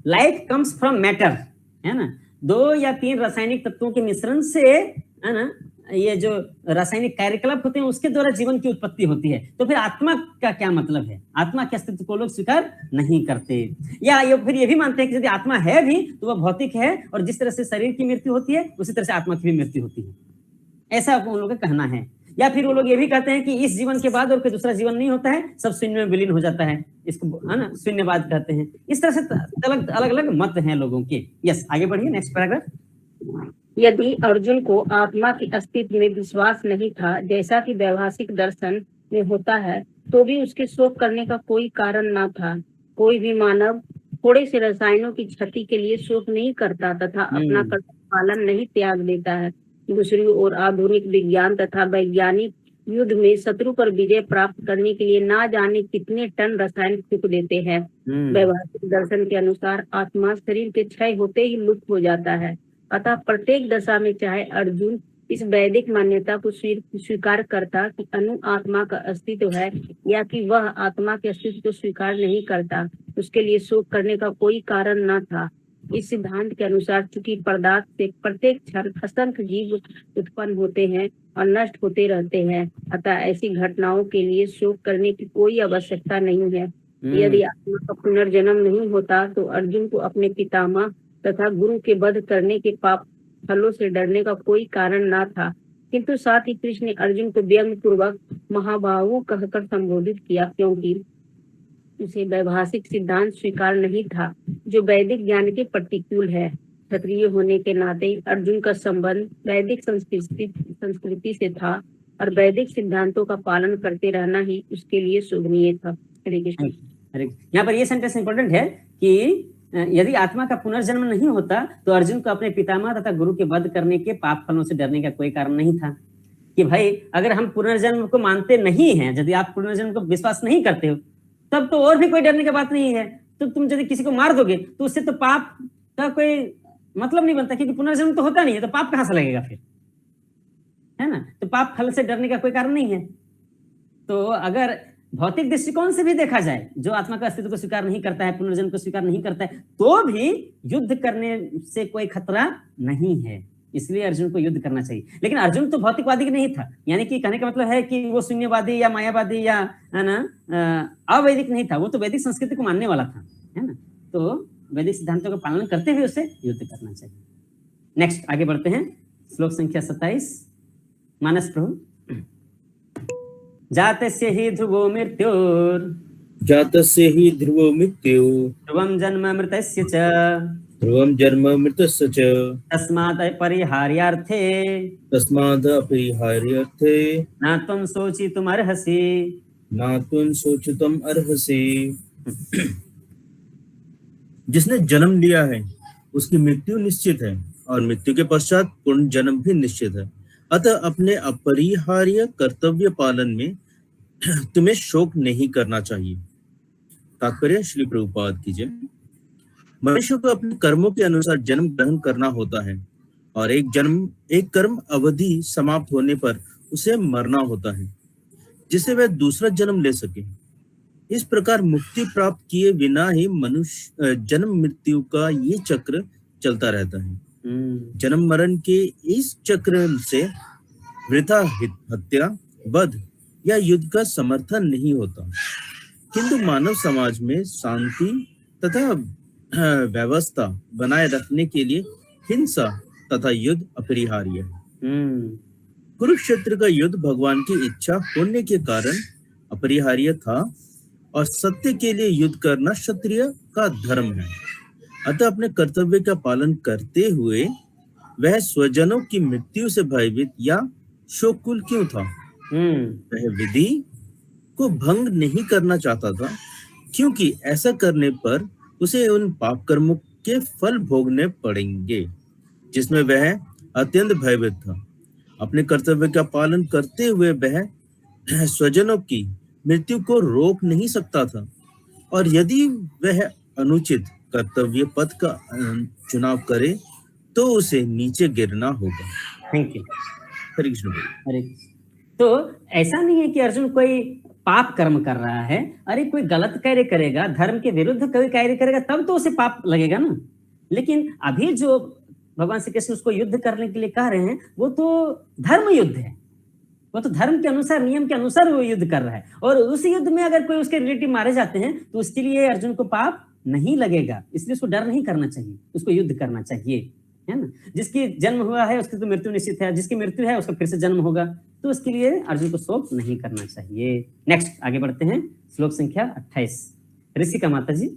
लाइफ कम्स फ्रॉम मैटर, है ना, 2 या 3 रासायनिक तत्वों के मिश्रण से, है ना, ये जो रासायनिक कार्यकलाप होते हैं उसके द्वारा जीवन की उत्पत्ति होती है। तो फिर आत्मा का क्या मतलब है? आत्मा के अस्तित्व को लोग स्वीकार नहीं करते, या फिर ये भी मानते हैं कि यदि आत्मा है भी तो वह भौतिक है और जिस तरह से शरीर की मृत्यु होती है उसी तरह से आत्मा की भी मृत्यु होती है। ऐसा उन लोगों का कहना है। या फिर वो लोग ये भी कहते हैं कि इस जीवन के बाद और कोई दूसरा जीवन नहीं होता है, सब शून्य में विलीन हो जाता है। इसको, है ना, शून्यवाद कहते हैं। इस तरह से अलग अलग मत हैं लोगों के। यस, आगे बढ़िए, नेक्स्ट पैराग्राफ। यदि अर्जुन को आत्मा के अस्तित्व में विश्वास नहीं था, जैसा कि वैभाषिक दर्शन में होता है, तो भी उसके शोक करने का कोई कारण न था। कोई भी मानव थोड़े से रसायनों की क्षति के लिए शोक नहीं करता तथा अपना कर्तव्य पालन नहीं त्याग देता है। दूसरी ओर आधुनिक विज्ञान तथा वैज्ञानिक युद्ध में शत्रु पर विजय प्राप्त करने के लिए ना जाने कितने टन रसायन फूंक देते हैं। वैभाषिक दर्शन के अनुसार आत्मा शरीर के क्षय होते ही लुप्त हो जाता है। अतः प्रत्येक दशा में चाहे अर्जुन इस वैदिक मान्यता को स्वीकार करता कि अनु आत्मा का अस्तित्व है या कि वह आत्मा के अस्तित्व को स्वीकार नहीं करता, उसके लिए शोक करने का कोई कारण न था। इस सिद्धांत के अनुसार चूंकि पदार्थ से प्रत्येक क्षण असंख्य जीव उत्पन्न होते हैं और नष्ट होते रहते हैं, अतः ऐसी घटनाओं के लिए शोक करने की कोई आवश्यकता नहीं है। यदि आत्मा का पुनर्जन्म नहीं होता तो अर्जुन को अपने पितामह तथा गुरु के वध करने के पाप फलों से डरने का कोई कारण न था। किंतु साथ ही कृष्ण ने अर्जुन को व्यंग पूर्वक महाबाहु कहकर संबोधित किया, क्योंकि उसे वैभाषिक सिद्धांत स्वीकार नहीं था जो वैदिक ज्ञान के प्रतिकूल है। क्षत्रिय होने के नाते अर्जुन का संबंध वैदिक संस्कृति से था और वैदिक सिद्धांतों का पालन करते रहना ही उसके लिए शोभनीय था। हरे कृष्ण। यहाँ पर ये सेंटेंस इंपॉर्टेंट है कि यदि आत्मा का पुनर्जन्म नहीं होता तो अर्जुन को अपने पितामह तथा गुरु के वध करने के पाप फलों से डरने का कोई कारण नहीं था। कि भाई अगर हम पुनर्जन्म को मानते नहीं हैं, यदि आप पुनर्जन्म को विश्वास नहीं करते हो, तब तो और भी कोई डरने की बात नहीं है। तो तुम यदि किसी को मार दोगे तो उससे तो पाप का कोई मतलब नहीं बनता, क्योंकि पुनर्जन्म तो होता नहीं है, तो पाप कहाँ से लगेगा फिर, है ना। तो पाप फल से डरने का कोई कारण नहीं है। तो अगर भौतिक दृष्टिकोण से भी देखा जाए, जो आत्मा का अस्तित्व को स्वीकार नहीं करता है, पुनर्जन्म को स्वीकार नहीं करता है, तो भी युद्ध करने से कोई खतरा नहीं है। इसलिए अर्जुन को युद्ध करना चाहिए। लेकिन अर्जुन तो भौतिकवादी नहीं था, यानी कि कहने का मतलब है कि वो शून्यवादी या मायावादी या, है ना, अवैदिक नहीं था। वो तो वैदिक संस्कृति को मानने वाला था, है ना। तो वैदिक सिद्धांतों का पालन करते हुए उसे युद्ध करना चाहिए। नेक्स्ट आगे बढ़ते हैं, श्लोक संख्या 27। मानस प्रभु। जातस्य हि ध्रुवो मृत्युर्, जातस्य हि ध्रुवो मृत्यु, ध्रुवं जन्म मृतस्य च, ध्रुवं जन्म मृतस्य च, तस्मात् अपरिहार्यार्थे, तस्मात् अपरिहार्यार्थे, न त्वं शोचितुमर्हसि, न त्वं शोचितुम् अर्हसि। जिसने जन्म लिया है उसकी मृत्यु निश्चित है और मृत्यु के पश्चात पुनर्जन्म भी निश्चित है। अतः अपने अपरिहार्य कर्तव्य पालन में तुम्हें शोक नहीं करना चाहिए। तात्पर्य श्री प्रभुपाद की जय। मनुष्य को अपने कर्मों के अनुसार जन्म ग्रहण करना होता है और एक कर्म अवधि समाप्त होने पर उसे मरना होता है। जिससे वह दूसरा जन्म ले सके। इस प्रकार मुक्ति प्राप्त किए बिना ही मनुष्य जन्म मृत्यु का ये चक्र चलता रहता है। जन्म मरण के इस चक्र से वृथा हत्या, वध या युद्ध का समर्थन नहीं होता, किंतु मानव समाज में शांति तथा व्यवस्था बनाए रखने के लिए हिंसा तथा युद्ध अपरिहार्य है। कुरुक्षेत्र का युद्ध भगवान की इच्छा होने के कारण अपरिहार्य था और सत्य के लिए युद्ध करना क्षत्रिय का धर्म है। अतः अपने कर्तव्य का पालन करते हुए वह स्वजनों की मृत्यु से भयभीत या शोकुल क्यों था? वह विधि को भंग नहीं करना चाहता था, क्योंकि ऐसा करने पर उसे उन पाप कर्मों के फल भोगने पड़ेंगे जिसमें वह अत्यंत भयभीत था। अपने कर्तव्य का पालन करते हुए वह स्वजनों की मृत्यु को रोक नहीं सकता था, और यदि वह अनुचित कर्तव्य पथ का चुनाव करे तो उसे नीचे गिरना होगा। Thank you. हरे कृष्ण। हरे तो ऐसा नहीं है कि अर्जुन कोई पाप कर्म कर रहा है, अरे कोई गलत कार्य करेगा, धर्म के विरुद्ध कोई कार्य करेगा तब तो उसे पाप लगेगा ना। लेकिन अभी जो भगवान श्री कृष्ण उसको युद्ध करने के लिए कह रहे हैं वो तो धर्म युद्ध है, वो तो धर्म के अनुसार, नियम के अनुसार वो युद्ध कर रहा है। और उस युद्ध में अगर कोई उसके रिलेटिव मारे जाते हैं तो उसके लिए अर्जुन को पाप नहीं लगेगा, इसलिए उसको डर नहीं करना चाहिए, उसको युद्ध करना चाहिए, है ना। जिसकी जन्म हुआ है उसकी तो मृत्यु निश्चित है, जिसकी मृत्यु है उसका फिर से जन्म होगा, तो उसके लिए अर्जुन को शोक नहीं करना चाहिए। नेक्स्ट आगे बढ़ते हैं, श्लोक संख्या 28। ऋषिका माता जी।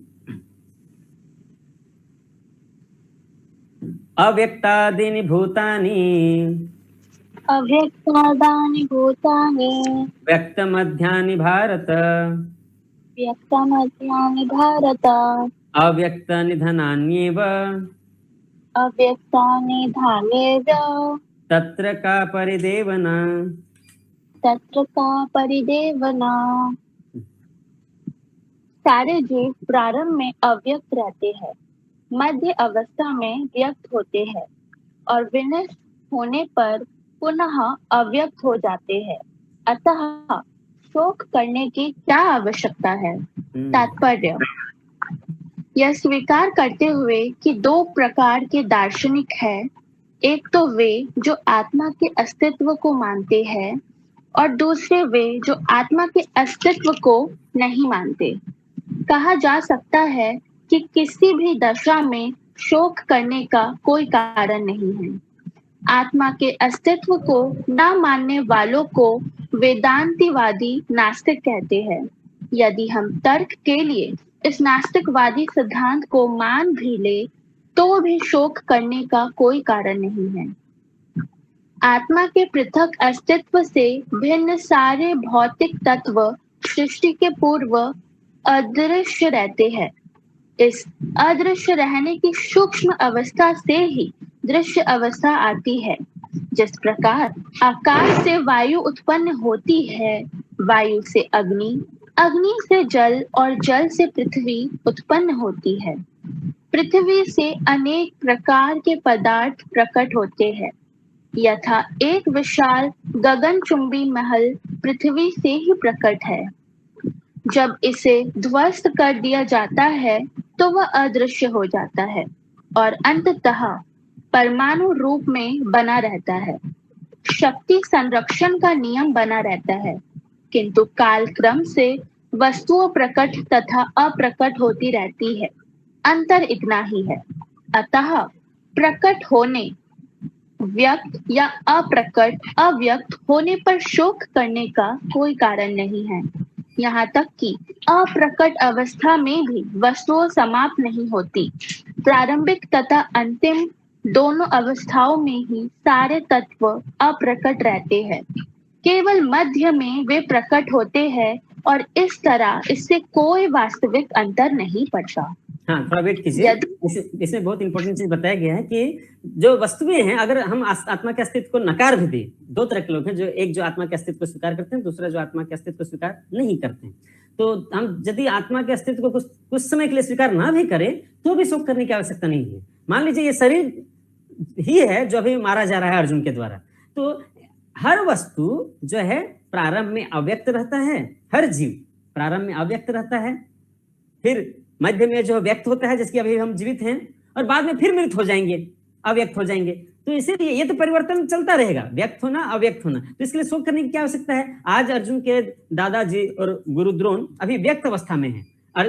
अव्यक्तादीनि भूतानि अव्यक्तानि भूतानि व्यक्तमध्यानि भारत व्यक्तमध्यानि भारत अव्यक्तानि धनान्येव अव्यक्तानि धान्येव तत्र का परिदेवना तत्र का परिदेवना। सारे जीव प्रारंभ में अव्यक्त रहते हैं, मध्य अवस्था में व्यक्त होते हैं और विनष्ट होने पर पुनः अव्यक्त हो जाते हैं। अतः शोक करने की क्या आवश्यकता है? तात्पर्य, यह स्वीकार करते हुए कि दो प्रकार के दार्शनिक हैं, एक तो वे जो आत्मा के अस्तित्व को मानते हैं और दूसरे वे जो आत्मा के अस्तित्व को नहीं मानते। कहा जा सकता है कि किसी भी दशा में शोक करने का कोई कारण नहीं है। आत्मा के अस्तित्व को न मानने वालों को वेदांतिवादी नास्तिक कहते हैं। यदि हम तर्क के लिए इस नास्तिकवादी सिद्धांत को मान भी ले तो भी शोक करने का कोई कारण नहीं है। आत्मा के पृथक अस्तित्व से भिन्न सारे भौतिक तत्व सृष्टि के पूर्व अदृश्य रहते हैं। इस अदृश्य रहने की सूक्ष्म अवस्था से ही दृश्य अवस्था आती है। जिस प्रकार आकाश से वायु उत्पन्न होती है, वायु से अग्नि, अग्नि से जल और जल से पृथ्वी उत्पन्न होती है। पृथ्वी से अनेक प्रकार के पदार्थ प्रकट होते हैं। यथा एक विशाल गगनचुंबी महल पृथ्वी से ही प्रकट है। जब इसे ध्वस्त कर दिया जाता है तो वह अदृश्य हो जाता है और अंततः परमाणु रूप में बना रहता है। शक्ति संरक्षण का नियम बना रहता है, किंतु कालक्रम से वस्तुओं प्रकट तथा अप्रकट होती रहती है। अंतर इतना ही है। अतः प्रकट होने, व्यक्त या अप्रकट, अव्यक्त होने पर शोक करने का कोई कारण नहीं है। यहाँ तक कि अप्रकट अवस्था में भी वस्तुएं समाप्त नहीं होती। प्रारंभिक तथा अंतिम दोनों अवस्थाओं में ही सारे तत्व अप्रकट रहते हैं। केवल मध्य में वे प्रकट होते हैं और इस तरह इससे कोई वास्तविक अंतर नहीं पड़ता। हाँ, थोड़ा वेट कीजिए। इसमें बहुत इंपॉर्टेंट चीज बताया गया है कि जो वस्तुएं हैं, अगर हम आत्मा के अस्तित्व को नकार भी दें, दो तरह के लोग हैं, जो एक जो आत्मा के अस्तित्व को स्वीकार करते हैं, दूसरा जो आत्मा के अस्तित्व को स्वीकार नहीं करते हैं। तो हम यदि आत्मा के अस्तित्व को कुछ समय के लिए स्वीकार ना भी करें तो भी शोक करने की आवश्यकता नहीं है। मान लीजिए ये शरीर ही है जो अभी मारा जा रहा है अर्जुन के द्वारा, तो हर वस्तु जो है प्रारंभ में अव्यक्त रहता है, हर जीव प्रारंभ में अव्यक्त रहता है, फिर मध्य में जो व्यक्त होता है, जिसकी अभी हम जीवित हैं, और बाद में फिर मृत हो जाएंगे, अव्यक्त हो जाएंगे। तो इसीलिए ये तो परिवर्तन चलता रहेगा, व्यक्त होना अव्यक्त होना। तो इसके लिए शोक करने की क्या आवश्यकता है? आज अर्जुन के दादाजी और गुरु द्रोण अभी व्यक्त अवस्था में हैं, और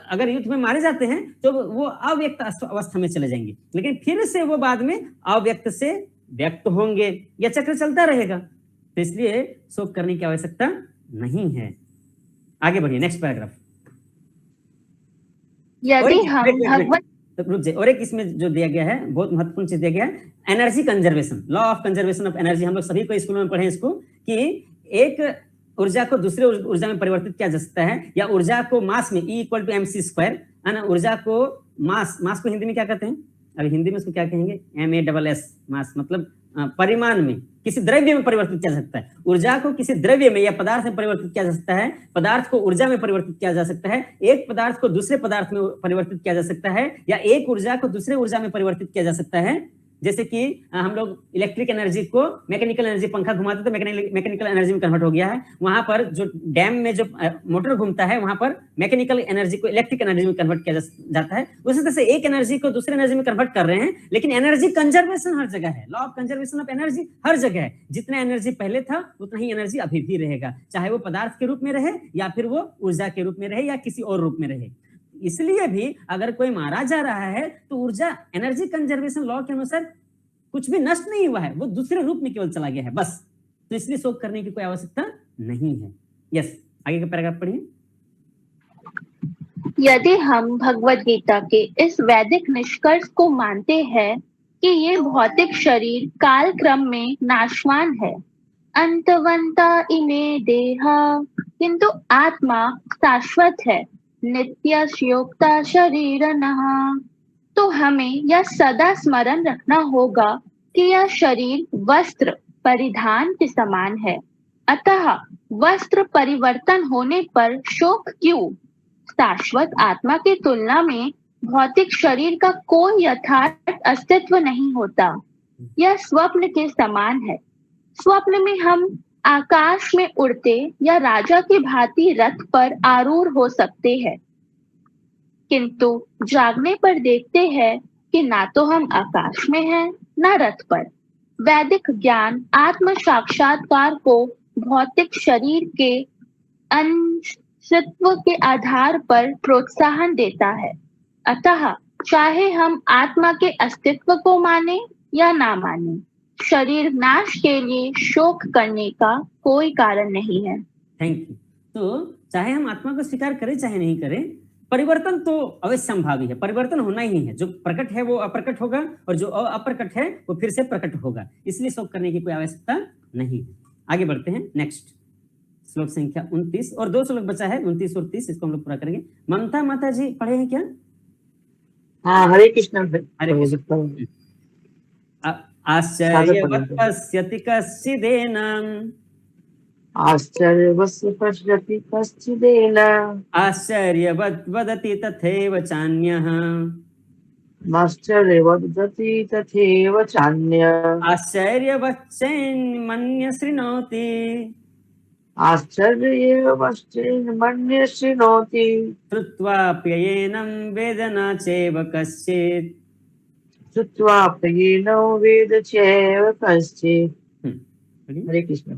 अगर युद्ध में मारे जाते हैं तो वो अव्यक्त अवस्था में चले जाएंगे, लेकिन फिर से वो बाद में अव्यक्त से व्यक्त होंगे। यह चक्र चलता रहेगा, तो इसलिए शोक करने की आवश्यकता नहीं है। आगे बढ़िए, नेक्स्ट पैराग्राफ। यदि हम भगवत रुक जाइए, और एक इसमें जो दिया गया है बहुत महत्वपूर्ण चीज दिया गया है, energy conservation, law of conservation of energy. हम लोग सभी को स्कूल में पढ़े इसको, कि एक ऊर्जा को दूसरे ऊर्जा में परिवर्तित किया जा सकता है, या ऊर्जा को मास में E = mc², है ना। ऊर्जा को मास को हिंदी में क्या कहते हैं? अभी हिंदी में इसको क्या कहेंगे? MASS, मास मतलब परिमाण में, किसी द्रव्य में परिवर्तित किया जा सकता है। ऊर्जा को किसी द्रव्य में या पदार्थ में परिवर्तित किया जा सकता है, पदार्थ को ऊर्जा में परिवर्तित किया जा सकता है, एक पदार्थ को दूसरे पदार्थ में परिवर्तित किया जा सकता है, या एक ऊर्जा को दूसरे ऊर्जा में परिवर्तित किया जा सकता है। जैसे कि हम लोग इलेक्ट्रिक एनर्जी को मैकेनिकल एनर्जी, पंखा घुमाते तो मैकेनिकल एनर्जी में कन्वर्ट हो गया है। वहां पर जो डैम में जो मोटर घूमता है, वहां पर मैकेनिकल एनर्जी को इलेक्ट्रिक एनर्जी में कन्वर्ट किया जाता है। उसी तरह से एक एनर्जी को दूसरे एनर्जी में कन्वर्ट कर रहे हैं, लेकिन एनर्जी कंजर्वेशन हर जगह है। Law of conservation of energy हर जगह है। जितना एनर्जी पहले था उतना ही एनर्जी अभी भी रहेगा, चाहे वो पदार्थ के रूप में रहे या फिर वो ऊर्जा के रूप में रहे या किसी और रूप में रहे। इसलिए भी अगर कोई मारा जा रहा है तो ऊर्जा एनर्जी कंजर्वेशन लॉ के अनुसार कुछ भी नष्ट नहीं हुआ है, वो दूसरे रूप में केवल चला गया है बस। तो इसलिए शोक करने की कोई आवश्यकता नहीं है। यस, आगे का पैराग्राफ पढ़िए। यदि हम भगवत गीता के इस वैदिक निष्कर्ष को मानते हैं कि ये भौतिक शरीर काल क्रम में नाशवान है, अंतवंता इमे देहा, किंतु आत्मा शाश्वत है, नित्यस्योक्ता शरीरनः, तो हमें यह सदा स्मरण रखना होगा कि यह शरीर वस्त्र परिधान के समान है। अतः वस्त्र परिवर्तन होने पर शोक क्यों? शाश्वत आत्मा की तुलना में भौतिक शरीर का कोई यथार्थ अस्तित्व नहीं होता। यह स्वप्न के समान है। स्वप्न में हम आकाश में उड़ते या राजा की भांति रथ पर आरूढ़ हो सकते हैं, किंतु जागने पर देखते हैं कि ना तो हम आकाश में हैं ना रथ पर। वैदिक ज्ञान आत्म साक्षात्कार को भौतिक शरीर के अस्तित्व के आधार पर प्रोत्साहन देता है। अतः चाहे हम आत्मा के अस्तित्व को माने या ना माने, शरीर नाश के लिए शोक करने का कोई कारण नहीं है। Thank you. तो चाहे हम आत्मा को स्वीकार करें चाहे नहीं करें, परिवर्तन तो अवश्य संभावी है। परिवर्तन होना ही है, जो प्रकट है वो अप्रकट होगा और जो अप्रकट है वो फिर से प्रकट होगा। इसलिए शोक करने की कोई आवश्यकता नहीं। आगे बढ़ते हैं, नेक्स्ट श्लोक संख्या 29, और 2 श्लोक बचा है, 29 और 30, इसको हम लोग पूरा करेंगे। ममता माता जी पढ़े हैं क्या? हाँ, हरे कृष्ण। हरे कृष्ण। आश्चर्यवत् पश्यति कश्चिदेन, आश्चर्यवत् पश्यति कश्चिदेन, आश्चर्यवत् वदति तथैव चान्यः, आश्चर्यवत् वदति तथैव चान्यः, आश्चर्यवच्चैन्मन्य शृणोति, आश्चर्यवच्चैन्मन्य शृणोति, श्रुत्वाप्ययेनं वेद न चैव कश्चित्, श्रुत्वाप्ययेनं वेद चैव कश्चित्। हरे कृष्ण।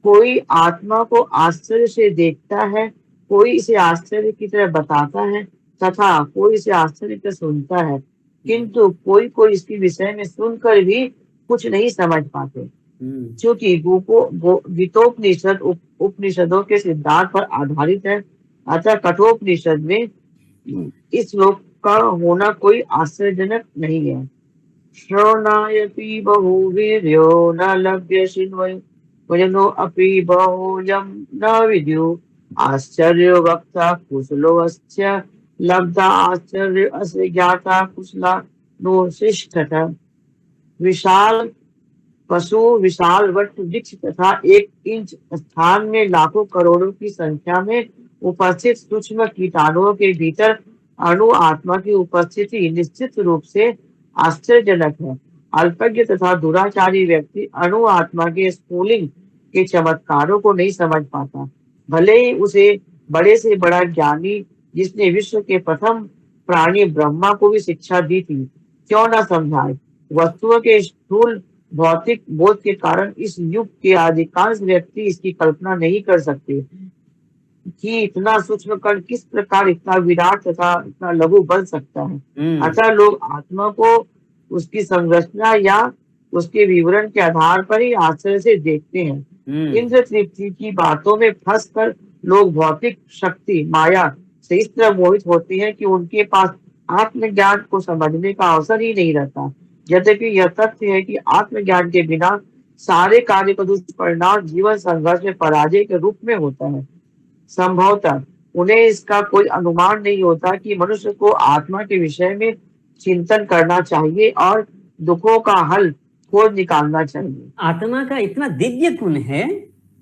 कोई आत्मा को आश्चर्य से देखता है, कोई इसे आश्चर्य की तरह बताता है, तथा कोई इसे आश्चर्य से सुनता है, किंतु कोई इसके विषय में सुनकर भी कुछ नहीं समझ पाते। क्योंकि गीतोपनिषद उपनिषदों के सिद्धांत पर आधारित है, अतः कठोपनिषद में इस श्लोक का होना कोई आश्चर्यजनक नहीं है। श्रवणायपि बहुवीर्यो न लभ्य वजनो अपि बहुयं न विद्यु, आश्चर्य वक्ता कुशलोऽस्य लब्धा आश्चर्य अस्य ज्ञाता कुशला नो शिष्टः। विशाल पशु, विशाल वट वृक्ष तथा 1 इंच स्थान में लाखों करोड़ों की संख्या में उपस्थित सूक्ष्म कीटाणुओं के भीतर अणु आत्मा की उपस्थिति निश्चित रूप से आश्चर्यजनक है। अल्पज्ञ तथा दुराचारी व्यक्ति अणु आत्मा के स्फुलिंग के चमत्कारों को नहीं समझ पाता। भले ही उसे बड़े से बड़ा ज्ञानी जिसने विश्व के प्रथम प्राणी ब्रह्मा को भी शिक्षा दी थी क्यों ना समझाए। वस्तुओं के स्थूल भौतिक बोध के कारण इस युग के अधिकांश व्यक्ति इसकी कल्पना नहीं कर सकते कि इतना सूक्ष्म कण किस प्रकार इतना विराट तथा इतना लघु बन सकता है। अतः लोग आत्मा को उसकी संरचना या उसके विवरण के आधार पर ही आश्चर्य से देखते हैं। इंद्र तृप्ति की बातों में फंसकर लोग भौतिक शक्ति माया से इस तरह मोहित होते हैं कि उनके पास आत्मज्ञान को समझने का अवसर ही नहीं रहता। यद्यपि यह तथ्य है कि आत्मज्ञान के बिना सारे कार्य का दुष्परिणाम जीवन संघर्ष में पराजय के रूप में होता है। संभवतः उन्हें इसका कोई अनुमान नहीं होता कि मनुष्य को आत्मा के विषय में चिंतन करना चाहिए और दुखों का हल खोज निकालना चाहिए। आत्मा का इतना दिव्य गुण है,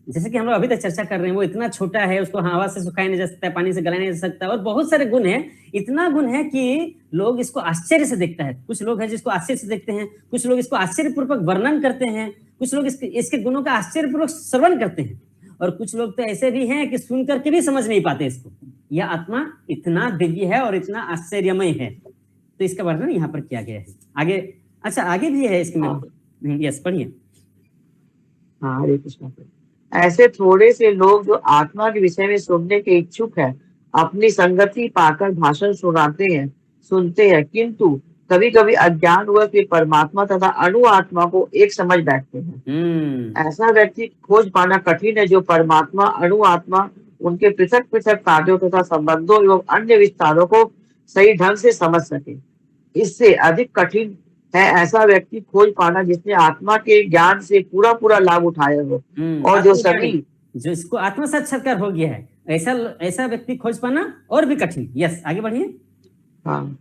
जैसे कि हम लोग अभी तक चर्चा कर रहे हैं, वो इतना छोटा है, उसको हवा से सुखाया नहीं जा सकता है, पानी से गलाया नहीं जा सकता, और बहुत सारे गुण हैं। इतना गुण है कि लोग इसको आश्चर्य से देखता है। कुछ लोग हैं जिसको आश्चर्य से देखते हैं, कुछ लोग इसको आश्चर्यपूर्वक वर्णन करते हैं, कुछ लोग इसके गुणों का आश्चर्यपूर्वक श्रवण करते हैं, और कुछ लोग तो ऐसे भी हैं कि सुन करके भी समझ नहीं पाते इसको। यह आत्मा इतना दिव्य है और इतना आश्चर्यमय है, तो इसका वर्णन यहाँ पर किया गया है। आगे, अच्छा आगे भी है इसमें, यस पढ़िए। हाँ, हरे कृष्ण। ऐसे थोड़े से लोग जो आत्मा के विषय में सुनने के इच्छुक है अपनी संगति पाकर भाषण सुनते हैं, किंतु कभी कभी अज्ञान हुआ कि परमात्मा तथा अणु आत्मा को एक समझ बैठते हैं। ऐसा व्यक्ति खोज पाना कठिन है जो परमात्मा अणु आत्मा उनके पृथक पृथक कार्यों तथा संबंधों एवं अन्य विस्तारों को सही ढंग से समझ सके। इससे अधिक कठिन है ऐसा व्यक्ति खोज पाना जिसने आत्मा के ज्ञान से पूरा लाभ उठाया हो और जो सभी जिसको आत्मा साक्षात्कार हो गया है, ऐसा व्यक्ति खोज पाना और भी कठिन। यस, आगे बढ़िए। हाँ,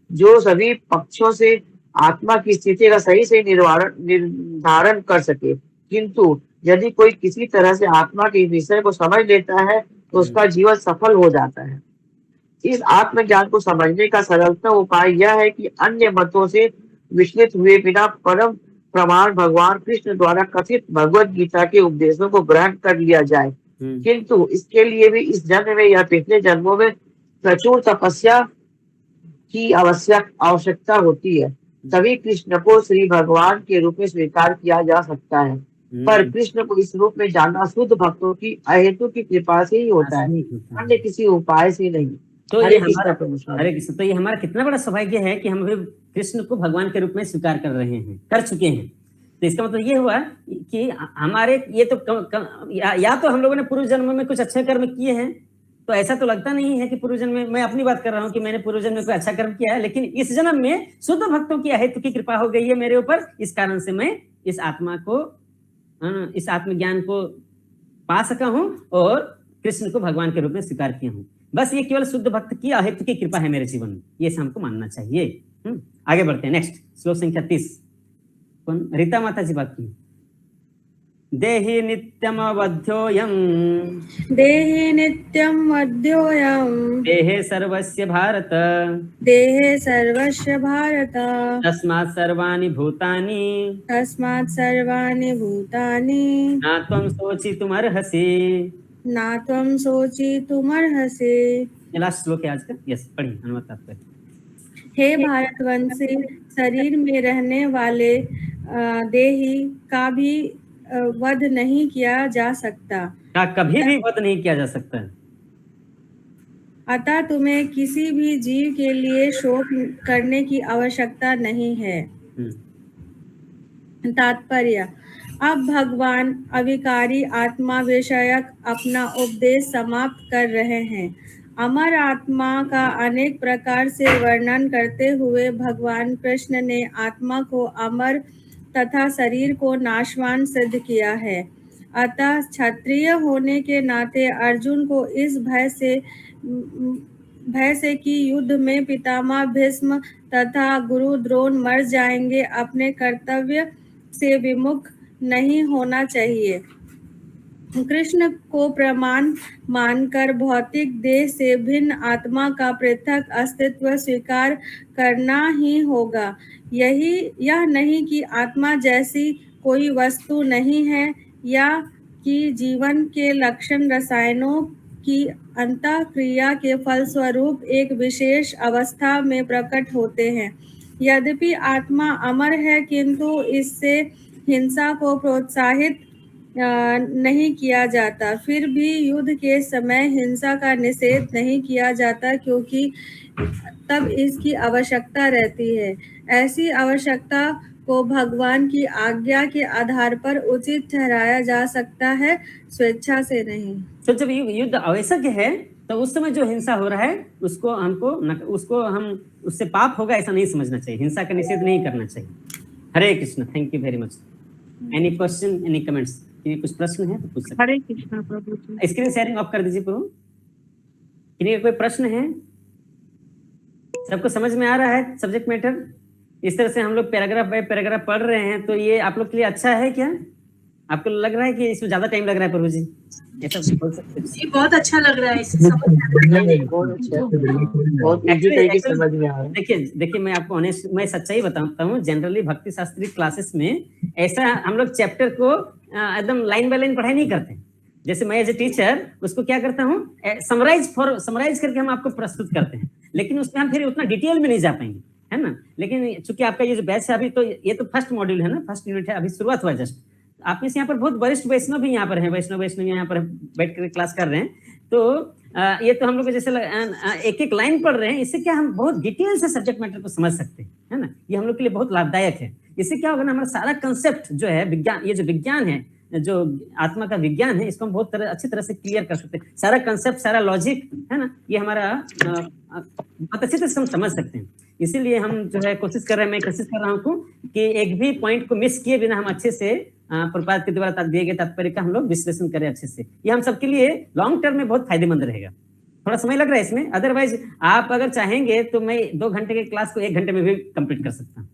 जो सभी पक्षों से आत्मा की स्थिति का सही से निर्धारण कर सके, किंतु यदि कोई किसी तरह से आत्मा के विषय को समझ लेता है तो उसका जीवन सफल हो जाता है। इस आत्मज्ञान को समझने का सरलतम उपाय यह है कि अन्य मतों से विचलित हुए बिना परम प्रमाण भगवान कृष्ण द्वारा कथित भगवत गीता के उपदेशों को ग्रहण कर लिया जाए। किंतु इसके लिए भी इस जन्म में या पिछले जन्मों में प्रचुर तपस्या की आवश्यकता होती है, तभी कृष्ण को श्री भगवान के रूप में स्वीकार किया जा सकता है। पर कृष्ण को इस रूप में जानना शुद्ध भक्तों की अहेतु की कृपा से ही होता है, अन्य किसी उपाय से नहीं। तो ये हमारा तो ये हमारा कितना बड़ा सौभाग्य है कि हम अभी कृष्ण को भगवान के रूप में स्वीकार कर चुके हैं। तो इसका मतलब ये हुआ कि हमारे ये तो या तो हम लोगों ने पूर्व जन्म में कुछ अच्छे कर्म किए हैं, तो ऐसा तो लगता नहीं है कि पूर्व जन्म में, मैं अपनी बात कर रहा हूँ कि मैंने पूर्व जन्म में कोई अच्छा कर्म किया है, लेकिन इस जन्म में शुद्ध भक्तों की अहेतु की कृपा हो गई है मेरे ऊपर। इस कारण से मैं इस आत्मज्ञान को पा सका हूँ और कृष्ण को भगवान के रूप में स्वीकार किया हूँ। बस ये केवल शुद्ध भक्त की अहेतु की कृपा है मेरे जीवन में, ये हमको मानना चाहिए। आगे बढ़ते हैं। नेक्स्ट श्लोक संख्या 30। कौन? रीता माता जी बात की। देहि नित्यम अवध्योयम, देहे नित्यम वध्योयम, देहे सर्वस्य भारत, देहे सर्वस्य भारत, तस्मात् सर्वाणि भूतानि, तस्मात् सर्वाणि भूतानि, न त्वं शोचितुमर्हसि, न त्वं शोचितुमर्हसि। लास्ट श्लोक है आज का। यस, पढ़िए अनुवाद तात्पर्य। हे भारतवंशी, शरीर में रहने वाले देही का भी वध नहीं किया जा सकता, कभी भी वध नहीं किया जा सकता। अतः तुम्हें किसी भी जीव के लिए शोक करने की आवश्यकता नहीं है। तात्पर्य। अब भगवान अविकारी आत्मा विषयक अपना उपदेश समाप्त कर रहे हैं। अमर आत्मा का अनेक प्रकार से वर्णन करते हुए भगवान कृष्ण ने आत्मा को अमर तथा शरीर को नाशवान सिद्ध किया है। अतः क्षत्रिय होने के नाते अर्जुन को इस भय से कि युद्ध में पितामह भीष्म तथा गुरु द्रोण मर जाएंगे, अपने कर्तव्य से विमुख नहीं होना चाहिए। कृष्ण को प्रमाण मानकर भौतिक देह से भिन्न आत्मा का पृथक अस्तित्व स्वीकार करना ही होगा। यह नहीं कि आत्मा जैसी कोई वस्तु नहीं है या कि जीवन के लक्षण रसायनों की अंतःक्रिया के फलस्वरूप एक विशेष अवस्था में प्रकट होते हैं। यद्यपि आत्मा अमर है, किंतु इससे हिंसा को प्रोत्साहित नहीं किया जाता। फिर भी युद्ध के समय हिंसा का निषेध नहीं किया जाता, क्योंकि तब इसकी आवश्यकता रहती है। ऐसी आवश्यकता को भगवान की आज्ञा के आधार पर उचित ठहराया जा सकता है, स्वेच्छा से नहीं। तो जब युद्ध आवश्यक है तो उस समय जो हिंसा हो रहा है उसको हम उससे पाप होगा ऐसा नहीं समझना चाहिए, हिंसा का निषेध नहीं करना चाहिए। Hare Krishna, thank you very much. Any question, any comments? कुछ प्रश्न है तो पूछ सकते। हरे कृष्ण प्रभु जी। स्क्रीन शेयरिंग ऑफ कर दीजिए प्रभु। किन्हीं का कोई प्रश्न है? सबको समझ में आ रहा है सब्जेक्ट मैटर? इस तरह से हम लोग पैराग्राफ बाय पैराग्राफ पढ़ रहे हैं, तो ये आप लोग के लिए अच्छा है क्या? आपको लग रहा है कि इसमें ज्यादा टाइम लग रहा है प्रभु जी? ऐसा बोल सकते हैं? ये बहुत अच्छा लग रहा है, देखिए मैं आपको मैं सच्चाई बताता हूँ। जनरली भक्ति शास्त्री क्लासेस में ऐसा हम लोग चैप्टर को एकदम लाइन बाय लाइन पढ़ाई नहीं करते। जैसे मैं एज ए टीचर उसको क्या करता हूँ, समराइज करके हम आपको प्रस्तुत करते हैं, लेकिन उसमें हम फिर उतना डिटेल में नहीं जा पाएंगे, है ना। लेकिन चूंकि आपका ये जो बैच है अभी, तो ये तो फर्स्ट मॉड्यूल है ना, फर्स्ट यूनिट है, अभी शुरुआत हुआ जस्ट। आप में से यहाँ पर बहुत वरिष्ठ वैष्णव भी यहाँ पर हैं, वैष्णव यहाँ पर बैठ कर क्लास कर रहे हैं। तो ये तो हम लोग जैसे एक एक लाइन पढ़ रहे हैं, इससे क्या हम बहुत डिटेल से सब्जेक्ट मैटर को समझ सकते हैं, है ना। ये हम लोग के लिए बहुत लाभदायक है। इससे क्या होगा ना, हमारा सारा कंसेप्ट जो है विज्ञान, ये जो विज्ञान है, जो आत्मा का विज्ञान है, इसको हम बहुत अच्छी तरह से क्लियर कर सकते हैं। सारा कंसेप्ट, सारा लॉजिक, है ना, ये हमारा बहुत अच्छी तरह से हम समझ सकते हैं। इसीलिए हम जो है कोशिश कर रहे हैं, मैं कोशिश कर रहा हूँ कि एक भी पॉइंट को मिस किए बिना हम अच्छे से प्रपात के द्वारा दिए गए तात्पर्य का हम लोग विश्लेषण करें अच्छे से। ये हम सबके लिए लॉन्ग टर्म में बहुत फायदेमंद रहेगा। थोड़ा समय लग रहा है इसमें, अदरवाइज आप अगर चाहेंगे तो मैं 2 घंटे के क्लास को 1 घंटे में भी कंप्लीट कर सकता हूँ।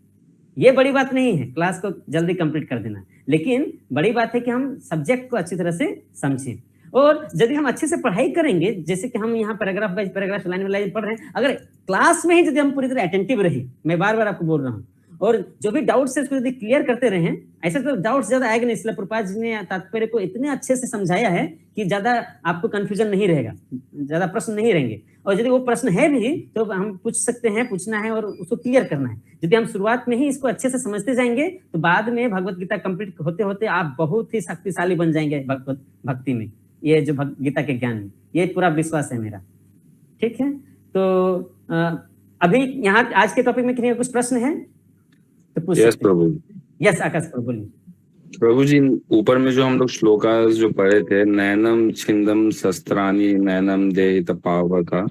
ये बड़ी बात नहीं है क्लास को जल्दी कंप्लीट कर देना, लेकिन बड़ी बात है कि हम सब्जेक्ट को अच्छी तरह से समझें। और यदि हम अच्छे से पढ़ाई करेंगे, जैसे कि हम यहाँ paragraph by paragraph, line by line पढ़ रहे हैं, अगर क्लास में ही यदि हम पूरी तरह अटेंटिव रहे, मैं बार बार आपको बोल रहा हूँ, और जो भी डाउट्स है उसको यदि क्लियर करते रहे, ऐसे तो डाउट्स ज्यादा आएगा नहीं। इसलिए प्रभुपाद जी ने तात्पर्य को इतने अच्छे से समझाया है कि ज्यादा आपको कंफ्यूजन नहीं रहेगा, ज्यादा प्रश्न नहीं रहेंगे। और यदि वो प्रश्न है भी तो हम पूछ सकते हैं, पूछना है और उसको क्लियर करना है। यदि हम शुरुआत में ही इसको अच्छे से समझते जाएंगे तो बाद में भगवत गीता कंप्लीट होते होते आप बहुत ही शक्तिशाली बन जाएंगे भगवत भक्ति में, ये जो गीता के ज्ञान में, ये पूरा विश्वास है मेरा। ठीक है, तो अभी यहाँ आज के टॉपिक में किसी कुछ प्रश्न है तो पूछ सकते हैं। प्रभु। यस आकाश प्रभु, बोलिए। प्रभु जी, ऊपर में जो हम लोग श्लोकास जो पढ़े थे, नैनम छिंदम शस्त्राणी नैनम देहित पावका,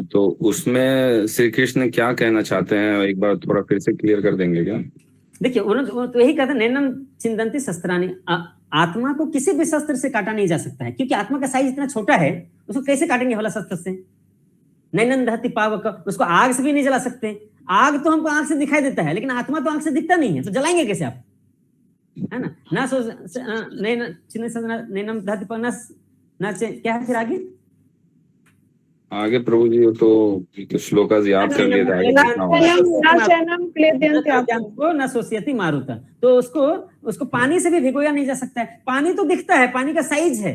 तो उसमें श्री कृष्ण क्या कहना चाहते हैं, एक बार थोड़ा फिर से क्लियर कर देंगे क्या? देखिए उन्होंने तो यही कहते, नैनम छिंदंती शस्त्राणी, आत्मा को किसी भी शस्त्र से काटा नहीं जा सकता है, क्योंकि आत्मा का साइज इतना छोटा है, उसको कैसे काटेंगे वाला शस्त्र से? नैनम दहति पावक, उसको आग से भी नहीं जला सकते। आग तो हमको आंख से दिखाई देता है, लेकिन आत्मा तो आंख से दिखता नहीं है, तो जलाएंगे कैसे आप, है ना। ना सो नैनम दहति पावक, ना क्या है फिर आगे प्रभु जी तो श्लोकास याद कर लिया था। ना सोचियति मारुता, तो उसको पानी से भी भिगोया नहीं जा सकता है। पानी तो दिखता है, पानी का साइज है,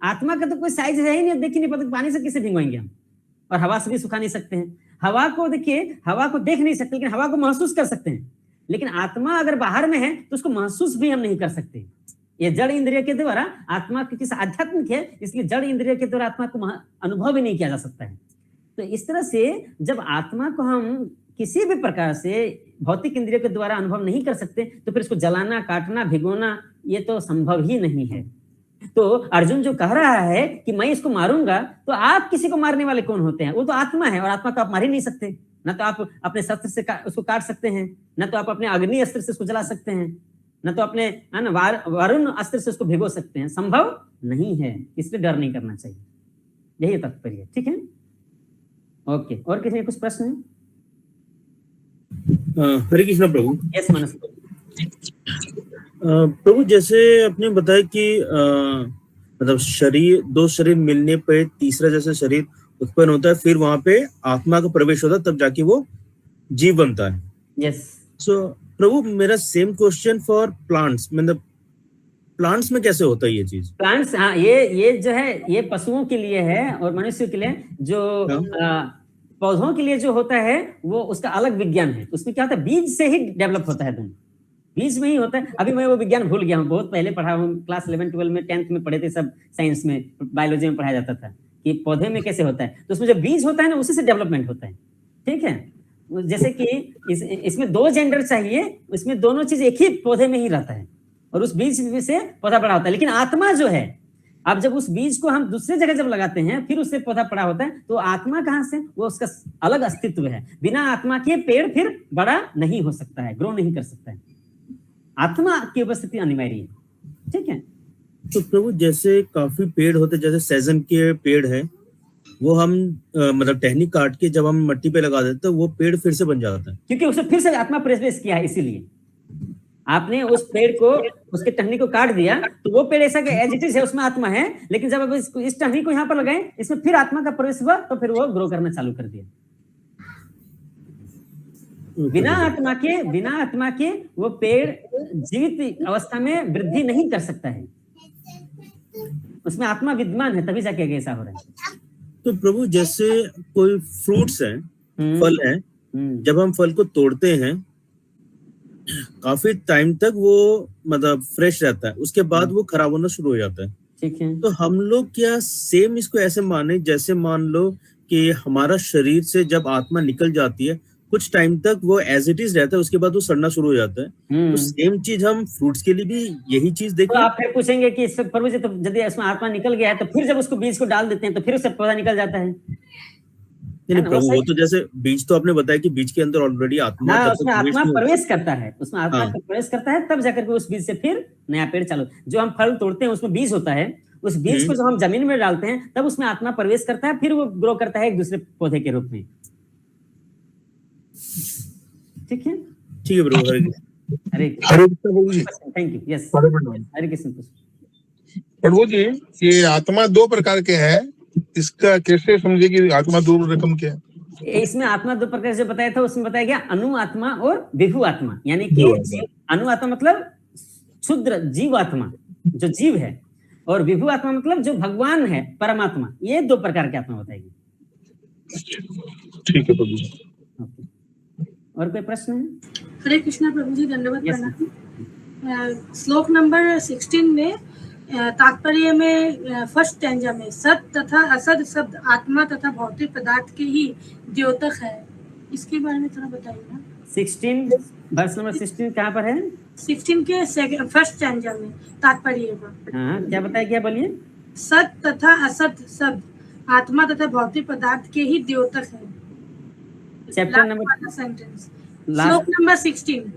आत्मा का तो कोई साइज है ही नहीं, देख ही नहीं पता, पानी से किसे भिगोएंगे हम। और हवा से भी सुखा नहीं सकते हैं। हवा को देखिए, हवा को देख नहीं सकते, लेकिन हवा को महसूस कर सकते हैं। लेकिन आत्मा अगर बाहर में है तो उसको महसूस भी हम नहीं कर सकते। ये जड़ इंद्रिय के द्वारा, आत्मा किसी आध्यात्मिक है, इसलिए जड़ इंद्रिय के द्वारा आत्मा को अनुभव भी नहीं किया जा सकता है। तो इस तरह से जब आत्मा को हम किसी भी प्रकार से भौतिक इंद्रियों के द्वारा अनुभव नहीं कर सकते, तो फिर इसको जलाना, काटना, भिगोना, ये तो संभव ही नहीं है। तो अर्जुन जो कह रहा है कि मैं इसको मारूंगा, तो आप किसी को मारने वाले कौन होते हैं? वो तो आत्मा है, और आत्मा को आप मार ही नहीं सकते। ना तो आप अपने शस्त्र से उसको काट सकते हैं, ना तो आप अपने अग्नि अस्त्र से उसको जला सकते हैं, ना तो अपने वरुण अस्त्र से उसको भिगो सकते हैं। संभव नहीं है, इसलिए डर नहीं करना चाहिए। यही तात्पर्य, ठीक है। ओके, और किसी कुछ प्रश्न है? हरे कृष्ण प्रभु। यस मनस प्रभु, जैसे आपने बताया कि मतलब शरीर, 2 शरीर मिलने पे तीसरा जैसे शरीर उत्पन्न होता है, फिर वहां पे आत्मा का प्रवेश होता है, तब जाके वो जीव बनता है। यस। सो प्रभु, मेरा सेम क्वेश्चन फॉर प्लांट्स, मतलब प्लांट्स में कैसे होता है ये चीज? प्लांट्स, हाँ, ये जो है ये पशुओं के लिए है और मनुष्य के लिए, जो पौधों के लिए जो होता है वो उसका अलग विज्ञान है। उसमें क्या होता है, बीज से ही डेवलप होता है, दोनों बीज में ही होता है। अभी मैं वो विज्ञान भूल गया हूँ, बहुत पहले पढ़ा हूँ, क्लास 11, 12 में, 10th में पढ़े थे सब, साइंस में, बायोलॉजी में पढ़ाया जाता था कि पौधे में कैसे होता है। तो उसमें जो बीज होता है ना, उसी से डेवलपमेंट होता है, ठीक है। जैसे कि इसमें 2 जेंडर चाहिए, इसमें दोनों चीज एक ही पौधे में ही रहता है और उस बीज से पौधा बड़ा होता है। लेकिन आत्मा जो है, अब जब उस बीज को हम दूसरे जगह जब लगाते हैं, फिर उससे पौधा बड़ा होता है, तो आत्मा कहाँ से, वो उसका अलग अस्तित्व है। बिना आत्मा के पेड़ फिर बड़ा नहीं हो सकता है, ग्रो नहीं कर सकता है। आत्मा की उपस्थिति अनिवार्य है, ठीक है। तो प्रभु जैसे काफी पेड़ होते, जैसे सैजन के पेड़ है, वो हम मतलब टहनी काट के जब हम मिट्टी पे लगा देते हैं, वो पेड़ फिर से बन जाता है, क्योंकि उसे फिर से आत्मा प्रवेश किया है। इसीलिए आपने उस पेड़ को, उसके टहनी को काट दिया, तो वो पेड़ ऐसा एज इट इज है, उसमें आत्मा है। लेकिन जब अब इस टहनी को यहाँ पर लगाए, इसमें फिर आत्मा का प्रवेश हुआ, तो फिर वो ग्रो करना चालू कर दिया। बिना आत्मा के वो पेड़ जीवित अवस्था में वृद्धि नहीं कर सकता है, उसमें आत्मा विद्यमान है, तभी जाके ऐसा हो रहा है। तो प्रभु जैसे कोई फ्रूट्स है, फल है, जब हम फल को तोड़ते हैं काफी टाइम तक वो मतलब फ्रेश रहता है, उसके बाद वो खराब होना शुरू हो जाता है, ठीक है। तो हम लोग क्या सेम इसको ऐसे माने, जैसे मान लो कि हमारा शरीर से जब आत्मा निकल जाती है, कुछ टाइम तक वो एज इट इज रहता है, उसके बाद वो सड़ना शुरू हो जाता है, तो सेम चीज हम फ्रूट्स के लिए भी यही चीज देखें। तो आप फिर पूछेंगे कि प्रभु जी, तो यदि इसमें आत्मा निकल गया है, तो फिर जब उसको बीज को डाल देते हैं, तो फिर उससे पौधा निकल जाता है। नहीं प्रभु, वो तो जैसे बीज तो आपने बताया कि बीज के अंदर ऑलरेडी आत्मा, हाँ, उसमें आत्मा प्रवेश करता है, उसमें आत्मा प्रवेश करता है, तब जाकर के उस बीज से फिर नया पेड़ चालू। जो हम फल तोड़ते हैं उसमें बीज होता है, उस बीज को जब हम जमीन में डालते हैं, तब उसमें आत्मा प्रवेश करता है, फिर वो ग्रो करता है एक दूसरे पौधे के रूप में, ठीक है। ठीक है प्रभु, हरे कृष्ण प्रभु जी, थैंक यू। यस, हरे कृष्ण प्रभु जी। ये आत्मा 2 प्रकार के हैं, इसका कैसे समझे कि आत्मा 2 रकम के है? इसमें आत्मा 2 प्रकार से बताया था, उसमें बताया गया अनु आत्मा और विभु आत्मा, यानी कि अनु आत्मा मतलब क्षुद्र जीव आत्मा, जो जीव है, और विभु आत्मा मतलब जो भगवान है, परमात्मा। ये 2 प्रकार की आत्मा बताएगी, ठीक है प्रभु जी। और कोई प्रश्न है? हरे कृष्णा प्रभु जी, धन्यवाद। प्रणाम। श्लोक नंबर 16 में तात्पर्य में फर्स्ट स्टैंजा में सत तथा असत शब्द आत्मा तथा भौतिक पदार्थ के ही द्योतक है, इसके बारे में थोड़ा बताइए ना। 16 वर्ष नंबर 16 कहाँ पर है? 16 के फर्स्ट स्टैंजा में तात्पर्य में। हाँ, क्या बताया, क्या बोलिए? सत तथा असत शब्द आत्मा तथा भौतिक पदार्थ के ही द्योतक है। चैप्टर नंबर, सेंटेंस, श्लोक नंबर 16।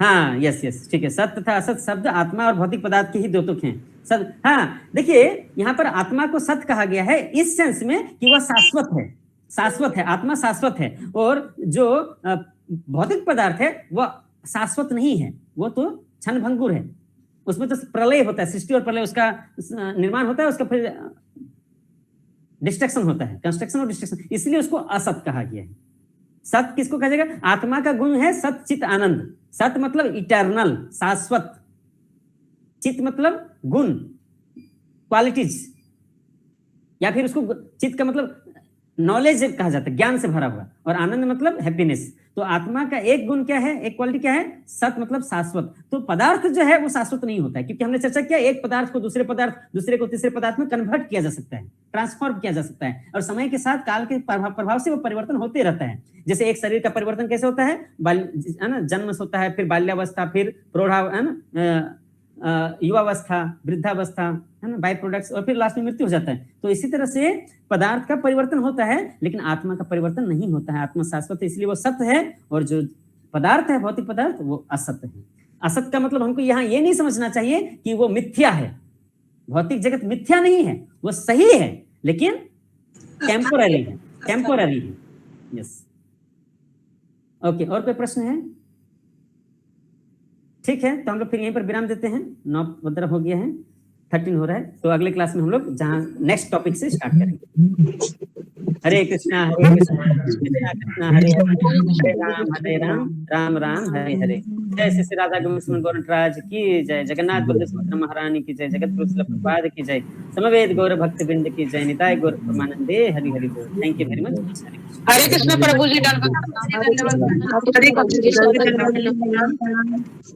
हाँ, यस, ठीक है। सत तथा असत शब्द आत्मा और भौतिक पदार्थ के ही द्योतक हैं। सत, हाँ, देखिए यहाँ पर आत्मा को सत कहा गया है इस सेंस में कि वह शाश्वत है, आत्मा शाश्वत है, और जो भौतिक पदार्थ है वह शाश्वत नहीं है, वो तो क्षणभंगुर है। उसमें तो प्रलय होता है, सृष्टि और प्रलय, उसका निर्माण होता है, उसका फिर डिस्ट्रक्शन होता है, कंस्ट्रक्शन और डिस्ट्रक्शन, इसलिए उसको असत कहा गया है। सत किसको कहा जाएगा? आत्मा का गुण है सत चित आनंद। सत मतलब इटर्नल, शाश्वत, चित मतलब गुण, क्वालिटीज, या फिर उसको चित का मतलब नॉलेज कहा जाता है, ज्ञान से भरा हुआ, और आनंद मतलब हैप्पीनेस। तो आत्मा का एक गुण क्या है, एक क्वालिटी क्या है? सत मतलब शाश्वत। तो पदार्थ जो है वो शाश्वत नहीं होता है, क्योंकि हमने चर्चा किया एक पदार्थ को दूसरे पदार्थ, दूसरे को तीसरे पदार्थ में कन्वर्ट किया जा सकता है, ट्रांसफॉर्म किया जा सकता है, और समय के साथ काल के प्रभाव से वो परिवर्तन होते रहता है। जैसे एक शरीर का परिवर्तन कैसे होता है ना, जन्म से होता है, फिर बाल्यावस्था, फिर प्रौढ़ा, है ना, युवावस्था, वृद्धावस्था, है ना, बाय प्रोडक्ट्स, और फिर लास्ट में मृत्यु हो जाता है। तो इसी तरह से पदार्थ का परिवर्तन होता है, लेकिन आत्मा का परिवर्तन नहीं होता है। आत्मा शाश्वत है, इसलिए वो सत्य है, और जो पदार्थ है, भौतिक पदार्थ, वो असत्य है। असत्य का मतलब हमको यहाँ ये नहीं समझना चाहिए कि वो मिथ्या है। भौतिक जगत मिथ्या नहीं है, वो सही है, लेकिन टेम्पोररी है। यस, ओके, और कोई प्रश्न है? ठीक है, तो हम लोग फिर यहीं पर विराम देते हैं। 9 हो गया है, 13 हो रहा है, तो अगले क्लास में हम लोग जहाँ नेक्स्ट टॉपिक से स्टार्ट करेंगे। हरे कृष्णा हरे कृष्णा कृष्णा कृष्णा हरे हरे, हरे राम राम राम हरे हरे। जय श्री राधा गोविंद गौर नटराज की जय, जगन्नाथ बलदेव सुभद्रा महारानी की जय, जगत गुरु श्रील प्रभुपाद की जय, समवेत गौर भक्त बिंद की जय, निताय गौर परमानंदे हरि हरि बोल। Thank you very much. Hare Krishna Prabhu ji.